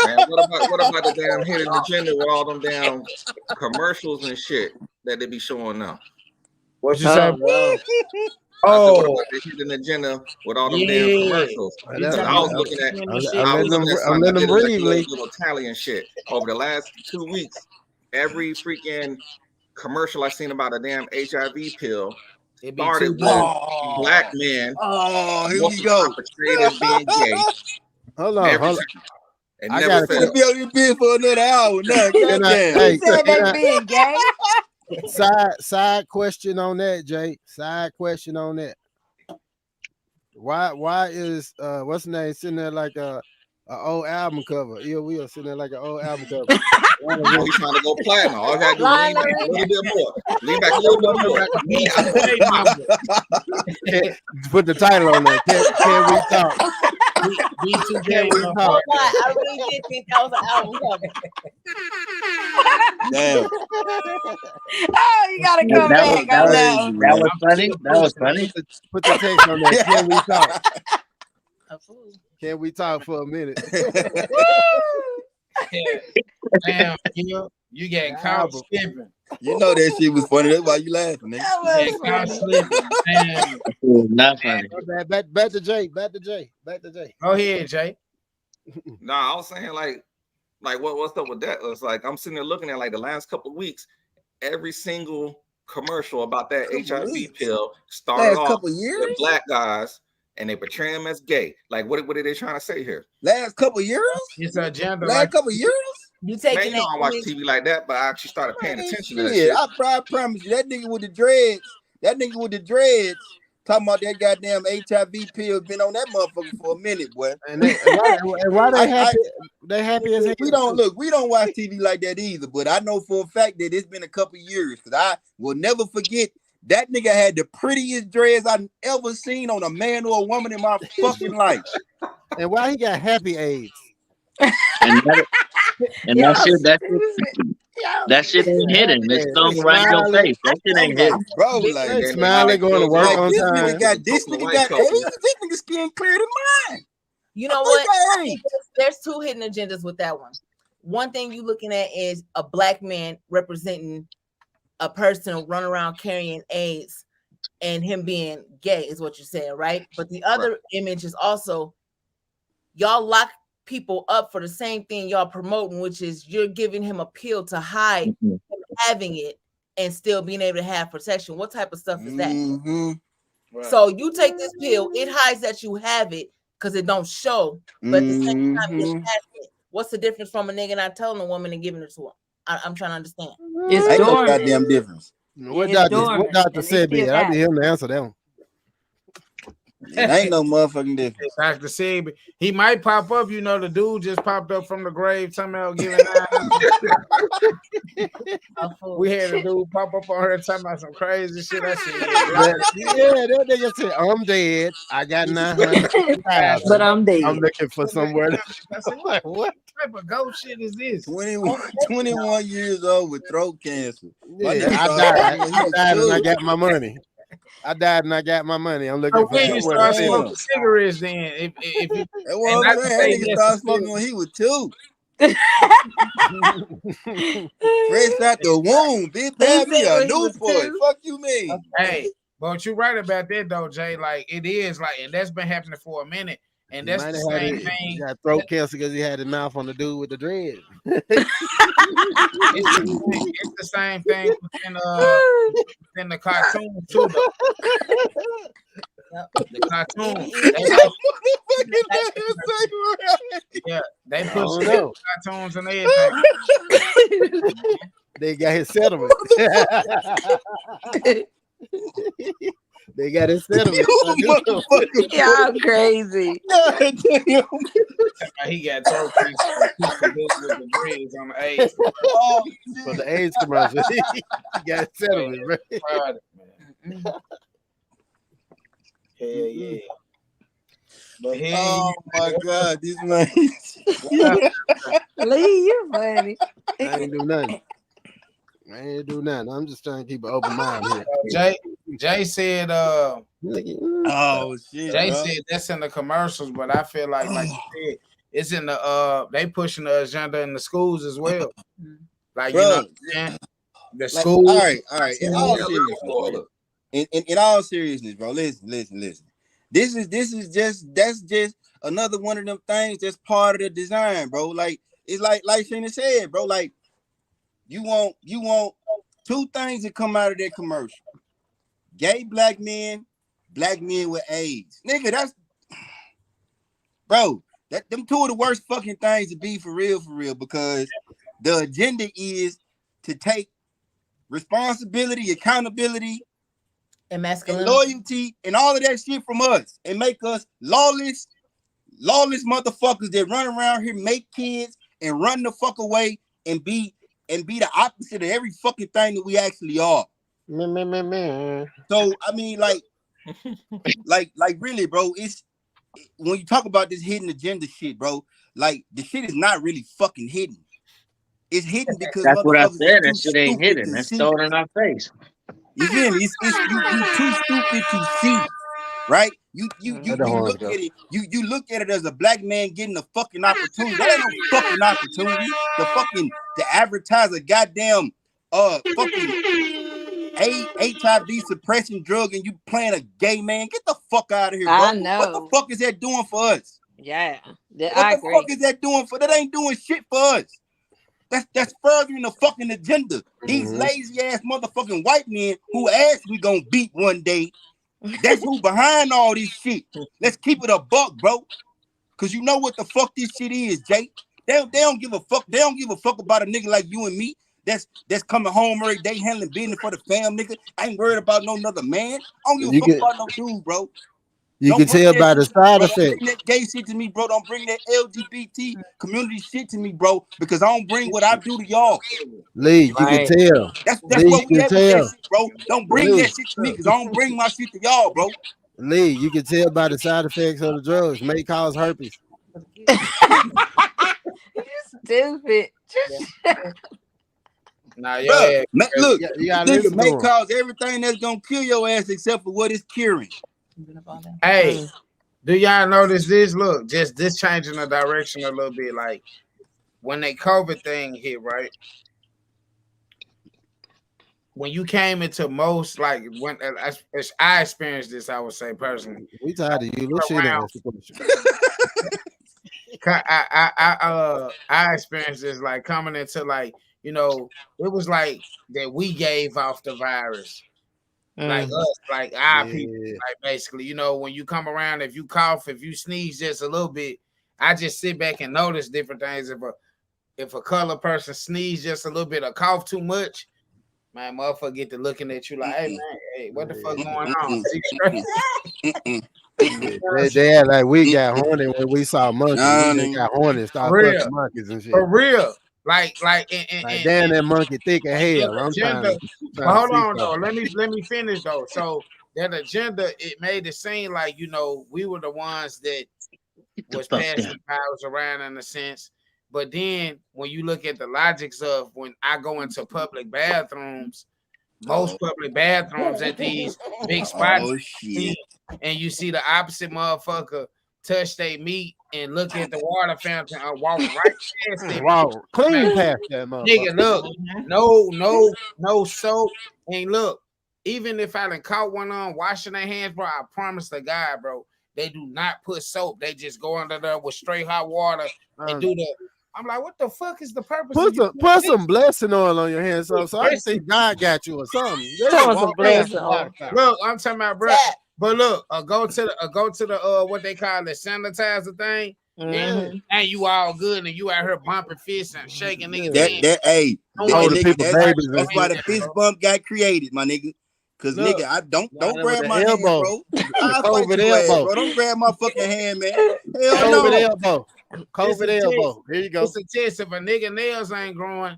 Man, what about the damn hidden agenda with all them damn commercials and shit that they be showing now? What you say? What about the hidden agenda with all them damn commercials? I'm I was looking at letting them breathe, Lee. little Italian shit over the last 2 weeks. Every freaking commercial I seen about a damn HIV pill started with black men. Oh, here we go. Portrayed as being gay. Hold on. And I never gotta failed. Be on your bed for another hour. No, Hey, He said they being gay. Side question on that, Jay. Side question on that. Why is what's the name sitting there like a old album cover? Ill Will sitting there like an old album cover. Oh, he's trying to go platinum. All I gotta do is lean back a little bit more. Lean back a little bit more. Put the title on there. Can we talk? Can we talk? I really did think that was an album cover. Damn. Oh, you gotta come back. That was funny. That was funny. Put the text on there. Can we talk? Can we talk for a minute? Damn, you get caught slipping. You know that shit was funny. That's why you laughing, nigga. You get caught slipping. Damn. Not funny. Back to Jay. Back to Jay. Go ahead, Jay. Nah, I was saying like what's up with that? It's like I'm sitting there looking at like the last couple of weeks, every single commercial about that HIV pill started off with black guys and they portray them as gay. Like what are they trying to say here? Last couple years? It's a gender. Last couple years? You Man, taking you know, I watch TV like that, but I actually started paying attention to that shit. Yeah, I promise you, that nigga with the dreads, talking about that goddamn HIV pill, been on that motherfucker for a minute, boy. And why they happy? They happy as hell. We don't watch TV like that either. But I know for a fact that it's been a couple years because I will never forget that nigga had the prettiest dreads I've ever seen on a man or a woman in my fucking life. And why he got happy AIDS? And that shit ain't hidden. It's thrown right in your face. That shit ain't hidden. Bro, like smiling, going to work like, on this time. nigga got AIDS. This nigga skin clearer than mine. You know what? I think there's two hidden agendas with that one. One thing you looking at is a black man representing a person running around carrying AIDS and him being gay is what you're saying, right? But the other image is also y'all lock people up for the same thing y'all promoting, which is you're giving him a pill to hide him having it and still being able to have protection. What type of stuff is that? Right. So you take this pill, it hides that you have it because it don't show, but at the same time, you have it. What's the difference from a nigga not telling a woman and giving it to her? I'm trying to understand. Ain't no goddamn difference. What doctor said that? I need him to answer that one. It ain't no motherfucking difference. Dr. Sebi, he might pop up. You know, the dude just popped up from the grave. Somehow giving we had a dude pop up on her talking about some crazy shit. I said, that nigga said, I'm dead. I got 900,000, but I'm dead. I'm looking for somewhere. I said, what type of ghost shit is this? 21 years old with throat cancer. Yeah, I died and I got my money. I'm looking for when you start smoking cigarettes, then if you, that's what I'm saying. That nigga started smoking when he was 2. Fresh out the womb, bitch. Bad me a Newport. Fuck you, mean? Hey, but you're right about that though, Jay. Like it is like, and that's been happening for a minute. And that's the same thing. He got throat cancer because he had his mouth on the dude with the dread. It's the same thing in the cartoon too. The cartoon. Yeah, they push cartoons and everything. They got his settlement. They got his settlement. Y'all crazy. He got throat piece with the dreads on the AIDS. For the AIDS commercial. He got his settlement, bro. Hell yeah. But oh my God, this man. Lee, you're funny. I ain't do nothing. I'm just trying to keep an open mind here. Jay said, oh shit. Jay said that's in the commercials, but I feel like you said, it's in the they pushing the agenda in the schools as well. Like bro, the school. All right. In all seriousness, bro. Listen. This is just another one of them things that's part of the design, bro. Like it's like Sheena said, bro. Like you want two things that come out of that commercial: gay black men with AIDS. Nigga, that's bro. Them two of the worst fucking things to be for real, because the agenda is to take responsibility, accountability, and masculine loyalty and all of that shit from us and make us lawless motherfuckers that run around here, make kids and run the fuck away and be the opposite of every fucking thing that we actually are. So I mean, like really, bro, it's when you talk about this hidden agenda shit, bro, like the shit is not really fucking hidden. It's hidden because that's what I said. That shit ain't hidden. That's thrown in our face. You feel me? You too stupid to see, right? You look at it. You look at it as a black man getting a fucking opportunity. That ain't no fucking opportunity. To advertise a goddamn fucking HIV suppression drug and you playing a gay man. Get the fuck out of here, bro. I know. What the fuck is that doing for us? Yeah. What the fuck is that doing for? That ain't doing shit for us. That's furthering the fucking agenda. These lazy ass motherfucking white men who ass we gonna beat one day. That's who behind all this shit. Let's keep it a buck, bro. Cause you know what the fuck this shit is, Jay. They don't give a fuck. They don't give a fuck about a nigga like you and me. That's coming home every day handling business for the fam, nigga. I ain't worried about no other man. I don't give a fuck about no dude, bro. You can tell by the side effects. Don't bring that gay shit to me, bro. Don't bring that LGBT community shit to me, bro. Because I don't bring what I do to y'all. Lee, you can tell. That's what we have with that shit, bro. Don't bring that shit to me because I don't bring my shit to y'all, bro. Lee, you can tell by the side effects of the drugs. May cause herpes. You stupid. Nah, yeah. Look, nigga may cause everything that's gonna kill your ass except for what it's curing. Hey, do y'all notice this? Look, just this changing the direction a little bit. Like when that COVID thing hit, right? When you came into most, like when I experienced this, I would say personally. We tired of you. Look shit I experienced this like coming into like, you know, it was like that we gave off the virus. Like us, like our people, like basically, you know, when you come around, if you cough, if you sneeze just a little bit, I just sit back and notice different things. If a color person sneeze just a little bit or cough too much, my motherfucker get to looking at you like, hey man, hey, what the fuck going on? They act like we got horny when we saw monkeys. We got horny, start fucking monkeys and shit. For real. Like damn, that monkey thick as hell. Hold on though. Let me finish though. So that agenda, it made it seem like, you know, we were the ones that was passing powers around in a sense. But then when you look at the logics of when I go into public bathrooms, most public bathrooms at these big spots, and you see the opposite motherfucker touch their meat and look at the water fountain and walk right past it. Wow, clean past that motherfucker. Nigga, look, no soap. And look, even if I done caught one on washing their hands, bro, I promise the guy, bro, they do not put soap. They just go under there with straight hot water and do the. I'm like, what the fuck is the purpose? Put some blessing oil on your hands, so I can see God got you or something. Look, I'm talking about, bro. But look, go to the what they call the sanitizer thing. And you all good, and you out here bumping fists and shaking niggas. That's why the fist bump got created, my nigga. Cause nigga, I don't grab my hand, bro. I'll fight your ass, bro. Don't grab my fucking hand, man. Hell no. COVID elbow. Here you go. It's a test. If a nigga nails ain't growing,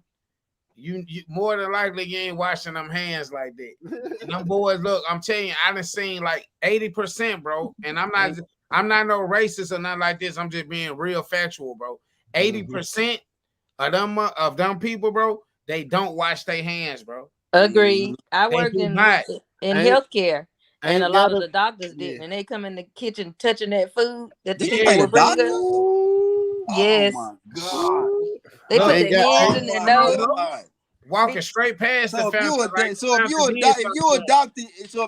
you more than likely you ain't washing them hands like that. And them boys, look, I'm telling you, I done seen like 80%, bro. And I'm not no racist or nothing like this. I'm just being real factual, bro. 80% of them people, bro, they don't wash their hands, bro. Agreed. I worked in healthcare, and a lot of the doctors didn't, and they come in the kitchen touching that food that the people were bringing. Yes. Oh my God. They put their hands in their nose. Walking straight past the fountain. So if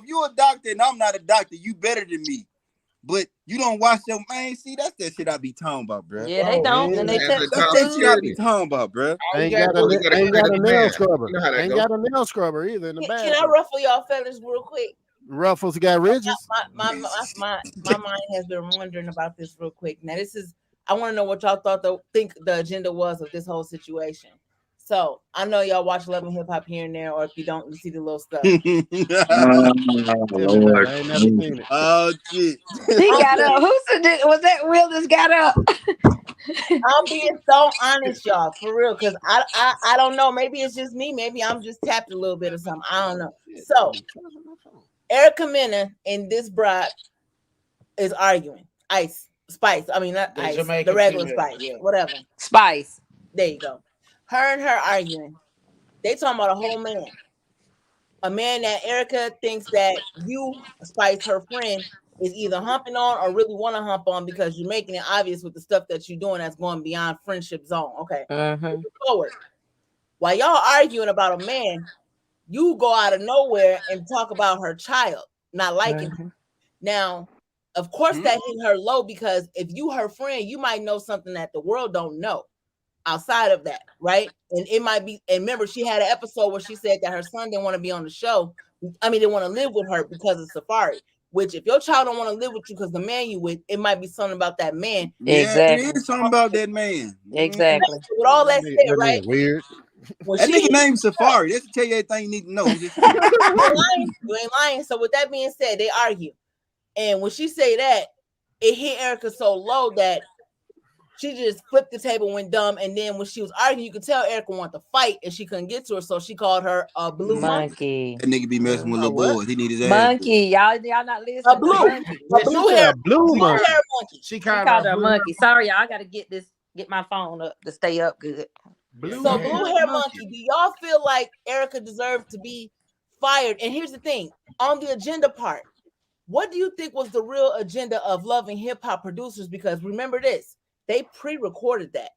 you're a doctor and I'm not a doctor, you better than me. But you don't wash your man. See, that's that shit I be talking about, bro. Yeah, they don't. And they that's that shit I be talking about, bro. Ain't got a nail scrubber. Ain't got a nail scrubber either in the back. Can I ruffle y'all feathers real quick? Ruffles got ridges. My mind has been wondering about this real quick. Now, I want to know what y'all think the agenda was of this whole situation. So I know y'all watch Love and Hip Hop here and there, or if you don't, you see the little stuff. Lord. I ain't never seen it. Oh shit! He got up. Was that Will that got up? I'm being so honest, y'all, for real, because I don't know. Maybe it's just me. Maybe I'm just tapped a little bit or something. I don't know. So Erica Mena and this broad is arguing. Spice. I mean, not Ice. The regular Spice. Yeah. Whatever. Spice. There you go. Her and her arguing. They talking about a whole man. A man that Erica thinks that you, Spice, her friend, is either humping on or really want to hump on because you're making it obvious with the stuff that you're doing that's going beyond friendship zone. Okay. Forward. While y'all arguing about a man, you go out of nowhere and talk about her child not liking her. Now, of course, that hit her low because if you her friend, you might know something that the world don't know outside of that, right? And it might be, and remember, she had an episode where she said that her son didn't want to be on the show. I mean, they want to live with her because of Safari. Which, if your child don't want to live with you because the man you with, it might be something about that man. Exactly. Yeah, it is something about that man. Exactly. With all that said, right? Weird. That nigga named Safari. That's to tell you everything you need to know. You ain't lying. So with that being said, they argue. And when she say that, it hit Erica so low that she just flipped the table and went dumb. And then when she was arguing, you could tell Erica wanted to fight and she couldn't get to her. So she called her a blue monkey. That nigga be messing with little boys. He need his ass. Monkey. Y'all not listening. A blue hair monkey. She called her a monkey. Sorry, y'all. I got to get my phone up to stay up good. Blue hair monkey. Do y'all feel like Erica deserved to be fired? And here's the thing. On the agenda part, what do you think was the real agenda of Love and Hip Hop producers? Because remember this, they pre-recorded that.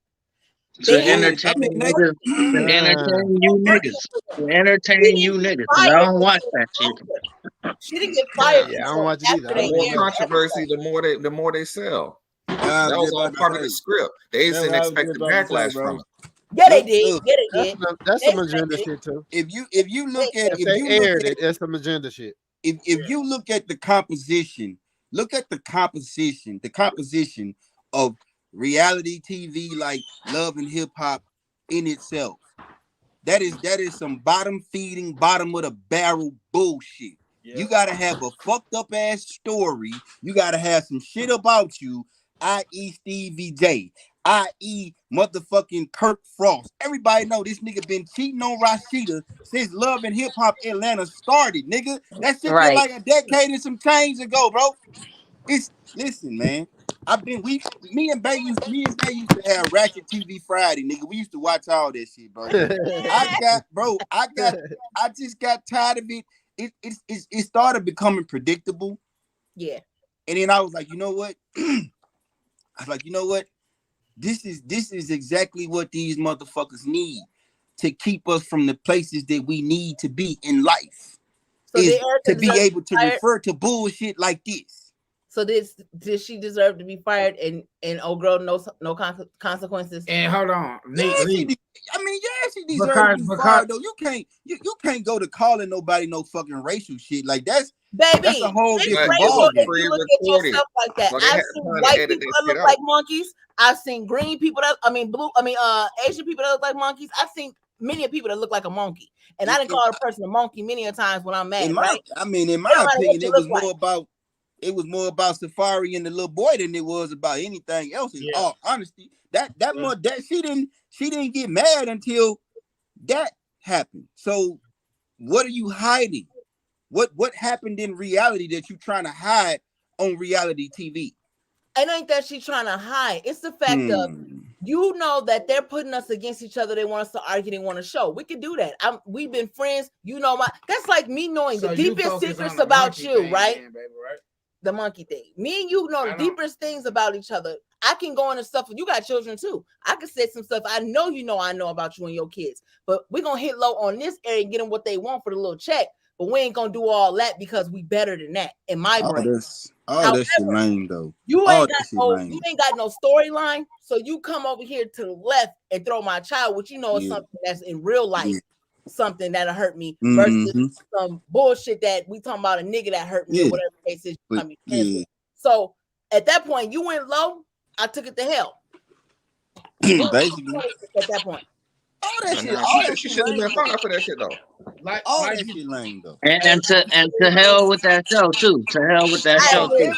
To entertain you niggas. I don't watch that shit. She didn't get fired. Yeah, I don't watch it either. The more controversy, the more they sell. That was all part of the script. They didn't expect the backlash from it. Yeah, they did. Yeah, they did. That's some agenda shit too. If you look at if they aired it, that's some agenda shit. If you look at the composition, the composition of reality TV like Love and Hip Hop in itself. That is some bottom of the barrel bullshit. Yeah. You gotta have a fucked up ass story. You gotta have some shit about you, i.e. Stevie J, i.e. motherfucking Kirk Frost. Everybody know this nigga been cheating on Rashida since Love and Hip Hop Atlanta started, nigga. That shit been like a decade and some change ago, bro. Listen, man. Me and Bay used to have Ratchet TV Friday, nigga. We used to watch all that shit, bro. I just got tired of it. It started becoming predictable. Yeah. And then I was like, you know what? This is exactly what these motherfuckers need to keep us from the places that we need to be in life. So is to be able to refer to bullshit like this. So did she deserve to be fired? And old girl no consequences? And hold on, Yeah, she deserves to be fired though. You can't go to calling nobody no fucking racial shit. Like that's a whole different ball game. If you look at yourself like that, I've seen white people that look like monkeys. I've seen green people Asian people that look like monkeys. I've seen many people that look like a monkey. And I didn't call a person a monkey many a times when I'm mad. In my opinion, it was more about Safari and the little boy than it was about anything else. In all honesty, that she didn't get mad until that happened. So what are you hiding? What happened in reality that you're trying to hide on reality TV? It ain't that she's trying to hide. It's the fact of that they're putting us against each other. They want us to argue. They want to show. We can do that. We've been friends. That's like me knowing the deepest secrets about you, right? Baby, right? The monkey thing. Me and you know the deepest things about each other. I can go into stuff. You got children too. I can say some stuff I know about you and your kids. But we're gonna hit low on this area and get them what they want for the little check. But we ain't gonna do all that because we better than that in my brain. That shit lame though. You ain't got no storyline. So you come over here to the left and throw my child, which is something that's in real life. Yeah. Something that'll hurt me versus some bullshit that we talking about a nigga that hurt me or whatever the case is. So at that point, you went low. I took it to hell. Basically, at that point. She should have been fired for that shit though. That shit lame though. And to hell with that show too. To hell with that show too.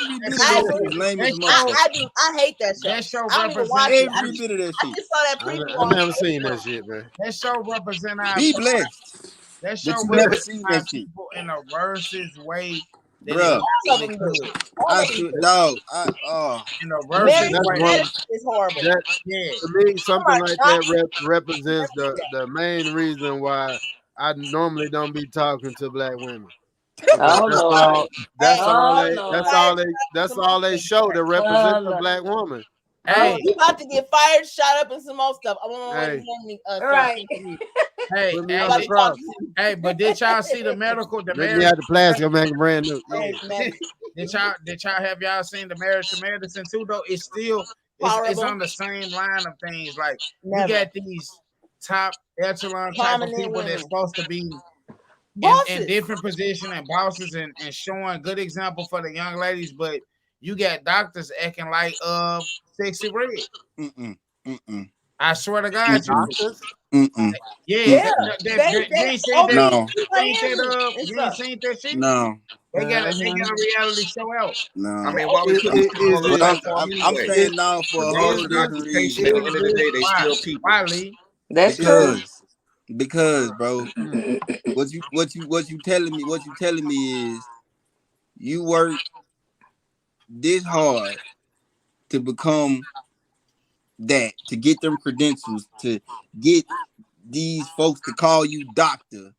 I hate that show. That show represents every bit of that shit. I just saw that preview. I've never seen that shit, man. That show represents our be blessed. That show never seen that shit in a versus way. Bro, in a versus way. It's horrible. To me, something like that represents the main reason why I normally don't be talking to black women. That's all they show to represent the black woman. Hey, you about to get fired, shot up, and some more stuff. I want right. Hey, but did y'all see the medical? Make me out the plastic, make it brand new. Did y'all seen the marriage to medicine too? Though it's still it's on the same line of things. Like you got these top echelon type of people that's supposed to be in different positions and bosses and showing good example for the young ladies, but you got doctors acting like Sexy Red. I swear to God, doctors. You ain't seen that shit. No. They got a reality show out. No. I mean, why we I'm saying now for a whole different reason. At the end of the day, they still people. Why, Lee? That's true. Because, bro, what you telling me is you work this hard to become that, to get them credentials, to get these folks to call you doctor,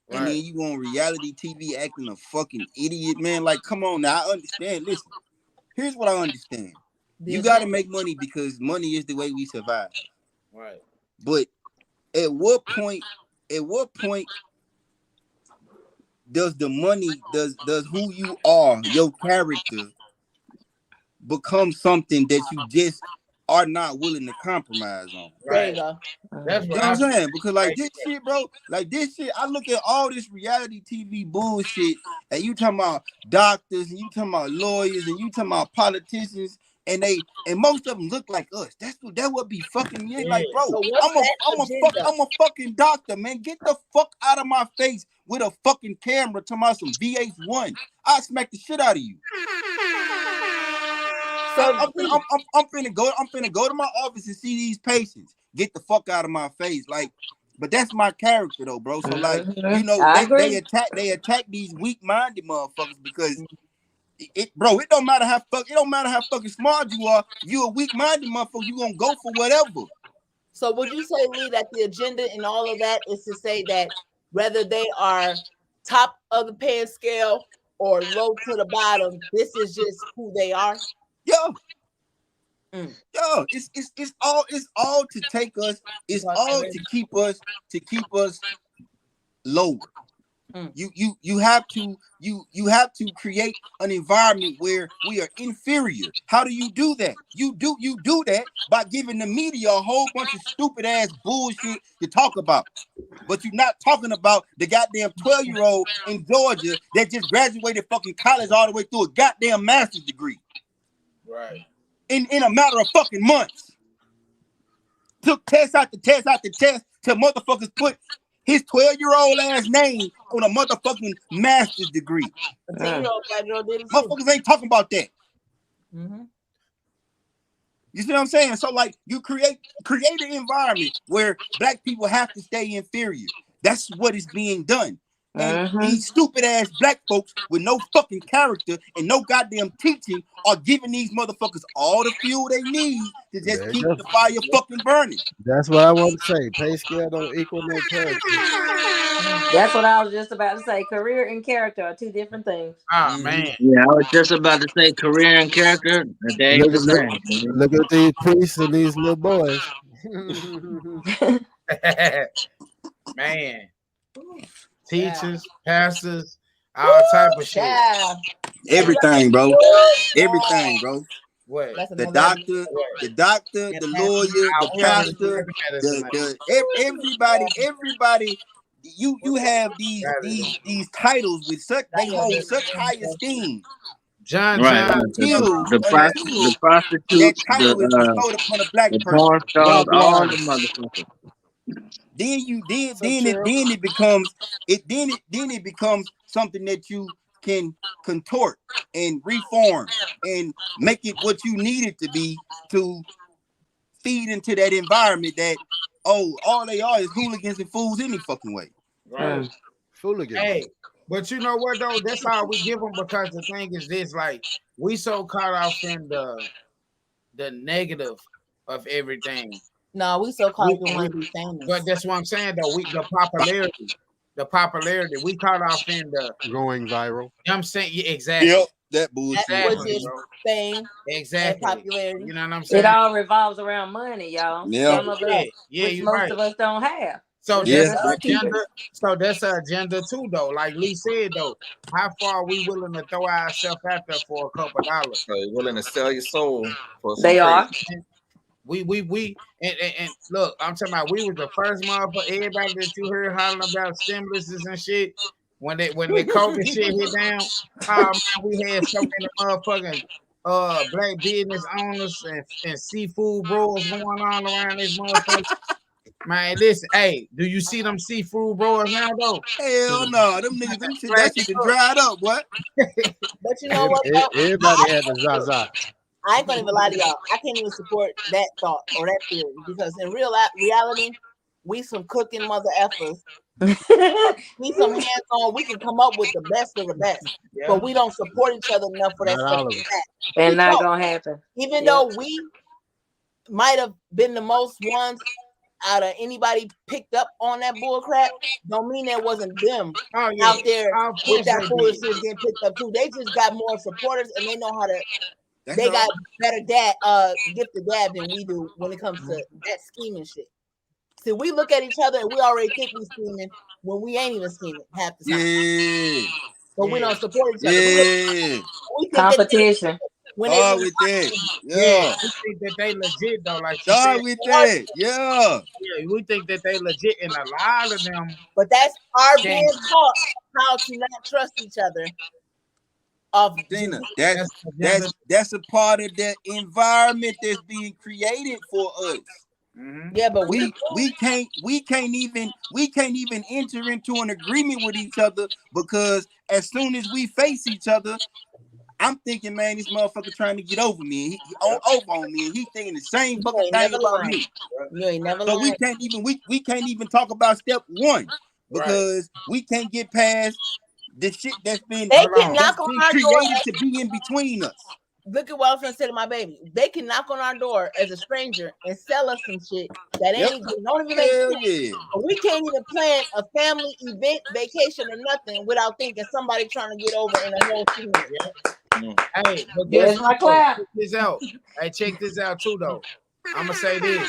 and then you on reality TV acting a fucking idiot, man. Like, come on now. I understand. Listen, here's what I understand. You got to make money because money is the way we survive. Right. But at what point does the money, does who you are, your character, become something that you just are not willing to compromise on? There you go. That's what I'm saying. Because like this shit, bro, I look at all this reality TV bullshit, and you talking about doctors, and you talking about lawyers, and you talking about politicians, and most of them look like us. That would be fucking me. Like, bro, So I'm a fucking doctor, man. Get the fuck out of my face with a fucking camera talking about some VH1. I'll smack the shit out of you. So I'm finna go to my office and see these patients. Get the fuck out of my face. Like, but that's my character though, bro. So like, they attack these weak-minded motherfuckers because it don't matter how fucking smart you are. You a weak-minded motherfucker, you gonna go for whatever. So would you say, Lee, that the agenda in all of that is to say that whether they are top of the pay scale or low to the bottom, this is just who they are? Yo, it's all to take us. It's all to keep us lower. You have to create an environment where we are inferior. How do you do that? You do that by giving the media a whole bunch of stupid ass bullshit to talk about. But you're not talking about the goddamn 12-year-old in Georgia that just graduated fucking college all the way through a goddamn master's degree. Right. In a matter of fucking months. Took test after test after test till motherfuckers put his 12-year-old ass name on a motherfucking master's degree. Motherfuckers ain't talking about that. Mm-hmm. You see what I'm saying? So like you create an environment where black people have to stay inferior. That's what is being done. And these stupid ass black folks with no fucking character and no goddamn teaching are giving these motherfuckers all the fuel they need to just keep the fire fucking burning. That's what I want to say. Pay scale don't equal no character. That's what I was just about to say. Career and character are two different things. Oh man. Yeah, I was just about to say career and character. They ain't the same. Look at these priests and these little boys. Man. Teachers, pastors, all type of shit. Everything, bro. Everything, bro. What? The doctor, the lawyer, the pastor, everybody. You have these titles with such they hold such high esteem. The prostitute, the porn stars, all the motherfuckers. Then it becomes something that you can contort and reform and make it what you need it to be to feed into that environment that all they are is hooligans and fools any fucking way. Right. Hooligans. Hey, but you know what though? That's all we give them because the thing is this: like we so caught off in the negative of everything. No, we so caught up in want to be famous. But that's what I'm saying though. The popularity. We caught off in the going viral. You know what I'm saying? Yeah, exactly. Yep, that bullshit. Which is fame, exactly. and popularity. You know what I'm saying? It all revolves around money, y'all. Yeah. Some of us, which most of us don't have. So that's an agenda too, though. Like Lee said, though, how far are we willing to throw ourselves out there for a couple dollars? So you're willing to sell your soul for some They are. We and look, I'm talking about we was the first motherfucker. Everybody that you heard hollering about stimuluses and shit when the COVID shit hit down. Man, we had so many motherfucking black business owners and seafood bros going on around this motherfucker. Man, listen, hey, do you see them seafood bros now though? Hell no, them niggas, that shit dried up, what? But you know what? Everybody had the Zaza. I ain't gonna even lie to y'all. I can't even support that thought or that theory because in reality, we some cooking mother effers. We some hands-on. We can come up with the best of the best, but we don't support each other enough for that stuff to happen. And not gonna happen. Even though we might have been the most ones out of anybody picked up on that bull crap, don't mean that wasn't them out there with that foolishness getting picked up too. They just got more supporters and they know how to. They got better gifted dab than we do when it comes to that scheming shit. See, we look at each other and we already think we scheming when we ain't even scheming half the time. Yeah. But we don't support each other. Yeah. We Competition. With that. Yeah. We think that they legit though. Like with that. Yeah. Yeah, we think that they legit and a lot of them. But that's our being taught how to not trust each other. Dina, that's a part of that environment that's being created for us. Mm-hmm. Yeah, but we can't even enter into an agreement with each other because as soon as we face each other, I'm thinking, man, this motherfucker trying to get over me. He over on me, and he thinking the same fucking thing about me. You ain't never. So we can't even talk about step one because we can't get past the shit that's been created to be in between us. Look at what I was gonna say to my baby. They can knock on our door as a stranger and sell us some shit that don't even make sense. But we can't even plan a family event, vacation, or nothing without thinking somebody trying to get over in a whole scene. Hey, but Here's my clap. Check this out. Hey, check this out too, though. I'm gonna say this.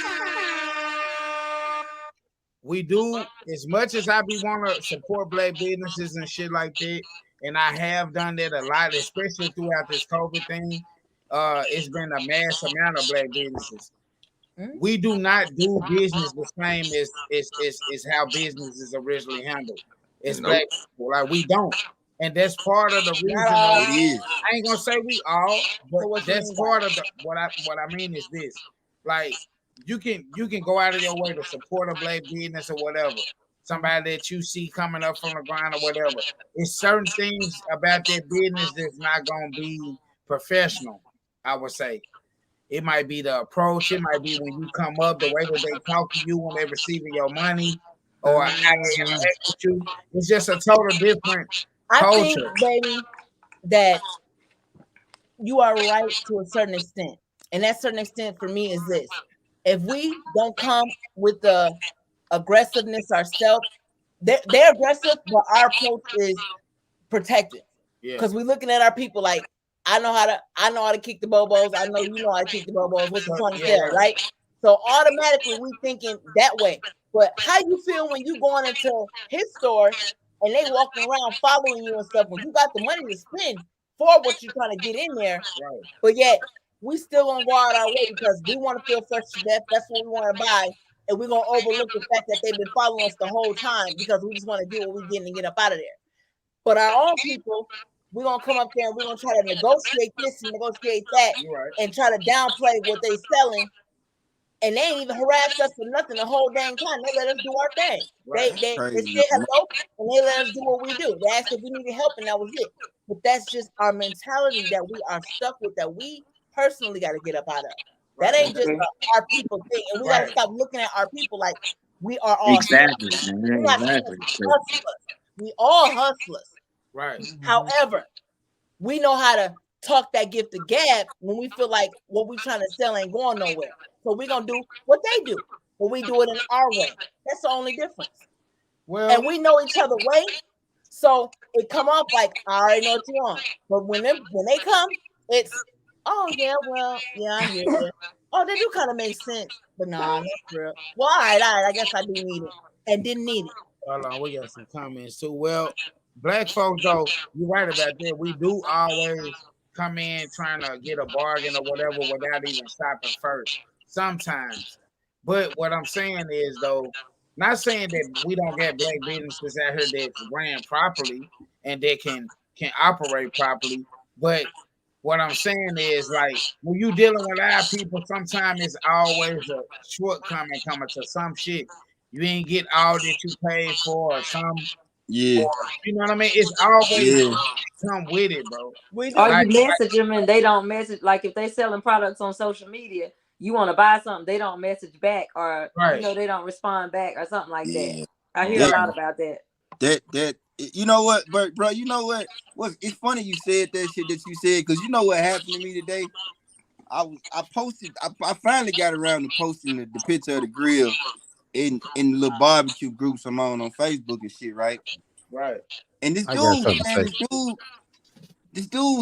we do, as much as I be want to support black businesses and shit like that, and I have done that a lot, especially throughout this COVID thing. It's been a mass amount of black businesses. We do not do business the same as how business is originally handled. It's black people, like we don't, and that's part of the reason. I ain't gonna say we all, but that's part of the what I mean is this. Like you can go out of your way to support a black business or whatever, somebody that you see coming up from the ground or whatever. It's certain things about that business that's not gonna be professional. I would say. It might be the approach. It might be when you come up, the way that they talk to you when they're receiving your money, or how they interact with you. It's just a total different culture. I think, baby, that you are right to a certain extent. And that certain extent for me is this. If we don't come with the aggressiveness ourselves, they're aggressive, but our approach is protective. Because we're looking at our people like, I know how to kick the bobos. I know you know how to kick the bobos. What you trying to sell, right? So automatically we thinking that way. But how you feel when you going into his store and they walking around following you and stuff when you got the money to spend for what you're trying to get in there, right? But yet we still gonna go out our way because we want to feel fresh to death. That's what we want to buy, and we're gonna overlook the fact that they've been following us the whole time because we just want to do what we're getting and get up out of there. But our own people, we're going to come up there and we're going to try to negotiate this and negotiate that and try to downplay what they selling. And they ain't even harassed us for nothing the whole dang time. They let us do our thing. They said hello and they let us do what we do. They asked if we needed help and that was it. But that's just our mentality that we are stuck with, that we personally got to get up out of. That ain't just our people thing. And we got to stop looking at our people like we are all hustlers. We all hustlers. Right. However, we know how to talk that gift of gab when we feel like what we're trying to sell ain't going nowhere. So we're going to do what they do, but we do it in our way. That's the only difference. Well, and we know each other way, so it come off like, I already know what you want. But when they come, it's, oh, yeah, well, yeah, I hear you. Oh, they do kind of make sense, but nah, not real. Well, all right, I guess I do need it and didn't need it. Hold on, we got some comments too. Well, black folks, though, you're right about that. We do always come in trying to get a bargain or whatever without even stopping first. Sometimes. But what I'm saying is, though, not saying that we don't get black businesses out here that ran properly and that can operate properly. But what I'm saying is, like, when you dealing with our people, sometimes it's always a shortcoming coming to some shit. You ain't get all that you paid for or some. Yeah. Or, you know what I mean? It's always come with it, bro. Or you message them and they don't message. Like if they selling products on social media, you want to buy something, they don't message back, or you know, they don't respond back or something like that. I hear a lot about that. That you know what, bro, you know what? It's funny you said that shit that you said, because you know what happened to me today? I finally got around to posting the picture of the grill in the little barbecue groups I'm on Facebook and shit, right? Right. And this dude,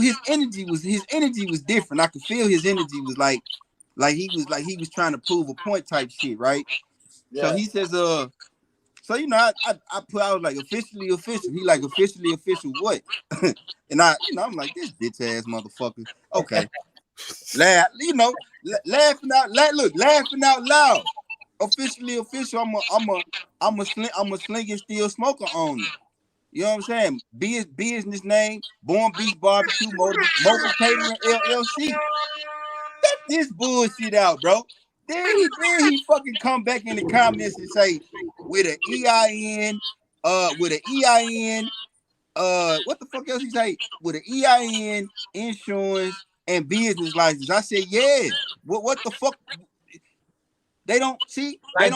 his energy was different. I could feel his energy was like he was trying to prove a point type shit, right? Yeah. So he says, so you know, I was like officially official. He like officially official what? And I'm like, this bitch ass motherfucker. Okay. Laughing out loud. Officially official. I'm a sling and steel smoker owner. You know what I'm saying? Business name, Born Beach Barbecue, Mobile Catering LLC. Get this bullshit out, bro. Then he fucking come back in the comments and say, with an EIN, what the fuck else he say? With an EIN, insurance, and business license. I said, yeah. What the fuck? They don't see. He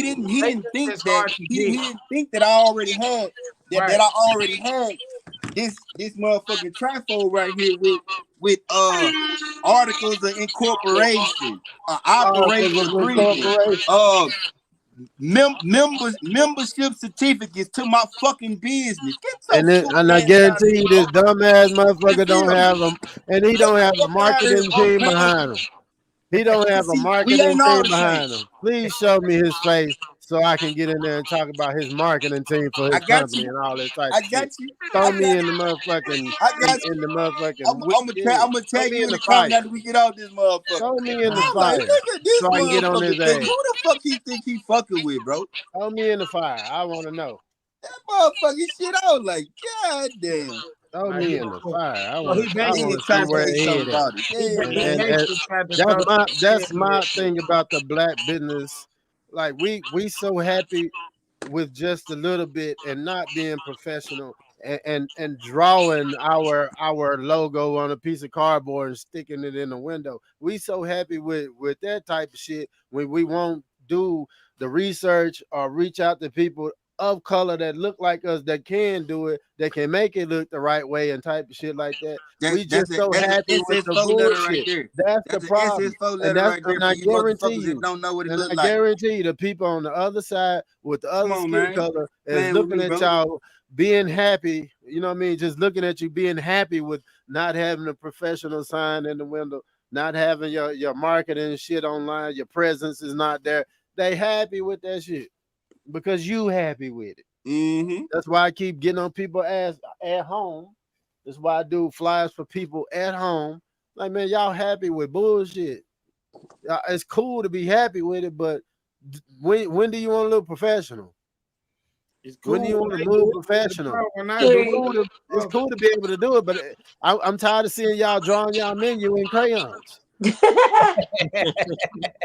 didn't think that I already had that I already had this motherfucking trifle right here with articles of incorporation, operation agreement, membership certificates to my fucking business. And I guarantee you, this dumbass motherfucker don't have them, and he don't have a marketing team behind him. He don't have a See, we marketing ain't all team the behind same. him. Please show me his face so I can get in there and talk about his marketing team for I his got company you. and all that type I of got shit. you. Throw I me got in the you. motherfucking I got you. in the motherfucking I'm gonna throw tag me you in in the the fire. comment after we get off this motherfucker. Throw me in the I'm like, fire look at this so I can get on motherfucker his think. ass. Who the fuck he think he fucking with, bro? Throw me in the fire. I want to know. That motherfucking shit. I was like, God damn. Throw Like, me in the fire. I well, want he to. I Then basically want he to see trying to where say his head something at. about it. Yeah, he man. basically tried to throw That's my thing about the black business. Like we so happy with just a little bit and not being professional and drawing our logo on a piece of cardboard and sticking it in the window. We so happy with that type of shit when we won't do the research or reach out to people of color that look like us that can do it, that can make it look the right way and type of shit like that. We just so That's an happy with the SS4 letter right bullshit. there. That's the That's an problem. SS4 And letter that's right there and for I you guarantee motherfuckers that you, don't know what it and look I like. guarantee you the people on the other side with the Come other on, skin man. color is Playing with looking me, at bro. y'all being happy, you know what I mean? Just looking at you being happy with not having a professional sign in the window, not having your marketing shit online, your presence is not there. They happy with that shit because you happy with it. Mm-hmm. That's why I keep getting on people's ass at home. That's why I do flyers for people at home. Like, man, y'all happy with bullshit. It's cool to be happy with it, but when do you want to look professional? It's When do cool you when want they to do move it. professional? When I It's do cool to, it's cool to be able to do it, but I'm tired of seeing y'all drawing y'all menu in crayons.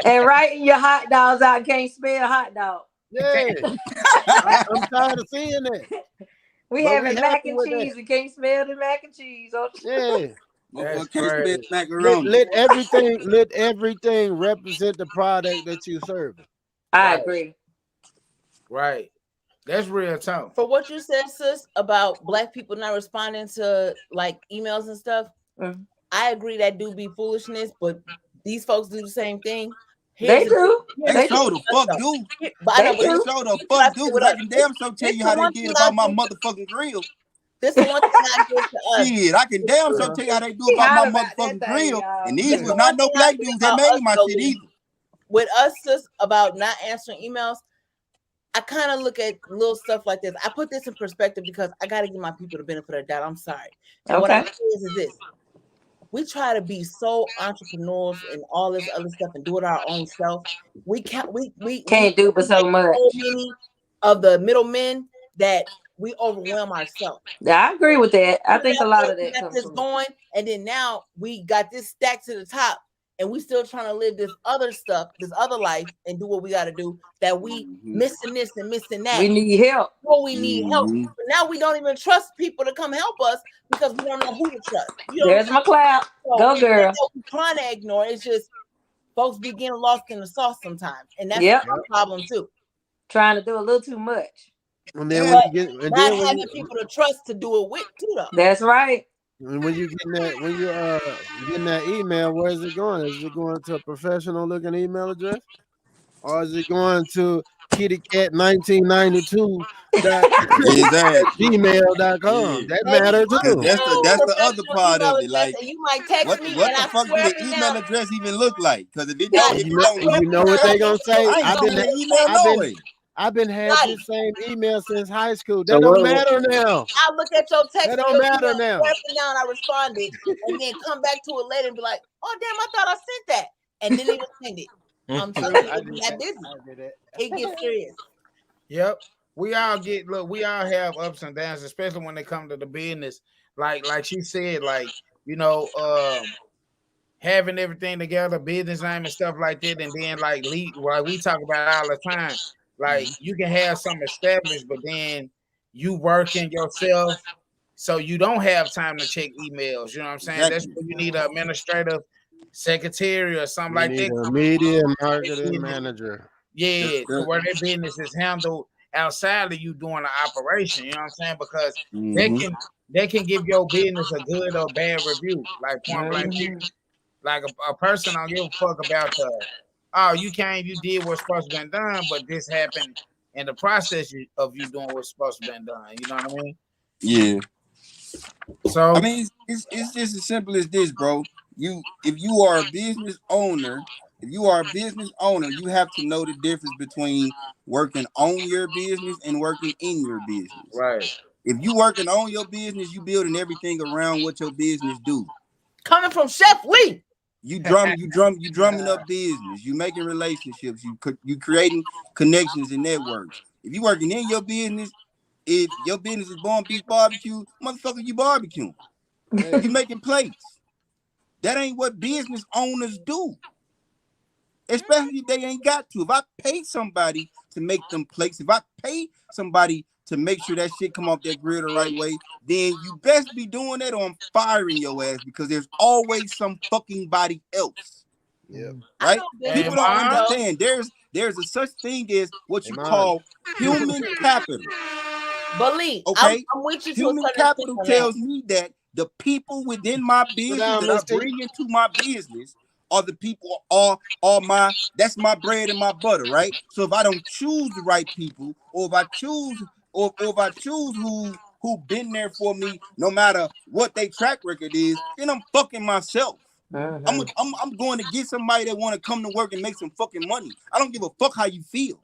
And writing your hot dogs out, can't spell hot dog. Yeah, I'm tired of seeing that. We But having we mac happy and with cheese that. and can't smell the mac and cheese. Yeah. That's Motherfucker can't spell crazy. macaroni. Let everything represent the product that you serving. I Right. agree. Right. That's real talk. For what you said, sis, about black people not responding to like emails and stuff, I agree that do be foolishness, but these folks do the same thing. They do. They show the fuck do. But I know, They show the fuck do because I can damn sure tell you how they did about my motherfucking grill. This is one thing I give to us. Shit, I can damn sure tell you how they do He about my hot about that motherfucking thing, grill. y'all. And these This was is not one no thing I black get dudes that about made us, my though, shit either. With us, sis, about not answering emails, I kind of look at little stuff like this. I put this in perspective because I got to give my people the benefit of the doubt. I'm sorry. And what I say is this. We try to be so entrepreneurs and all this other stuff and do it our own self. We can't do but so much. So many of the middlemen that we overwhelm ourselves. Yeah, I agree with that. I think a lot of that got comes this from going, and then now we got this stacked to the top, and we still trying to live this other stuff, this other life, and do what we got to do. That we missing this and missing that. We need help. Well, we need help. But now we don't even trust people to come help us because we don't know who to trust. You know, there's my clap. So Go, girl. we're trying to ignore. It's just folks be getting lost in the sauce sometimes, and that's a problem too. Trying to do a little too much. And then But when you get, and not then when having you, people to trust to do it with too, though. That's right. and when you getting that, when you getting that email, where is it going? Is it going to a professional looking email address, or is it going to kittycat1992 gmail.com? That matter too. That's the other part of it. Like, and you might text what me, the and I fuck do swear the to email now, address even look like? Because if it God, don't, You know what they gonna say? I ain't sending an email no way. I've been had this same email since high school. So That don't what- matter now. I look at your text. That don't matter now. Down, I responded, and then come back to it later and be like, "Oh damn, I thought I sent that," and didn't even send it. I'm telling you, it's that busy. It gets serious. Yep. We all have ups and downs, especially when they come to the business. Like she said, like, you know, having everything together, business name and stuff like that, and then like we talk about all the time. Like you can have something established, but then you working yourself, so you don't have time to check emails. You know what I'm saying? That's where you need an administrative secretary or something like that. A media marketing manager. Yeah, to where their business is handled outside of you doing the operation. You know what I'm saying? Because they can give your business a good or bad review. Like point blank, like a person don't give a fuck about you did what's supposed to be done, but this happened in the process of you doing what's supposed to be done. You know what I mean? Yeah. So I mean, it's just as simple as this, bro. if you are a business owner, you have to know the difference between working on your business and working in your business. Right. If you working on your business, you building everything around what your business do. Coming from Chef Lee. You drumming up business. You making relationships. You creating connections and networks. If you working in your business, if your business is born beef barbecue, motherfucker, you barbecuing. You making plates. That ain't what business owners do. Especially if they ain't got to. If I pay somebody to make them plates, if I pay somebody to make sure that shit come off that grill the right way, then you best be doing that or I'm firing your ass because there's always some fucking body else. Yeah. Right? People don't Mom? understand. There's a such thing as what you call human capital. Believe. Okay? I'm with you. Human capital tells me that the people within my business that I bring into my business are the people that's my bread and my butter, right? So if I don't choose the right people, or if I choose who been there for me, no matter what their track record is, then I'm fucking myself. I'm going to get somebody that want to come to work and make some fucking money. I don't give a fuck how you feel.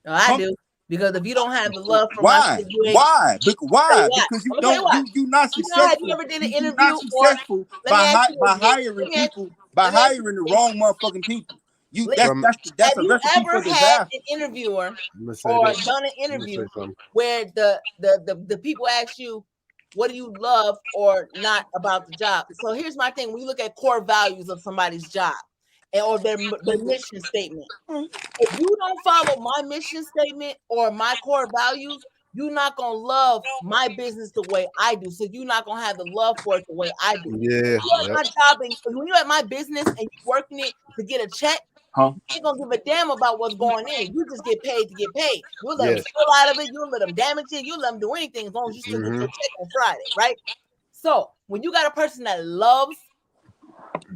No, I do. Because if you don't have the love for why? Why? Because you don't. You're not successful. Have you ever did an interview? You're not successful by hiring people, by hiring the wrong motherfucking people. That's a recipe for disaster. Had an interviewer or done an interview where the people ask you, what do you love or not about the job? So here's my thing: when you look at core values of somebody's job or their mission statement, if you don't follow my mission statement or my core values, you're not gonna love my business the way I do. So you're not gonna have the love for it the way I do. Yeah. My job, and when you're at my business and you're working it to get a check, you ain't gonna give a damn about what's going in. You just get paid to get paid. You'll let them steal out of it. You'll let them damage it. You'll let them do anything as long as you still get your check on Friday, right? So when you got a person that loves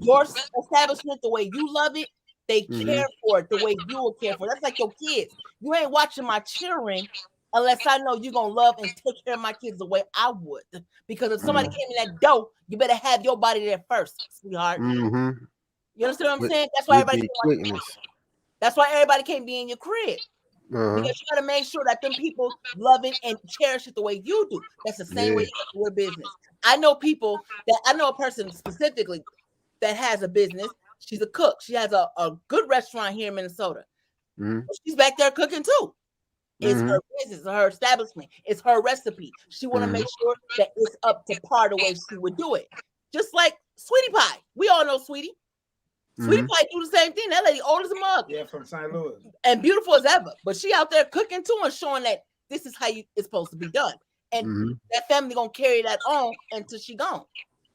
your establishment the way you love it, they care for it the way you will care for it. That's like your kids. You ain't watching my children unless I know you're gonna love and take care of my kids the way I would. Because if somebody came in that door, you better have your body there first, sweetheart. You understand what I'm saying? That's why everybody can't be in your crib. Because you gotta make sure that them people love it and cherish it the way you do. That's the same way you do your business. I know a person specifically that has a business. She's a cook. She has a good restaurant here in Minnesota. She's back there cooking too. It's her business, her establishment. It's her recipe. She want to make sure that it's up to par the way she would do it. Just like Sweetie Pie. We all know Sweetie. Sweetie Pie do the same thing. That lady old as a mug. Yeah, from St. Louis. And beautiful as ever. But she out there cooking too and showing that this is how it's supposed to be done. And that family gonna carry that on until she gone.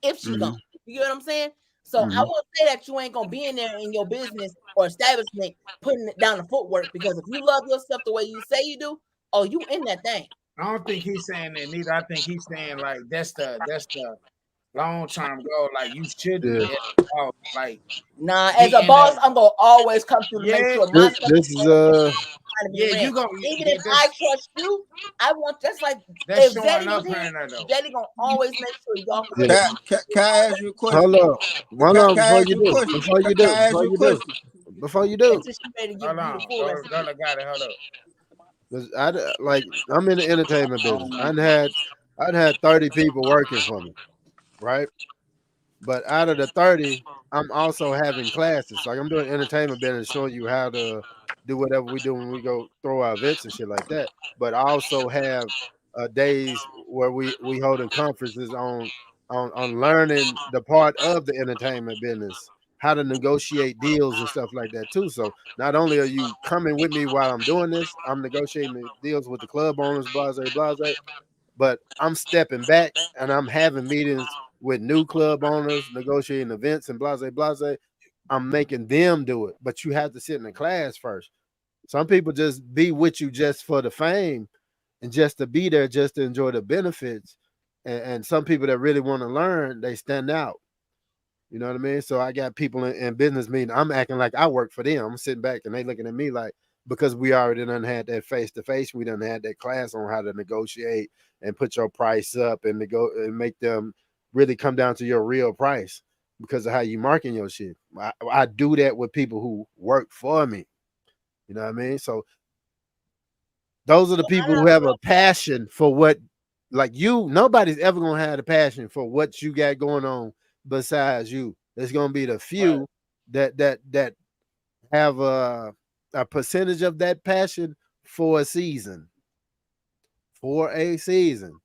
If she gone. You get what I'm saying? So I won't say that you ain't gonna be in there in your business or establishment putting it down the footwork, because if you love yourself the way you say you do, you in that thing. I don't think he's saying that neither. I think he's saying like that's the long term goal. Like you should be like as a boss, I'm gonna always come through to make sure my this is you gonna even if I trust you, I want that's like that's if showing Zeddy up was here. here, Zeddy gonna always make sure y'all Can I ask you a question? hold on before you do. Hold on. Got it. Hold up. I'm in the entertainment business. I'd had 30 people working for me, right? But out of the 30, I'm also having classes. Like I'm doing entertainment business, showing you how to do whatever we do when we go throw our events and shit like that. But I also have days where we holding conferences on learning the part of the entertainment business, how to negotiate deals and stuff like that too. So not only are you coming with me while I'm doing this, I'm negotiating the deals with the club owners, blase, but I'm stepping back and I'm having meetings with new club owners, negotiating events and blase. I'm making them do it, but you have to sit in the class first. Some people just be with you just for the fame and just to be there, just to enjoy the benefits. And some people that really want to learn, they stand out. You know what I mean? So I got people in business meeting. I'm acting like I work for them. I'm sitting back and they looking at me like, because we already done had that face-to-face, we done had that class on how to negotiate and put your price up and make them really come down to your real price. because of how you market your shit. I do that with people who work for me. You know what I mean? So those are the people who have a passion for what, like you. Nobody's ever gonna have the passion for what you got going on besides you. There's gonna be the few that have a percentage of that passion for a season. For a season.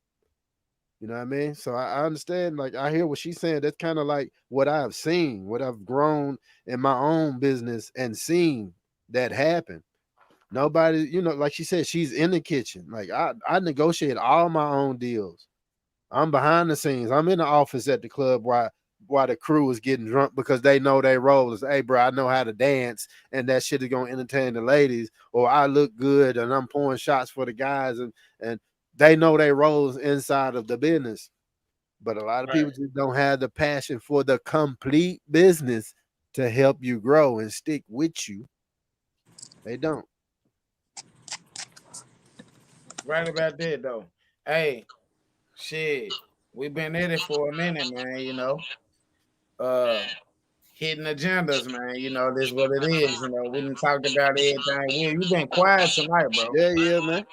You know what I mean? So I understand, like I hear what she's saying. That's kind of like what I've seen, what I've grown in my own business and seen that happen. Nobody, you know, like she said, she's in the kitchen. Like I negotiate all my own deals. I'm behind the scenes. I'm in the office at the club while the crew is getting drunk because they know they role is, hey, bro, I know how to dance and that shit is gonna entertain the ladies, or I look good and I'm pouring shots for the guys, and they know their roles inside of the business. But a lot of people just don't have the passion for the complete business to help you grow and stick with you. They don't. Right about that though. Hey, shit, we've been in it for a minute, man. You know, hitting agendas, man. You know, this is what it is. You know, we done talked about everything. You've been quiet tonight, bro. Yeah, man.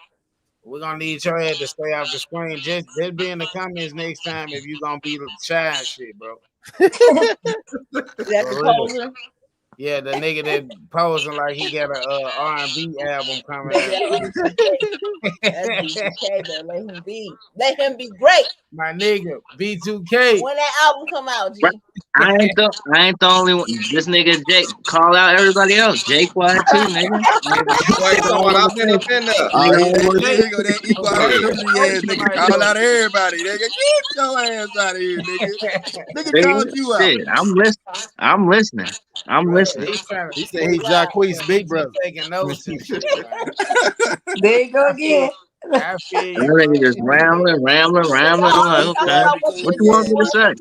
We're gonna need your head to stay off the screen. Just be in the comments next time if you gonna be shy and shit, bro. That's the poser. Yeah, the nigga that posing like he got a R&B album coming out. That's B2K, though. Let him be. Let him be great. My nigga, B2K. When that album come out, G. I ain't the only one. This nigga Jake call out everybody else. Jake quiet too, nigga. Wait, I've been up in there. There go that equal opportunity ass nigga. Call out everybody, nigga. Get your ass out of here, nigga. Nigga called you out. Shit, I'm listening. He said he's Jacquees' big brother. Taking notes and shit. There you go again. I feel you. That nigga just rambling. I'm like, okay. What you want me to say?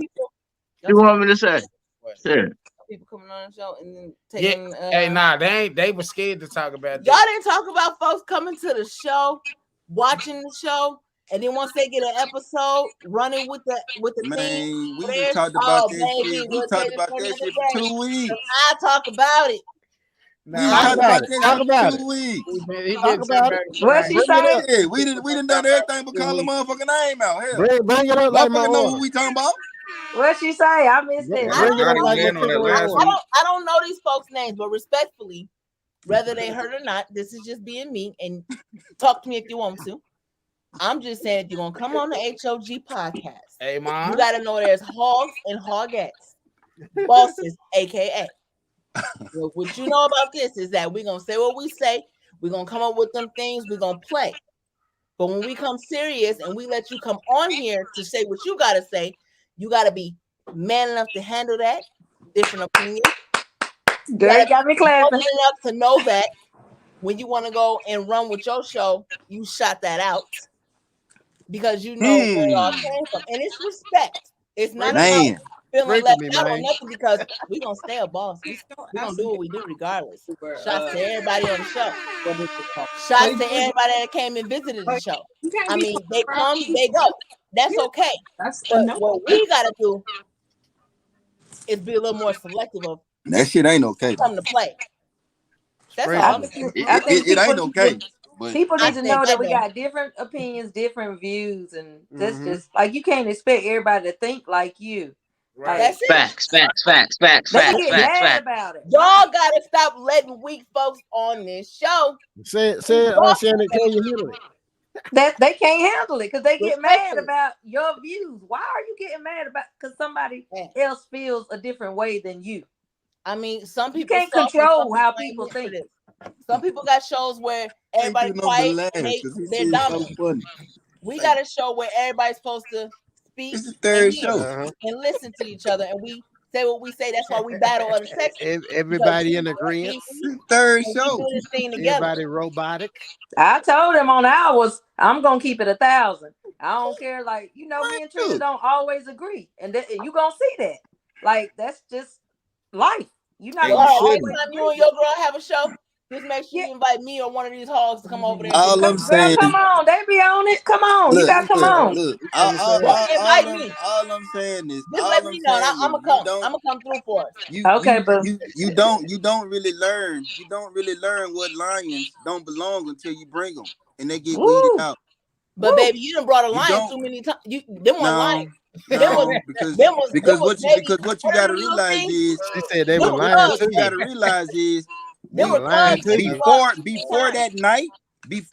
What you want me to say? Shit. People coming on the show and then taking. Hey, nah, they were scared to talk about that. Y'all didn't talk about folks coming to the show, watching the show, and then once they get an episode, running with the Man, team. we just talked about that shit. We talked about that shit for 2 weeks. I talk about it. Talk about it. 2 weeks. Talk about it. What she saying? Yeah, we done done everything but call the motherfucking name out. Hell, Bring it up like my motherfucker know order. what we talking about. What she say? I missed it. I don't know these folks' names, but respectfully, whether they heard or not, this is just being me. And talk to me if you want to. I'm just saying, if you're gonna come on the H.O.G Podcast, hey, mom, you gotta know there's hogs and hogettes, bosses, aka. Well, what you know about this is that we're gonna say what we say. We're gonna come up with them things. We're gonna play. But when we come serious and we let you come on here to say what you gotta say, you gotta be man enough to handle that. Different opinions. They got me clapping. Enough to know that when you want to go and run with your show, you shot that out because you know where it all came from, and it's respect. It's not about feeling left out or nothing because we're gonna stay a boss. We're gonna do what we do regardless. Shots to everybody on the show. Shots to everybody that came and visited the show. I mean, they come, they go. That's okay. But what we gotta do is be a little more selective of that shit ain't okay. Come to play. That's all. It ain't okay. But people need to know that we got different opinions, different views, and that's just like you can't expect everybody to think like you. Right. Like, Facts. They get mad about it. Y'all gotta stop letting weak folks on this show. Say it, Shannon, can you handle it? That they can't handle it because they get mad about your views. Why are you getting mad about? Because somebody else feels a different way than you. I mean, some people can't control how people think. Some people got shows where everybody quiet, they're dominant. We got a show where everybody's supposed to speak. It's the third show and listen to each other, and we say what we say. That's why we battle other sexes. Everybody in agreement. Third show. Everybody robotic. I told them on ours, I'm gonna keep it 1,000. I don't care. Like, you know, me and Trisha don't always agree, and you gonna see that. Like, that's just life. You not every time you and your girl have a show, Just make sure you invite me or one of these hogs to come over there. All I'm Girl, saying come is, on. They be on it. Come on. You look, gotta come on. look. Invite me. All I'm saying is, Just let me know. I'm gonna come. I'm gonna come through for us. Okay, but you don't really learn. You don't really learn what lions don't belong until you bring them and they get weeded woo. out. But baby, you done brought a You lion don't- too many times. Them one lion. No, because what you gotta realize is She said they were Them lying was to you you. gotta realize is They were lying cubs. to you. before that night,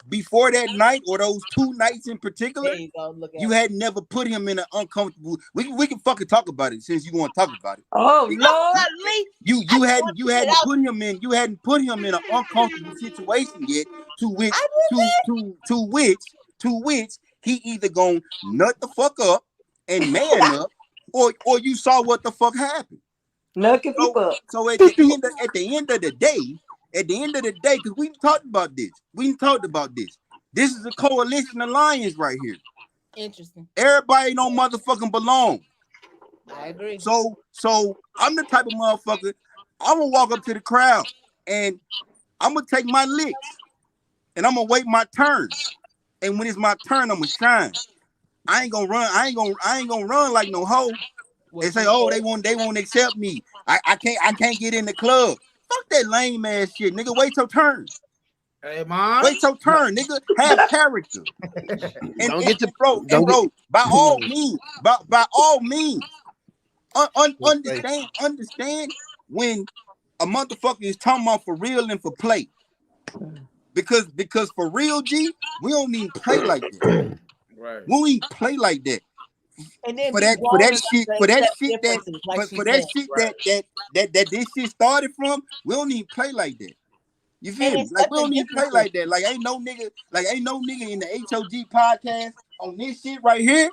before that night or those 2 nights in particular, There you go. Look at you had never put him in an uncomfortable. We can fucking talk about it since you want to talk about it. Oh Lord. You hadn't put him in an uncomfortable situation yet to which he either gonna nut the fuck up and man up or you saw what the fuck happened. Knucking people up. So at the end of the day, because we talked about this. This is a coalition of lions right here. Interesting. Everybody don't motherfucking belong. I agree. So I'm the type of motherfucker. I'm gonna walk up to the crowd and I'm gonna take my licks and I'm gonna wait my turn. And when it's my turn, I'm gonna shine. I ain't gonna run. I ain't gonna run like no hoe. They say, oh, they won't accept me. I can't get in the club. Fuck that lame ass shit, nigga. Wait your turn. Hey, man. Wait your turn, nigga. Have character. By all means, understand when a motherfucker is talking about for real and for play. Because for real, G, we don't even play like that. Right. We don't even play like that. And then For that shit that this shit started from, we don't even play like that. You feel me? Like we don't even play like that. Like ain't no nigga in the H.O.G Podcast on this shit right here.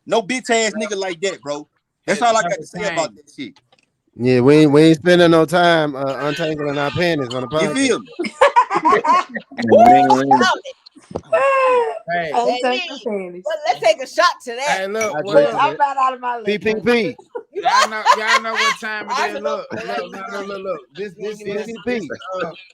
No bitch ass nigga like that, bro. That's all I got to say about that shit. Yeah, we ain't spending no time untangling our panties on the podcast. You feel me? Hey, I'll take the panties. Well, let's take a shot to that. hey, look, Look, I'm about out of my league. PPP. y'all know what time it is. Look. This.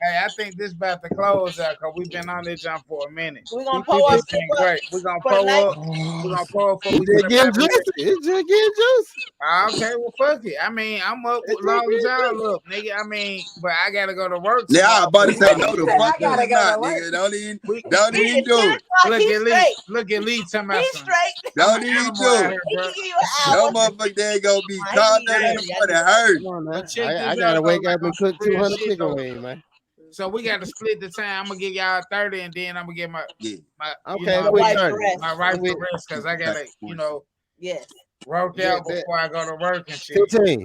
Hey, I think this about to close out because we've been on this jump for a minute. We're gonna pull up. It's been great. We're gonna pull up. We're gonna pull up for we It's getting juicy. It's just getting juicy. Okay, well, fuck it. I mean, I'm up as long as y'all up, nigga. I mean, but I gotta go to work. Yeah, I about to say no. The I fuck gotta is go not, to work. nigga. Don't even do it. Look at Lee talking about He's some. straight. Don't even do it. He can give you an No hour. motherfucker, they ain't gonna be caught up in the money hurt. Come on, man. Check I this gotta out, wake though, up and like cook on some real 200 shit, chicken though. wings, man. So we got to split the time. I'm gonna give y'all 30, and then I'm gonna get my Okay, my quick wife turn. to rest. my right to rest because I gotta Yes. work out Yeah, before I go to work and shit. 15.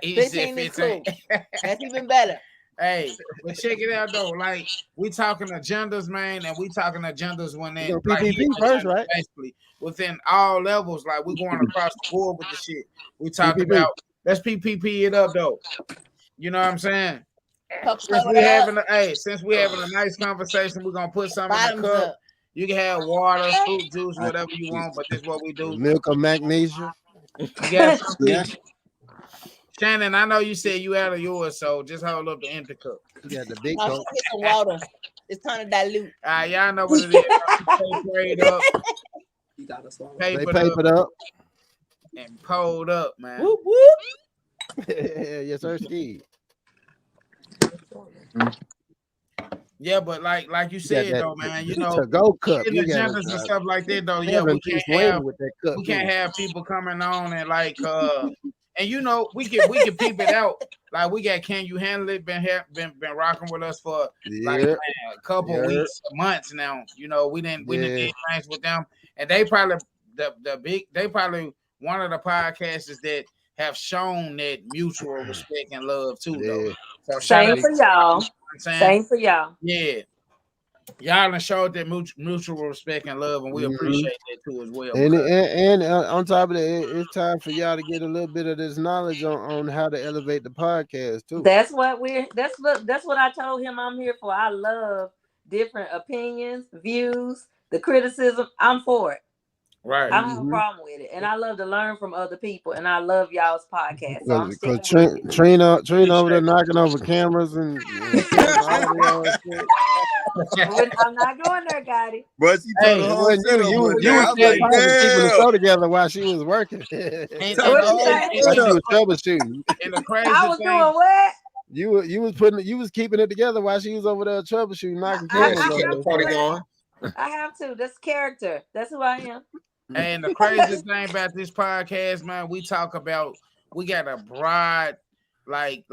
He 15 said is 15. cool. That's even better. Hey, but check it out though. Like we talking agendas, man, and we talking agendas when they You go like, PPP first, right? basically within all levels. Like we going across the board with the shit. We talk PPP. about let's PPP it up though. You know what I'm saying? Since Coca-Cola we up, having a nice conversation, we're gonna put some in bottoms the cup. up. You can have water, fruit juice, whatever you want, but this is what we do. Milk of magnesia. You got some Yeah. Shannon, I know you said you out of yours, so just hold up the empty cup. You got the big I'll coat. get some water. It's time to dilute. Y'all know what it is. Stay prayed up, You got us all. They papered papered up, up. and pulled up, man. Whoop, whoop. Yes, sir, Steve. Yeah, but like you said though, man, you know, to go cup. in You got agendas and stuff like that though. Yeah, we can't have people coming on and like and you know we can peep it out. Like we got Can You Handle It been rocking with us for like man, a couple weeks, months now. You know, we didn't get things with them, and they probably they probably one of the podcasters that have shown that mutual respect and love too though. So Same for y'all. Same for y'all. Yeah. Y'all done showed that mutual respect and love, and we appreciate that too as well. And on top of that, it's time for y'all to get a little bit of this knowledge on how to elevate the podcast too. That's what I told him I'm here for. I love different opinions, views, the criticism. I'm for it. Right. I don't have a problem with it, and I love to learn from other people, and I love y'all's podcast, so I'm Because sticking with it. Trina over there knocking over cameras and killing audio and shit. I'm not going there, Gotti. But she told Hey, the It whole wasn't you. setup was You there. was I'm still like, probably keeping the damn. show together while she was working. and, Told What the you whole say? While she setup. was troubleshooting. and the I crazy was thing, doing what? You was keeping it together while she was over there troubleshooting, knocking yeah, cameras she kept the over. party going. I have to. That's character. That's who I am. And the crazy thing about this podcast, man, we talk about, we got a broad like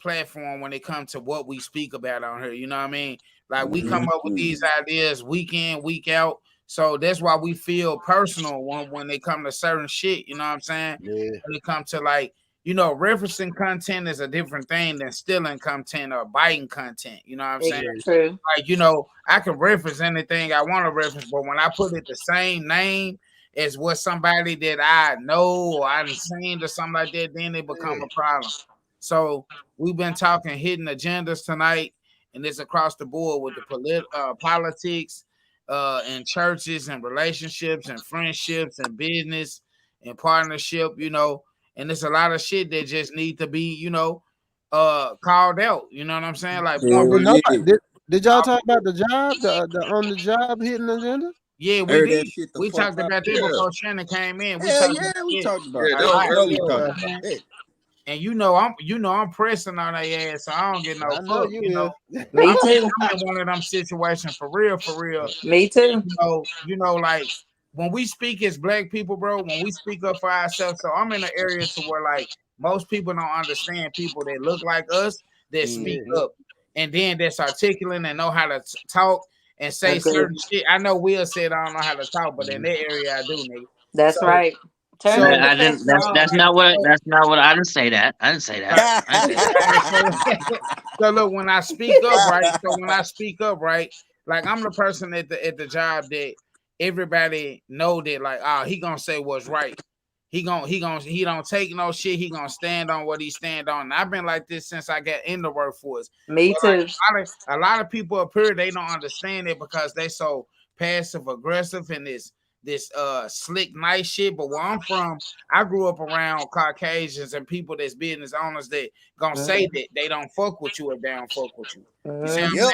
platform when it comes to what we speak about on here. You know what I mean? Like we come up with these ideas week in, week out. So that's why we feel personal when they come to certain shit. You know what I'm saying? Yeah. When it comes to like, you know, referencing content is a different thing than stealing content or biting content. You know what I'm saying? True. Like, you know, I can reference anything I want to reference, but when I put it the same name as what somebody that I know or I've seen or something like that, then it become a problem. So we've been talking hidden agendas tonight, and it's across the board with the politics and churches and relationships and friendships and business and partnership, you know, and there's a lot of shit that just need to be, you know, called out. You know what I'm saying? Like, Did y'all talk about the job, the on the job hidden agenda? Yeah, we did. We talked about that before Shannon came in. We talked about it. And you know I'm pressing on their ass, so I don't get no fuck. You know, me too. I'm in one of them situations for real. Me too. You know, like when we speak as black people, bro, when we speak up for ourselves, so I'm in an area to where like most people don't understand people that look like us that speak up and then that's articulate and know how to talk and say certain shit. I know Will said I don't know how to talk, but in that area I do, nigga. That's right. I didn't. That's not what. That's not what. I didn't say that. I didn't say that. So look, when I speak up, right. Like I'm the person at the job that everybody know that like, oh, he gonna say what's right. He don't take no shit. He gonna stand on what he stand on. And I've been like this since I got in the workforce. Me too. Like, a lot of people up here, they don't understand it because they so passive aggressive and this slick nice shit. But where I'm from, I grew up around Caucasians and people that's business owners that gonna say that they don't fuck with you if they don't fuck with you. You see what I'm saying?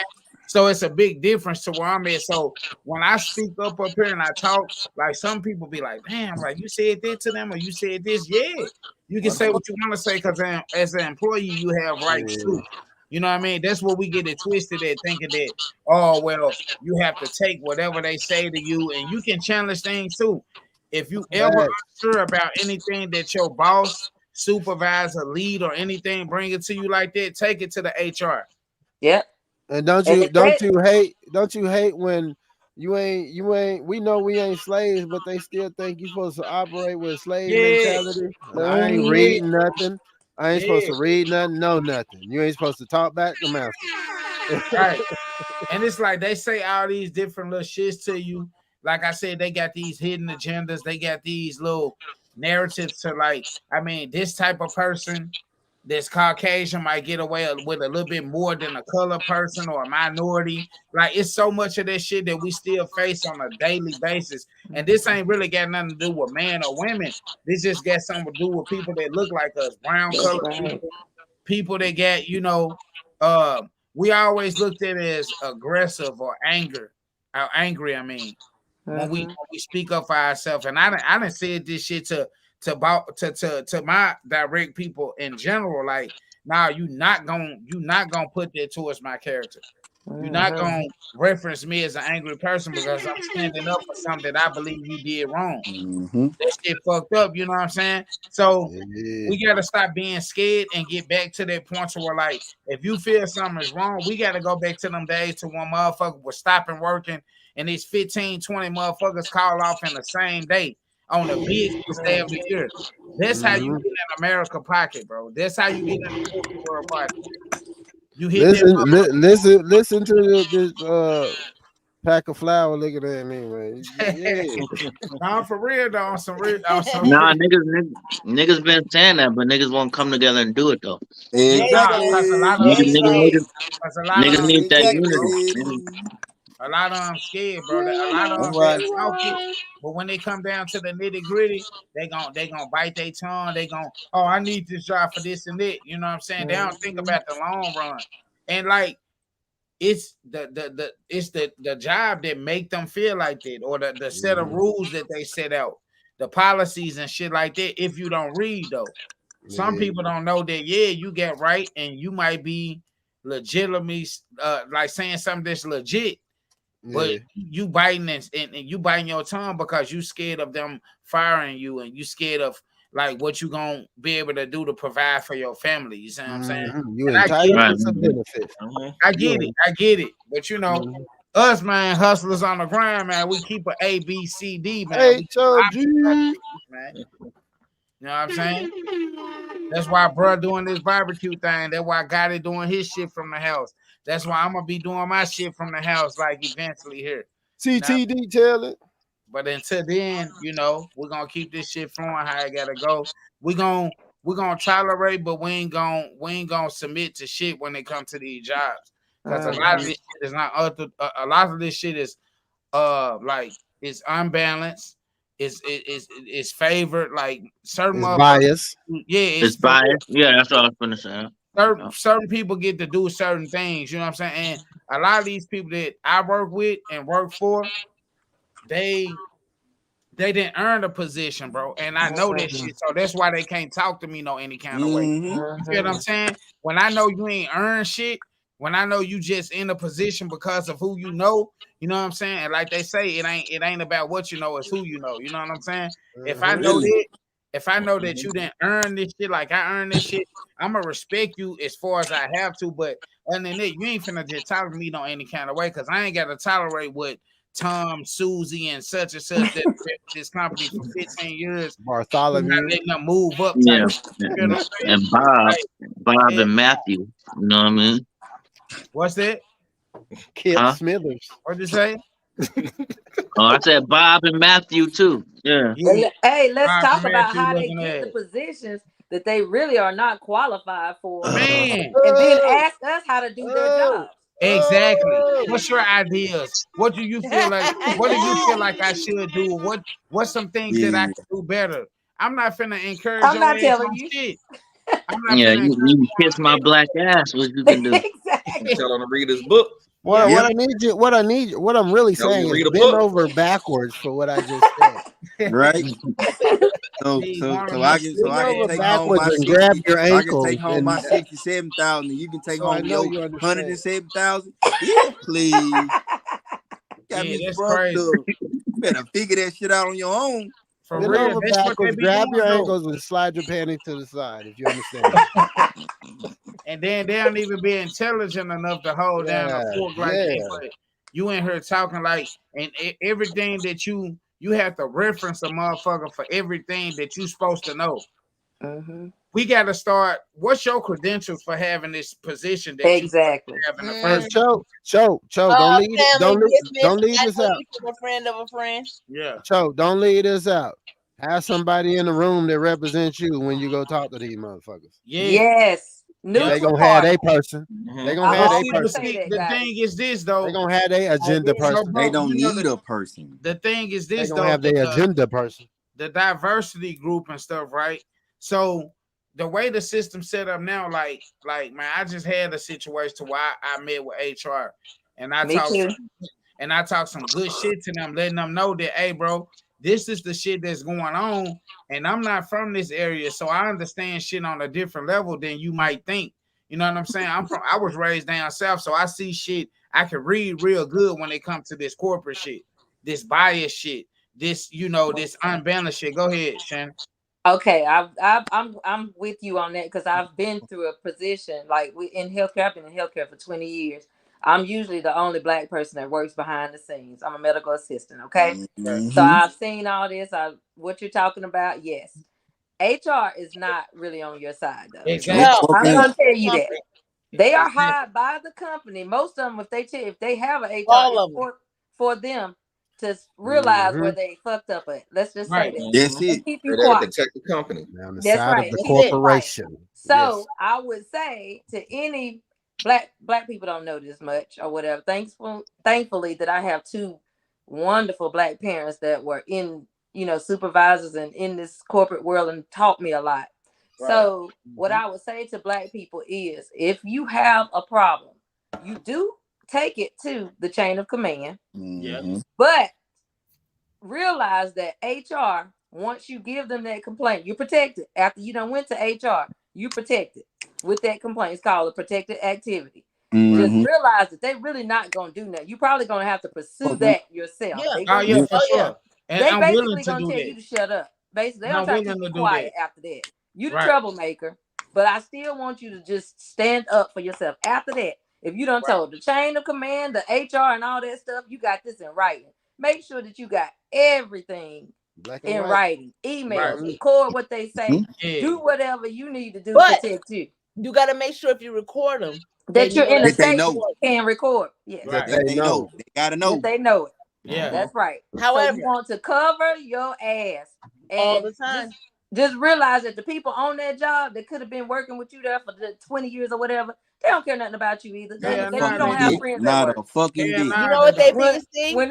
So it's a big difference to where I'm at. So when I speak up here and I talk, like some people be like, damn, like you said that to them or you said this. Yeah, you can say what you want to say because as an employee, you have rights too. You know what I mean? That's what we get it twisted at, thinking that, oh, well, you have to take whatever they say to you and you can challenge things too. If you ever unsure about anything that your boss, supervisor, lead, or anything bring it to you like that, take it to the HR. Yep. And don't you hate when you ain't we know we ain't slaves, but they still think you supposed to operate with slave mentality. I ain't reading nothing. I ain't supposed to read nothing, know nothing. You ain't supposed to talk back to master. Right. And it's like they say all these different little shits to you. Like I said, they got these hidden agendas, they got these little narratives to like, I mean, this type of person, this Caucasian might get away with a little bit more than a color person or a minority. Like it's so much of that shit that we still face on a daily basis. And this ain't really got nothing to do with man or women. This just got something to do with people that look like us, brown color people that get, you know, we always looked at it as aggressive or angry. I mean, when we speak up for ourselves. And I done said this shit to my direct people in general, like, nah, you not gonna put that towards my character. You're not gonna reference me as an angry person because I'm standing up for something that I believe you did wrong. That shit fucked up, you know what I'm saying? So we gotta stop being scared and get back to that point to where, like, if you feel something is wrong, we gotta go back to them days to when motherfuckers was stopping working and these 15, 20 motherfuckers call off in the same day on the biggest day of the year. That's how you get in America pocket, bro. That's how you get in the world pocket. You hit listen to this pack of flour looking at me, man. Nah, for real though, on some real. Nah, niggas been saying that, but niggas won't come together and do it though. Exactly. Niggas need that unity. A lot of them scared, bro. A lot of them they talk it, but when they come down to the nitty gritty, they gonna bite their tongue. They gonna, oh, I need this job for this and that. You know what I'm saying? They don't think about the long run. And like it's the job that make them feel like that, or the set of rules that they set out, the policies and shit like that. If you don't read though, some people don't know that. Yeah, you get right, and you might be legitimately like saying something that's legit. But you biting and you biting your tongue because you scared of them firing you, and you scared of like what you gonna be able to do to provide for your family. You see what I'm saying? You entitled to some benefit. I get it. But you know, us man, hustlers on the grind, man. We keep a ABCD, man. H.O.G. Man. You know what I'm saying? That's why bro doing this barbecue thing. That's why Gotti doing his shit from the house. That's why I'm gonna be doing my shit from the house, like eventually here. CTD telling. But until then, you know, we're gonna keep this shit flowing how it gotta go. We're gonna tolerate, but we ain't gonna submit to shit when it comes to these jobs. Because a lot of this shit is not a lot of this shit is like it's unbalanced. It's favored, like certain bias. Yeah, it's biased. Yeah, that's what I was gonna say. Certain people get to do certain things, you know what I'm saying? And a lot of these people that I work with and work for, they didn't earn a position, bro. And I know that shit. So that's why they can't talk to me any kind of way. You feel what I'm saying? When I know you ain't earned shit, when I know you just in a position because of who you know what I'm saying? And like they say, it ain't about what you know, it's who you know. You know what I'm saying? If I know that you didn't earn this shit like I earned this shit, I'm gonna respect you as far as I have to. But other than that, you ain't finna just talk to me any kind of way, because I ain't gotta tolerate what Tom, Susie, and such that this company for 15 years. Bartholomew. Not letting them move up. Yeah. And Bob and Matthew. You know what I mean? What's that? Kip Smithers. What'd you say? I said Bob and Matthew too. Yeah. Hey, let's Bob talk and about Matthew how they looking get at the positions that they really are not qualified for. Man. And then ask us how to do their job. Exactly. What's your ideas? What do you feel like? What do you feel like I should do? What's some things that I can do better? I'm not finna encourage I'm your not ass telling on you. shit. I'm not Yeah, finna you kiss my black ass. What you can do? Exactly. Tell him to read his book. What I'm really saying is bend over backwards for what I just said. Right. So I can take home my and grab your ankles. I can take home my 67,000, and you can take home your 107,000. Yeah, please. Got me that's fucked crazy. up. You better figure that shit out on your own. For Bend real, over that's what they backwards, be grab doing, your though. ankles and slide your panties to the side, if you understand. And then they don't even be intelligent enough to hold down a fork like that. But you in here talking like, and everything that you have to reference a motherfucker for everything that you supposed to know. We got to start. What's your credentials for having this position? That exactly. You have in the first Choke. Don't leave this out. A friend of a friend. Yeah. Choke. Don't leave this out. Have somebody in the room that represents you when you go talk to these motherfuckers. Yes. They gonna have a person. They gonna have a person. The thing is this though. They gonna have their agenda person. They don't need a person. The thing is this they gonna though. have their agenda person. The diversity group and stuff, right? So the way the system set up now, like man, I just had a situation to where I met with HR and I talked some good shit to them, letting them know that, hey, bro, this is the shit that's going on, and I'm not from this area, so I understand shit on a different level than you might think. You know what I'm saying? I was raised down south, so I see shit. I can read real good when it comes to this corporate shit, this bias shit, this this unbalanced shit. Go ahead, Shannon. Okay, I'm with you on that because I've been through a position like in healthcare. I've been in healthcare for 20 years. I'm usually the only black person that works behind the scenes. I'm a medical assistant. Okay, so I've seen all this. What you're talking about? Yes, HR is not really on your side though. Exactly. I'm gonna tell you that they are hired by the company. Most of them, if they have an HR, for them to realize where they fucked up at. Let's just say that. That's it. Keep you quiet. Protect the company. On the That's side right. of the corporation. So I would say to any black people don't know this much or whatever. Thankfully that I have two wonderful black parents that were in, supervisors and in this corporate world and taught me a lot. Right. So what I would say to black people is, if you have a problem, you do take it to the chain of command. Mm-hmm. But realize that HR, once you give them that complaint, you're protected. After you done went to HR, you protected with that complaint. It's called a protected activity. Mm-hmm. Just realize that they're really not going to do nothing. You're probably going to have to pursue that yourself. For sure. And they I'm basically going to tell you to shut up. Basically, they don't try to keep you quiet after that. You the troublemaker, but I still want you to just stand up for yourself. After that, if you done told the chain of command, the HR and all that stuff, you got this in writing. Make sure that you got everything in writing. Emails, record what they say. Do whatever you need to do to protect you. You got to make sure if you record them, that you're in a state that can record. Yes. They know. They got to know. That they know it. Yeah. That's right. However, so you want to cover your ass all the time. Just realize that the people on that job that could have been working with you there for 20 years or whatever, they don't care nothing about you either. They you don't have friends. Not a fucking you know what they biggest thing? When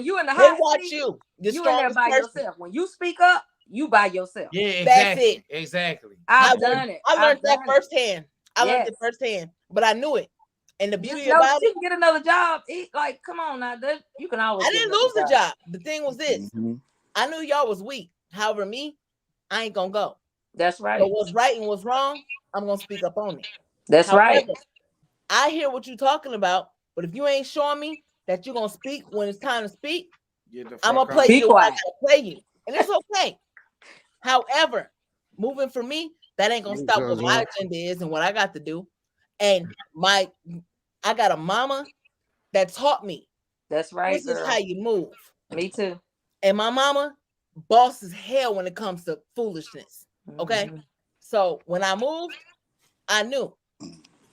you in the hot watch seat, you in there by yourself. When you speak up, you by yourself. Yeah, exactly. That's it. Exactly. I've done it. I learned that firsthand. I learned it firsthand, but I knew it. And the beauty about it, you can get another job. Come on now, you can always. I didn't lose the job. The thing was this: I knew y'all was weak. However, me, I ain't gonna go. That's right. So what's right and what's wrong, I'm gonna speak up on it. That's right. I hear what you're talking about, but if you ain't showing me that you're gonna speak when it's time to speak, I'm gonna play you. I gotta play you, and it's okay. However, moving for me, that ain't gonna stop what my agenda is and what I got to do. And I got a mama that taught me. That's right. This is how you move. Me too. And my mama, boss as hell when it comes to foolishness. Okay. So when I moved, I knew.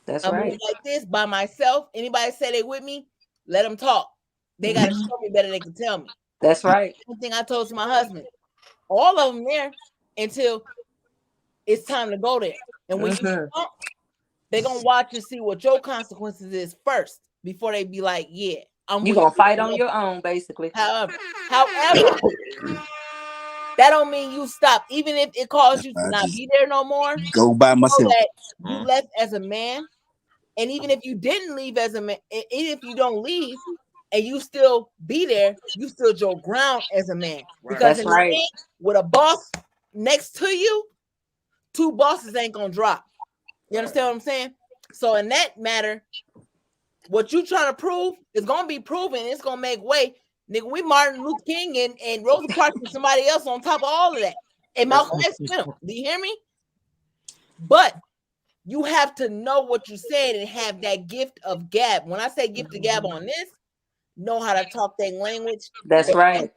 That's I right. moved like this by myself. Anybody say they with me, let them talk. They gotta show me better than they can tell me. That's right. One thing I told to my husband, all of them there until it's time to go there. And when you talk, they're gonna watch and see what your consequences is first before they be like, yeah, you're gonna fight on your own, basically. However, that don't mean you stop, even if it calls you to not be there no more. Go by myself. You left as a man, and even if you didn't leave as a man, even if you don't leave and you still be there, you stood your ground as a man. Because in the end, with a boss next to you, two bosses ain't gonna drop. You understand what I'm saying? So in that matter, what you trying to prove is gonna be proven. It's gonna make way. Nigga, we Martin Luther King and Rosa Parks and somebody else on top of all of that. And Malcolm X film. Do you hear me? But you have to know what you're saying and have that gift of gab. When I say gift of gab on this, know how to talk their language. That's right.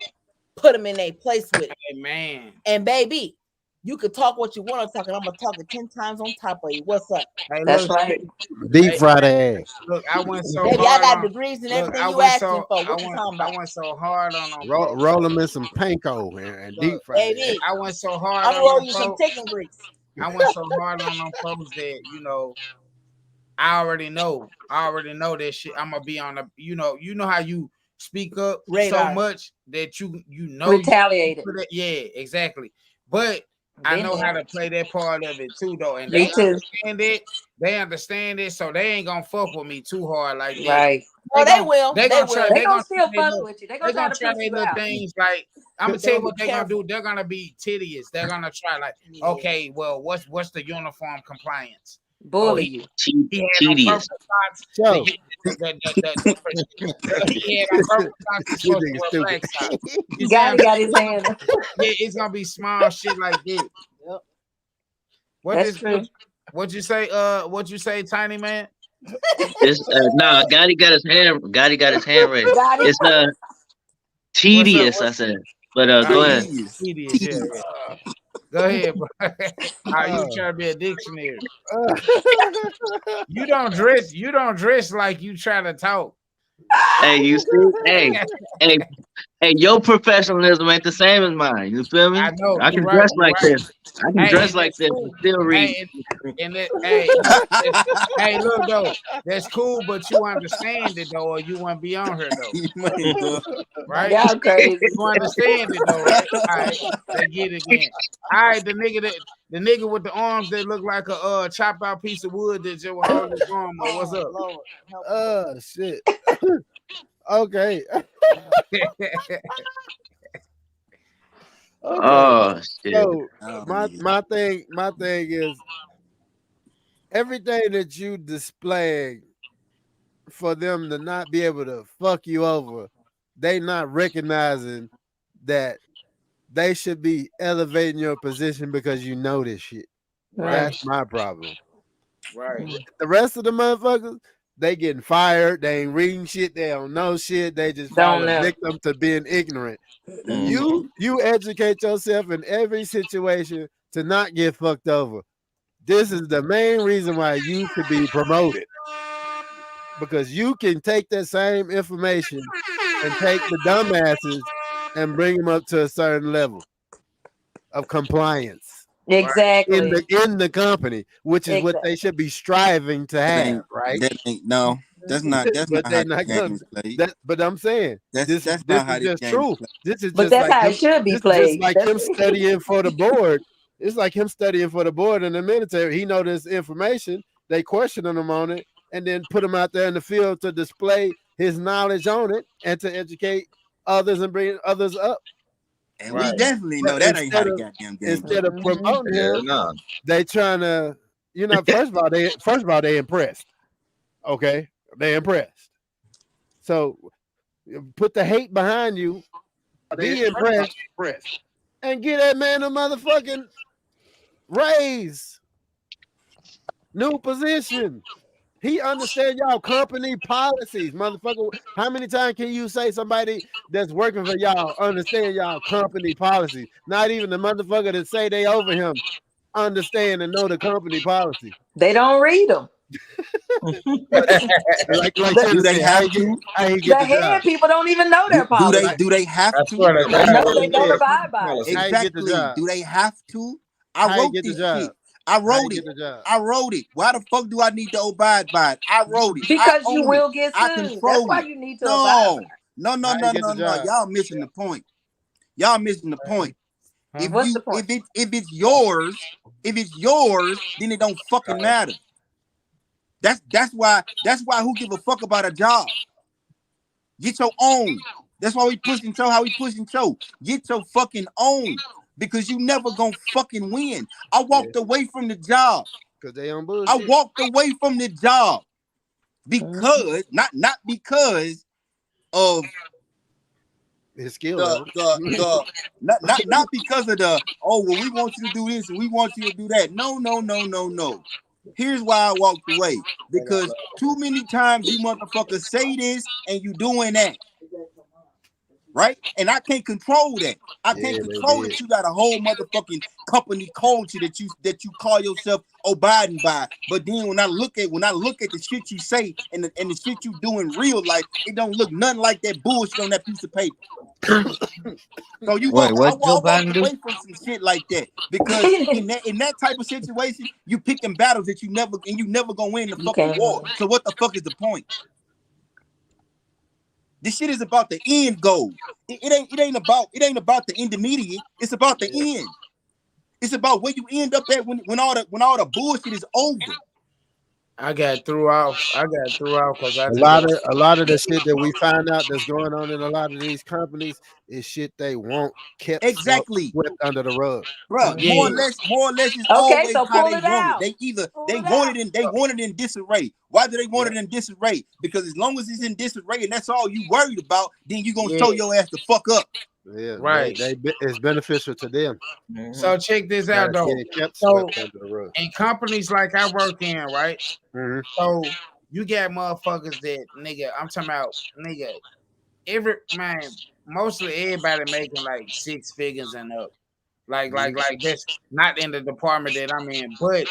Put them in their place with it. Amen. And baby, you could talk what you want to talk, and I'm gonna talk it 10 times on top of you. What's up? Hey, that's right. Deep fried ass. Look, I went so baby, hard. I got degrees and everything you asking for. What you talking about? I went so hard on them. Roll them in some panko and deep fried. Baby, I went so hard. I'm rolling you some chicken grease. I went so hard on them folks that I already know that shit. I'm gonna be on the you know how you speak up so much that you retaliated. Yeah, exactly. But I know how to play that part of it too, though, and they understand it. They understand it, so they ain't gonna fuck with me too hard like that. Right? They will. They gonna still fuck with you. They gonna try to try their little things like I'm gonna tell you what they're gonna do. They're gonna be tedious. They're gonna try like, okay, well, what's the uniform compliance? Bully you. Tedious. Got his hand. Yeah, it's gonna be small shit like this. Yep. What you say? What you say, tiny man? It's no, Gotti got his hand ready. It's tedious, I said. But go ahead. Tedious, yeah. Go ahead, bro. You trying to be a dictionary? You don't dress like you try to talk. Hey, you see? Hey, Hey, your professionalism ain't the same as mine. You feel me? I know I you're can right. dress You're like right. this. I can Hey, dress and like that's this cool. and still read. Hey, hey, look though, that's cool, but you understand it though, or you won't be on here though, You might as well. right? Y'all crazy. You understand it though, right? All right, they get it again. All right, the nigga with the arms that look like a chopped out piece of wood that just will hold his arm on. What's up? Shit. Okay. Okay. Oh shit. So Oh, my nigga. my thing is everything that you displaying for them to not be able to fuck you over, they not recognizing that they should be elevating your position because you know this shit. Right. That's my problem. Right. The rest of the motherfuckers, they getting fired. They ain't reading shit. They don't know shit. They just fall Don't a know. victim to being ignorant. Mhm. You educate yourself in every situation to not get fucked over. This is the main reason why you should be promoted. Because you can take that same information and take the dumbasses and bring them up to a certain level of compliance Exactly. in the company, which is what they should be striving to That have, ain't, right? that ain't, no, that's not But how they're the not game gonna. is played. But I'm saying That's this not how is this just game is true. played. This is But just that's like how him. it should be This is played. just like him studying for the board. It's like him studying for the board in the military. He know this information. They questioning him on it, and then put him out there in the field to display his knowledge on it and to educate others and bring others up. And we Right. definitely know But that ain't how the goddamn game instead of played. promoting Yeah, him, no. they trying to, first of all they impressed. Okay, they impressed. So put the hate behind you, be impressed, and get that man a motherfucking raise, new position. He understand y'all company policies, motherfucker. How many times can you say somebody that's working for y'all understand y'all company policies? Not even the motherfucker that say they over him understand and know the company policy. They don't read them. Like Do they have to? how he The get the head job? people don't even know their policy. Do they have That's to? what it No, they is. don't abide by it. How he get the Exactly. job? Do they have to? I How he wrote get the this job? shit. I How wrote he it. get the job? I wrote it. Why the fuck do I need to abide by it? I wrote it. Because I you own will it. get I sued. That's control why it. you need to abide by it. No. How you get the job? Y'all missing the point. Y'all missing the point. If What's you the point? if it's yours, then it don't fucking matter. That's why who give a fuck about a job? Get your own. That's why we pushing show how we pushing show. Get your fucking own. Because you never gonna fucking win. I walked away from the job. Because they on bullshit. I walked away from the job because not because of his skill level. not because of the we want you to do this and we want you to do that. No. Here's why I walked away. Because too many times you motherfuckers say this and you doing that. Right? And I can't control that. I can't control that you got a whole motherfucking company culture that you call yourself abiding by. But then when I look at the shit you say and the shit you do in real life, it don't look nothing like that bullshit on that piece of paper. So I walked away from some shit like that because in that type of situation, you picking battles that you never gonna win the fucking war. So what the fuck is the point? This shit is about the end goal. It ain't about the intermediate. It's about the end. It's about where you end up at when all the bullshit is over. I got threw off because a lot of the shit that we find out that's going on in a lot of these companies is shit they want kept exactly swept under the rug. Bro, more or less is Okay, always so how pull they it want out. it. They want it in disarray. Why do they want it in disarray? Because as long as it's in disarray and that's all you worried about, then you gonna show your ass the fuck up. Yeah, right. It's beneficial to them. So check this out though. So under the rug. in companies like I work in, right? Mm-hmm. So you got motherfuckers that nigga. I'm talking about nigga. Mostly everybody making like 6 figures and up. Like that's not in the department that I'm in, but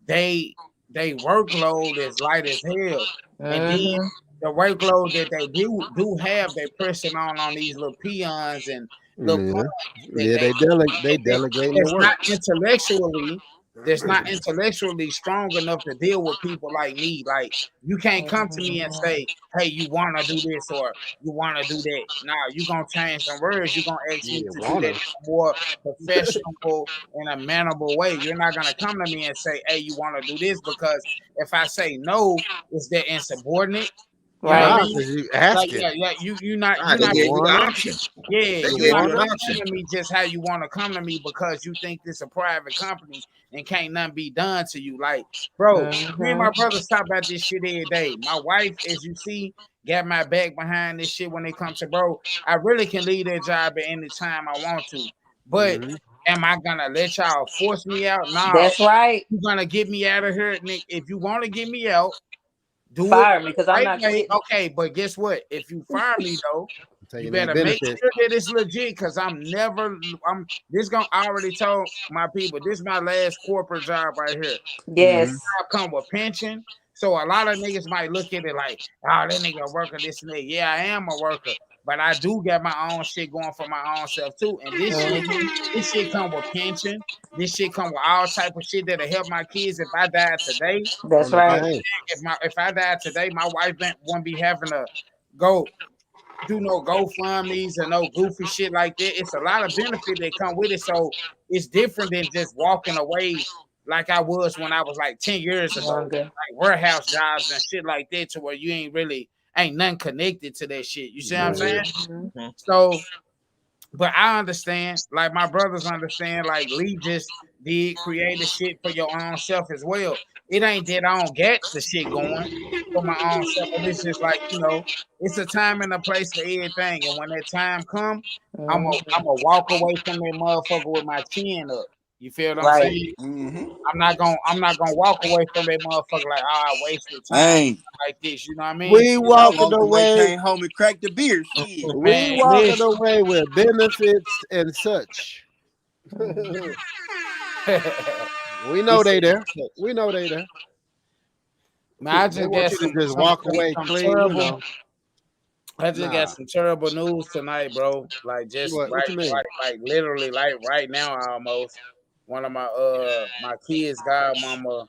they workload is light as hell. And then the workload that they do have, they pressing on these little peons and little Yeah, punks that yeah. They delegating the that's work. not intellectually strong enough to deal with people like me. Like you can't come to me and say, "Hey, you want to do this or you want to do that." Nah, you gonna change the words. You gonna ask me You to do that wanna? in a more professional and a mannerable way. You're not gonna come to me and say, "Hey, you want to do this?" Because if I say no, is that insubordinate? You know what I Nah, Right. mean? cause you Like asking. yeah, Nah, you're they not You gave you the wanna? option. yeah, They You you're gave not you an wanna? gonna option. come to me just how you want to come to me because you think this a private company and can't nothing be done to you. Like, bro, me and my brother talk about this shit every day. My wife, as you see, got my back behind this shit when it comes to bro. I really can leave that job at any time I want to. But Mm-hmm. am I gonna let y'all force me out? No. That's right. You're gonna get me out of here, Nick. If you want to get me out, do it Fire me because I'm right not way. quitting. Okay, but guess what? If you fire me though, you Taking their better make benefits. sure that it's legit because I'm this gonna I already told my people this is my last corporate job right here. Mm-hmm. Yes. I come with pension. So a lot of niggas might look at it like, oh, that nigga a worker, this and that. Yeah, I am a worker, but I do get my own shit going for my own self too. And this shit come with pension. This shit come with all type of shit that'll help my kids if I die today. That's On the right. game. If I die today, my wife won't be having to go do no GoFundMe's and no goofy shit like that. It's a lot of benefit that come with it. So it's different than just walking away like I was when I was like 10 years ago. Wonder. Like warehouse jobs and shit like that to where you ain't nothing connected to that shit. You see what I'm saying? Mhm. So but I understand, like my brothers understand, like Lee just did create the shit for your own self as well. It ain't that I don't get the shit going for my own self, but it's just like, it's a time and a place for everything. And when that time come, I'm Mhm. gonna walk away from that motherfucker with my chin up. You feel what I'm Right. saying? Mm-hmm. I'm not gonna walk away from that motherfucker like, I wasted time Hey, like this. You know what I mean? We shit, I walking walked away, away. came home and cracked the beer. Shit. We Man, walking listen. away with benefits and such. We He know said, they there. We know they there. man, I They just want got you to just walk away some clean, you terrible. know. I just got Nah. some terrible news tonight, bro. Like just What you mean? like literally, like right now, almost. One of my kids' godmama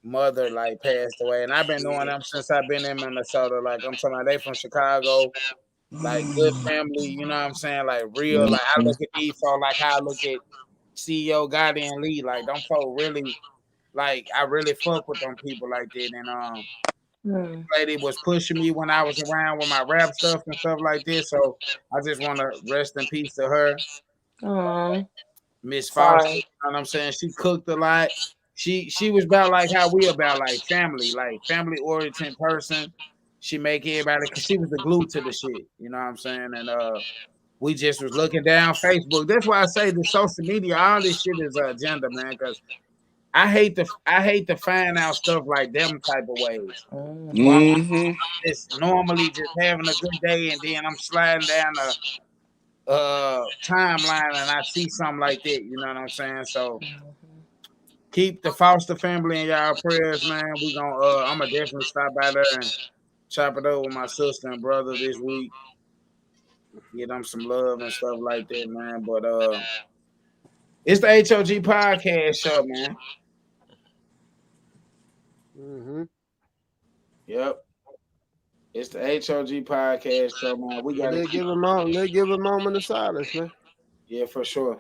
mother like passed away, and I've been knowing them since I've been in Minnesota. Like I'm talking about, they from Chicago, like good family. You know what I'm saying? Like real. Like I look at these folks like how I look at CEO Gotti and Lee. Like them folk really, like I really fuck with them people like that, and lady was pushing me when I was around with my rap stuff and stuff like this. So I just want to rest in peace to her, Mhm. Miss Foster. You Sorry. know what I'm saying? She cooked a lot. She was about like how we about like family oriented person. She make everybody because she was the glue to the shit. You know what I'm saying? And we just was looking down Facebook. That's why I say the social media, all this shit is agenda, man. Because I hate to find out stuff like them type of ways. Where I'm Mm-hmm. just normally just having a good day, and then I'm sliding down the timeline and I see something like that. You know what I'm saying? So keep the Foster family in y'all prayers, man. We gonna I'm gonna definitely stop by there and chop it up with my sister and brother this week. Get them some love and stuff like that, man. But it's the H.O.G Podcast Show, man. Mm-hmm. Yep. It's the H.O.G Podcast Show, man. We gotta They keep give a moment of silence, man. yeah, for sure.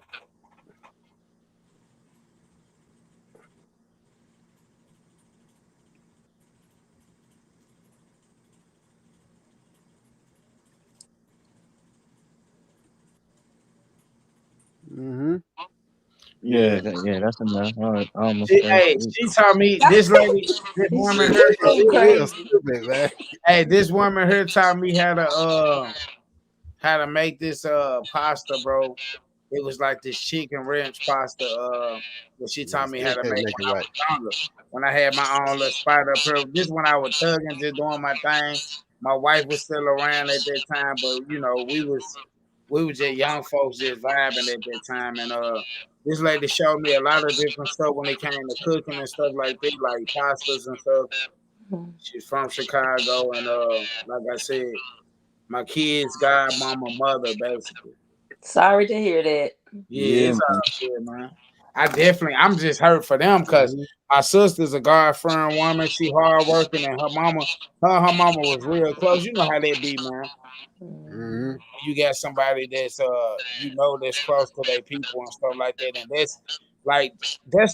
Mm-hmm. Yeah, yeah, that's enough. I almost fell asleep. She taught me this lady, this woman here. He Real crazy. stupid, man. Hey, this woman here taught me how to make this pasta, bro. It was like this chicken ranch pasta that she Yeah, taught me how still to can't make make when it I right. was younger. When I had my own little spot up here. This when I was thugging, just doing my thing. My wife was still around at that time, but we was just young folks just vibing at that time. And this lady showed me a lot of different stuff when it came to cooking and stuff like that, like pastas and stuff. She's from Chicago, and like I said, my kids' godmama mother, basically. Sorry to hear that. Yeah, it's all good, man. I'm just hurt for them because my sister's a God-fearing woman. She hardworking, and her mama was real close. You know how that be, man. Mm-hmm. You got somebody that's that's close to their people and stuff like that, and that's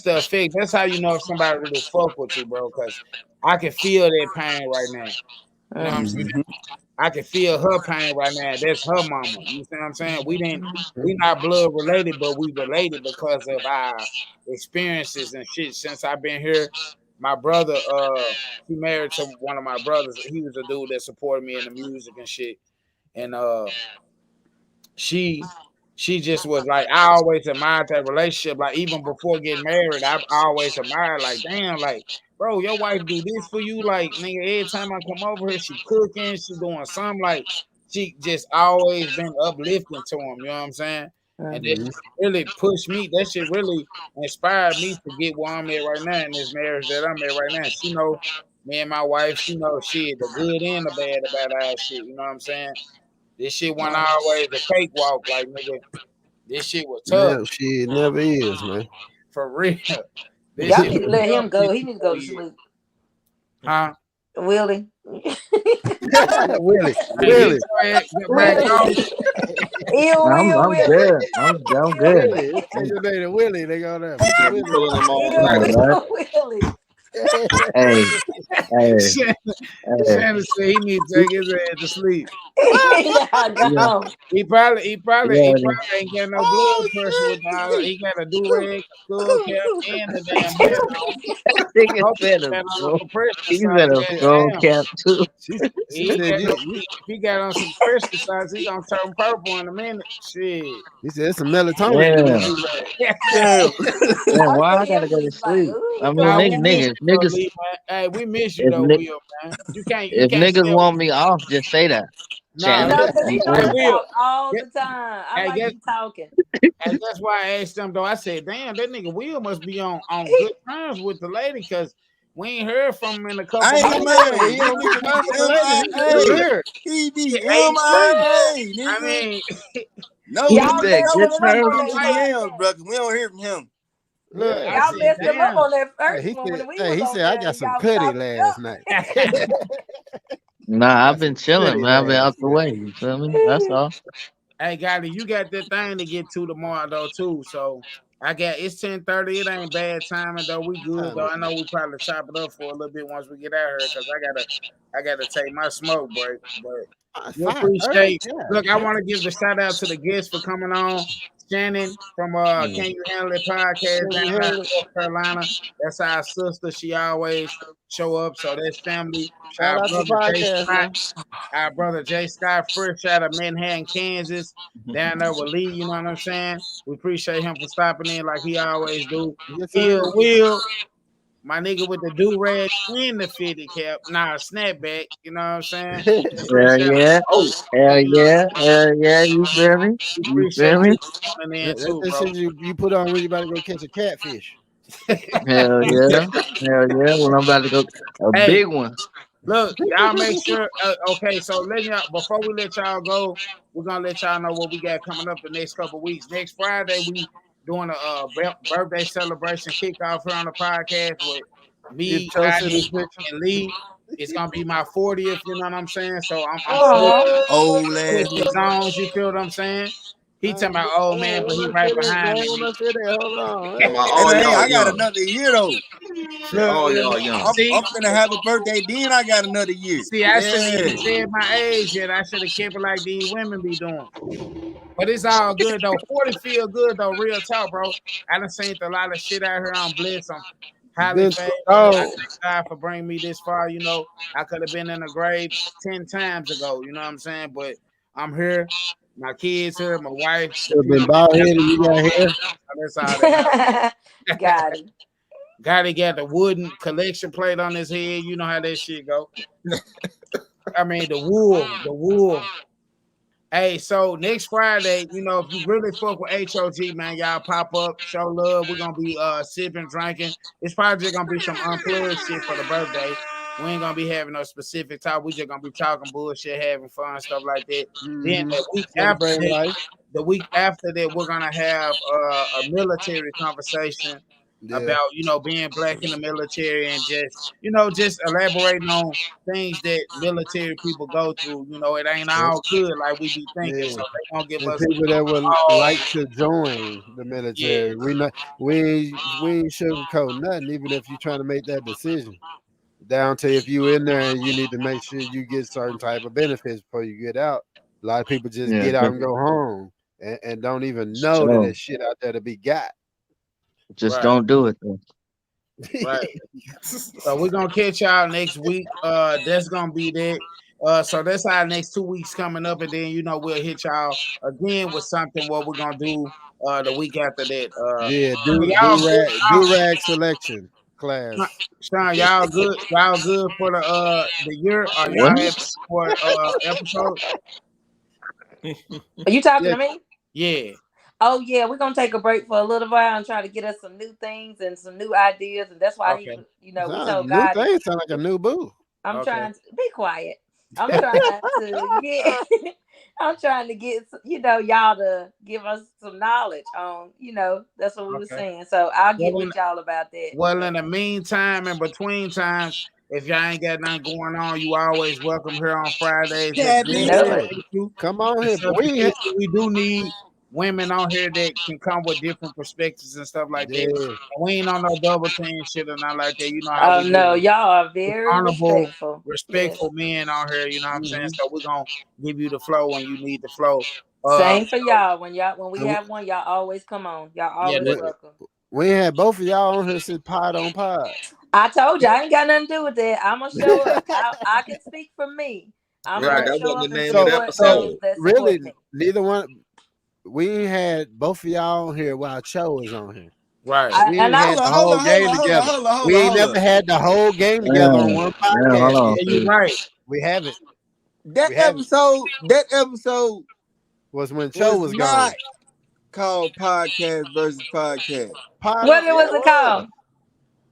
the effect. That's how you know if somebody really fuck with you, bro. Because I can feel that pain right now. You know what I'm saying? I can feel her pain right now. That's her mama. You see what I'm saying? We not blood related, but we related because of our experiences and shit. Since I've been here, my brother, he married to one of my brothers. He was a dude that supported me in the music and shit. And she just was like, I always admired that relationship. Like even before getting married, I always admired, like, damn, like, bro, your wife do this for you. Like, nigga, every time I come over here, she cooking, she doing something. Like, she just always been uplifting to him. You know what I'm saying? And that really pushed me. That shit really inspired me to get where I'm at right now in this marriage that I'm at right now. She know me and my wife. She know shit, the good and the bad about our shit. You know what I'm saying? This shit wasn't always a cakewalk, like, nigga. This shit was tough. Yeah, shit never is, man. For real. Y'all need to let him go. He need to go to sleep. Huh? Willie. Willie. I'm good. I'm good. Take your name to Willie. They go there. Willie. Hey. Shannon said he need to take his ass to sleep. Yeah. He probably ain't got no blood pressure with all. He got a do-rag, skull cap, and the damn head on. He's got a skull cap too. He got on some pressure size. He gonna turn purple in a minute. Shit. He said it's some melatonin. Yeah, why I gotta go to sleep? I mean, niggas. Hey, we miss you though, Will, man. You can't. If niggas want me off, just say that. No, because he gonna talk all the time. I like you talking. And that's why I asked him though. I said, damn, that nigga Will must be on good terms with the lady because we ain't heard from him in a couple months. He be MIA. I mean, no, y'all we don't hear from him. Look, y'all messed him up on that first he one. Said, he said I got some cutty last night. Nah, I've been chilling, man. I've been out the way. You feel me? That's all. Hey, Gotti, you got that thing to get to tomorrow though too. So it's 10:30. It ain't bad timing though. We good though. I know we probably chop it up for a little bit once we get out here because I gotta take my smoke break. But we appreciate. Look, I want to give the shout out to the guests for coming on. Shannon from Can You Handle It podcast down in North Carolina. That's our sister. She always show up. So that's family. Shout out to the podcast. Our brother Jay Scott, fresh out of Manhattan, Kansas, down there with Lee. You know what I'm saying? We appreciate him for stopping in like he always do. Will, my nigga with the do-rag and the fitted cap. Nah, snapback. You know what I'm saying? Hell yeah. You feel me? You feel me? You put on when you about to go catch a catfish. Hell yeah. When I'm about to go a big one. Look, y'all make sure. Okay, so before we let y'all go, we're gonna let y'all know what we got coming up the next couple of weeks. Next Friday, we doing a birthday celebration kickoff here on the podcast with me, Gotti, and Lee. It's gonna be my 40th. You know what I'm saying? So I'm old ass zones. You feel what I'm saying? He talking about old man, but he right behind me. I got another year though. I'm gonna have a birthday. Then I got another year. See, I shouldn't even said my age yet. I should have kept it like these women be doing. But it's all good though. 40 feel good though. Real talk, bro. I done seen a lot of shit out here. I'm blessed. I'm highly favored. I thank God for bringing me this far. You know, I could have been in the grave 10 times ago. You know what I'm saying? But I'm here. My kids here. My wife. Been bald headed. You got hair. That's all that. Got it. Gotti got the wooden collection plate on his head. You know how that shit go. I mean, the wool. Hey, so next Friday, you know, if you really fuck with H.O.G, man, y'all pop up, show love. We're gonna be sipping, drinking. It's probably just gonna be some unplugged shit for the birthday. We ain't gonna be having no specific talk. We just gonna be talking bullshit, having fun, stuff like that. Then the week after that, we're gonna have a military conversation about being black in the military and just elaborating on things that military people go through. It ain't all good like we be thinking. So they gonna give and us people that would like to join the military. Yeah. We ain't sugarcoat nothing, even if you're trying to make that decision. Down to if you in there and you need to make sure you get certain type of benefits before you get out. A lot of people just get out and go home and don't even know that there's shit out there to be got. Just don't do it then. Right. So we're gonna catch y'all next week. That's gonna be that. So that's our next 2 weeks coming up, and then we'll hit y'all again with something what we're gonna do the week after that. Do rag selection class. Sean, y'all good? Y'all good for the year? Are y'all happy for episode? Are you talking to me? Yeah. Oh yeah, we're gonna take a break for a little while and try to get us some new things and some new ideas, and that's why we told God. New things sound like a new boo. I'm trying to be quiet. I'm trying to get. I'm trying to get y'all to give us some knowledge on that's what we were saying. So I'll get with y'all about that. Well, in the meantime, in between times, if y'all ain't got nothing going on, you always welcome here on Fridays. Come on here. We do need women on here that can come with different perspectives and stuff like that. We ain't on no double team shit or nothing like that. You know how we no, y'all are very honorable, respectful men on here. You know what I'm saying? So we're gonna give you the flow when you need the flow. Same for y'all. When we have one, y'all always come on. Y'all always welcome. We had both of y'all on here since pod on pod. I told you I ain't got nothing to do with that. I'm gonna show up. I can speak for me. I'm gonna show up and support those really, neither one. We had both of y'all on here while Cho was on here. Right. We ain't had the whole game together. We ain't never had the whole game together on one podcast. Yeah, you're right. We haven't. That episode was when Cho was gone. Called Podcast versus Podcast. What was it called?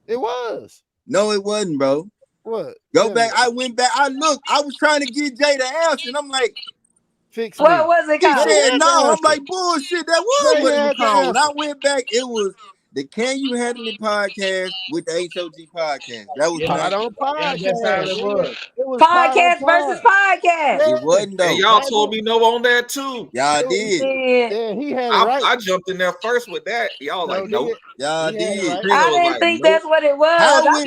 It was. No, it wasn't, bro. What? Go back. I went back. I looked. I was trying to get Jay to answer, and I'm like, what was it called? He said no. I'm like, bullshit. That was what it was called. When I went back, it was the Can You Handle It podcast with the H.O.G Podcast. That was Pod on podcast. It was podcast versus podcast. It wasn't though. And y'all told me no on that too. Y'all did. Yeah, he had it right. I jumped in there first with that. Y'all like nope. Y'all did. Right. I didn't think that's what it was.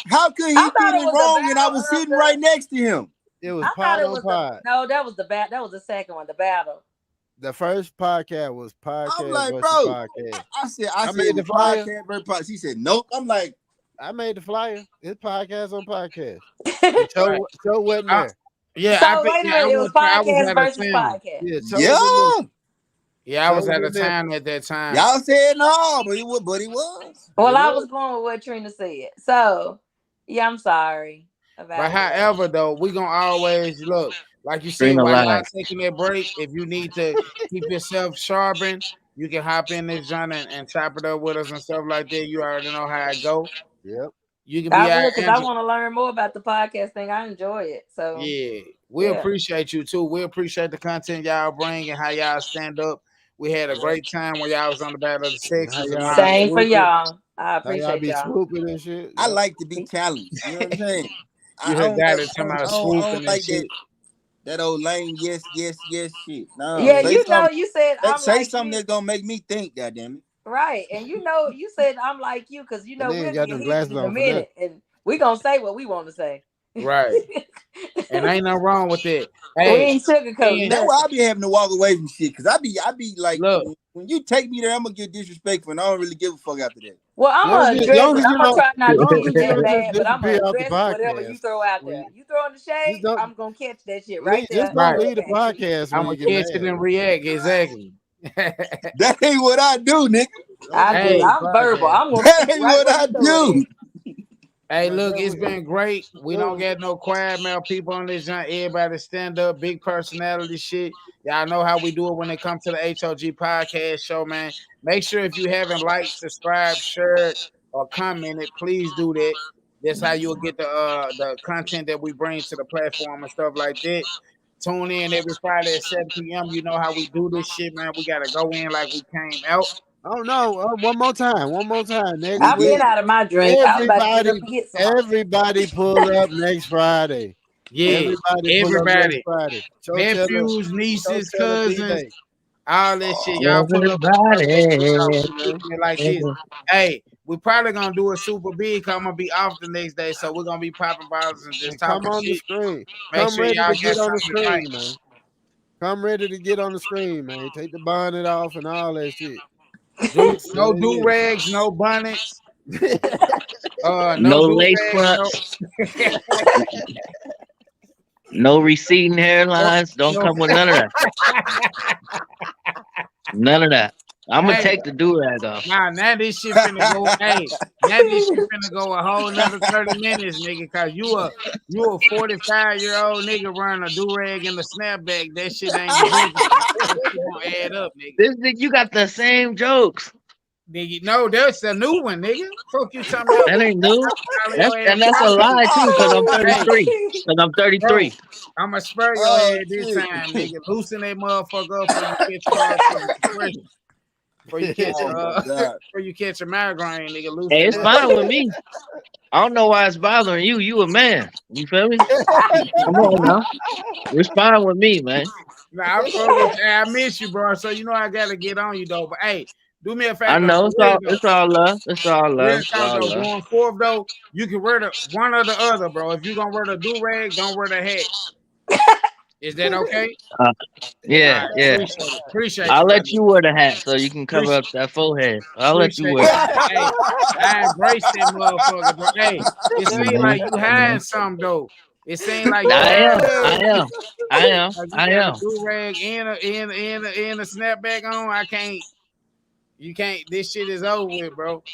How could he get it wrong? And I was sitting right next to him. It was pod on pod. No, that was that was the second one, the battle. The first podcast was podcast. I'm like, bro. Podcast. I said made the flyer. Podcast. He said nope. I'm like, I made the flyer. It's podcast on podcast. Show wasn't there. Yeah, so wait a minute. It was podcast versus podcast. Yeah, I was at a time at that time. Y'all said no, but he was. Well, I was going with what Trina said. So yeah, I'm sorry. But however, though, we gonna always look like you said while y'all taking that break. If you need to keep yourself sharpened, you can hop in this joint and chop it up with us and stuff like that. You already know how it go. Yep. You can be out because I want to learn more about the podcast thing. I enjoy it. So yeah, we appreciate you too. We appreciate the content y'all bring and how y'all stand up. We had a great time when y'all was on the Battle of the Sexes. Same for y'all. I appreciate y'all. And shit. I like to be challenged. You know what I'm saying? You heard that talking about swooping and shit. That old lame yes shit. No, yeah, you said say something that's gonna make me think. Goddamn it! Right, and you said I'm like you because we're gonna get in a minute, and we gonna say what we want to say. Right, and ain't nothing wrong with it. Hey, we ain't sugarcoating. That's why I be having to walk away from shit because I be like, look, when you take me there, I'm gonna get disrespectful, and I don't really give a fuck after that. Well, I'm gonna address it. I'm gonna try not to be that bad, but I'm gonna address whatever you throw out there. You throw in the shade, I'm gonna catch that shit right there. Just don't leave the podcast. I'm gonna catch it and react exactly. That ain't what I do, nigga. I'm verbal. I'm gonna that ain't what I do. Hey, look, it's been great. We don't get no quiet male people on this joint. Everybody stand up, big personality shit. Y'all know how we do it when it comes to the H.O.G Podcast Show, man. Make sure if you haven't liked, subscribed, shared, or commented, please do that. That's how you'll get the content that we bring to the platform and stuff like that. Tune in every Friday at 7 p.m. You know how we do this shit, man. We gotta go in like we came out. Oh no! One more time. Next I've week. been out of my drink. Everybody pull up next Friday. Yeah, everybody. Friday. Nephews, nieces, cousins, all that shit. Y'all pull up like this. Hey, we're probably gonna do a super big. I'm gonna be off the next day, so we're gonna be popping bottles and just talking on shit. the screen. Make Come sure ready y'all to get on the something screen, man. Come ready to get on the screen, man. Take the bonnet off and all that shit. No do rags, no bonnets. No lace fronts. No receding hairlines. Don't come with none of that. None of that. I'm gonna take the do-rag off. Nah, now this shit finna go. Hey, now this shit finna go a whole another 30 minutes, nigga. Cause you a 45-year-old nigga running a do-rag in the snapback. That shit ain't gonna add up, nigga. This nigga, you got the same jokes. Nigga, no, that's a new one, nigga. Fuck you talking about? That ain't new. That's a lie too, cause I'm 33. Cause I'm 33. Bro, I'ma spur your head this time, nigga. Loosen that motherfucker up before you catch a migraine, nigga. Hey, it's fine with me. I don't know why it's bothering you. You a man. You feel me? Come on now. It's fine with me, man. Nah, I miss you, bro. So you know I gotta get on you though. But hey, do me a favor. I know it's all love. It's all love. Going forward though, you can wear the one or the other, bro. If you gonna wear the do-rag, don't wear the hat. Is that okay? Yeah, right, yeah. Appreciate I'll you, let you wear the hat so you can cover up that forehead. I'll let you wear it. Hey, I embrace that motherfucker, bro. Hey, it seems like you hiding something though. It seems like I am. Do-rag and a snapback on. You can't. This shit is over with, bro.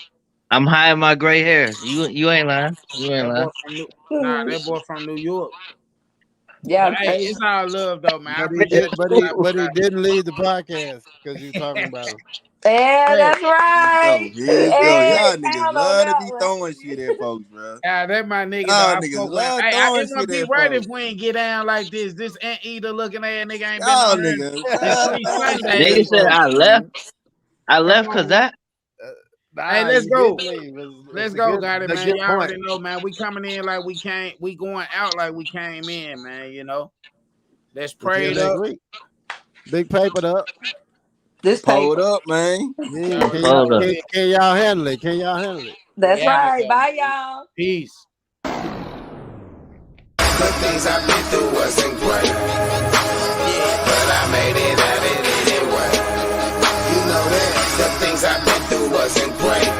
I'm hiding my gray hairs. You ain't lying. You ain't lying. That boy from New York. Yeah, hey, it's all love though, man. But he didn't leave the podcast because you talking about him. Yeah, that's right. Y'all niggas love to be throwing shit at folks, bro. Yeah, that my nigga. Y'all niggas love throwing shit at folks. It would be right if we ain't get down like this. This anteater looking ass nigga ain't been on here. Nigga said I left. I left because that. Hey, let's go. Let's go, got it, man. Y'all already know, man. We coming in like we came. We going out like we came in, man. You know. Let's pray it up. Big paper up. This hold up, man. Yeah, can y'all handle it? That's right. Bye, y'all. Peace. The things I've been through wasn't great, but I made it out of it anyway. You know that the things I've been through wasn't great.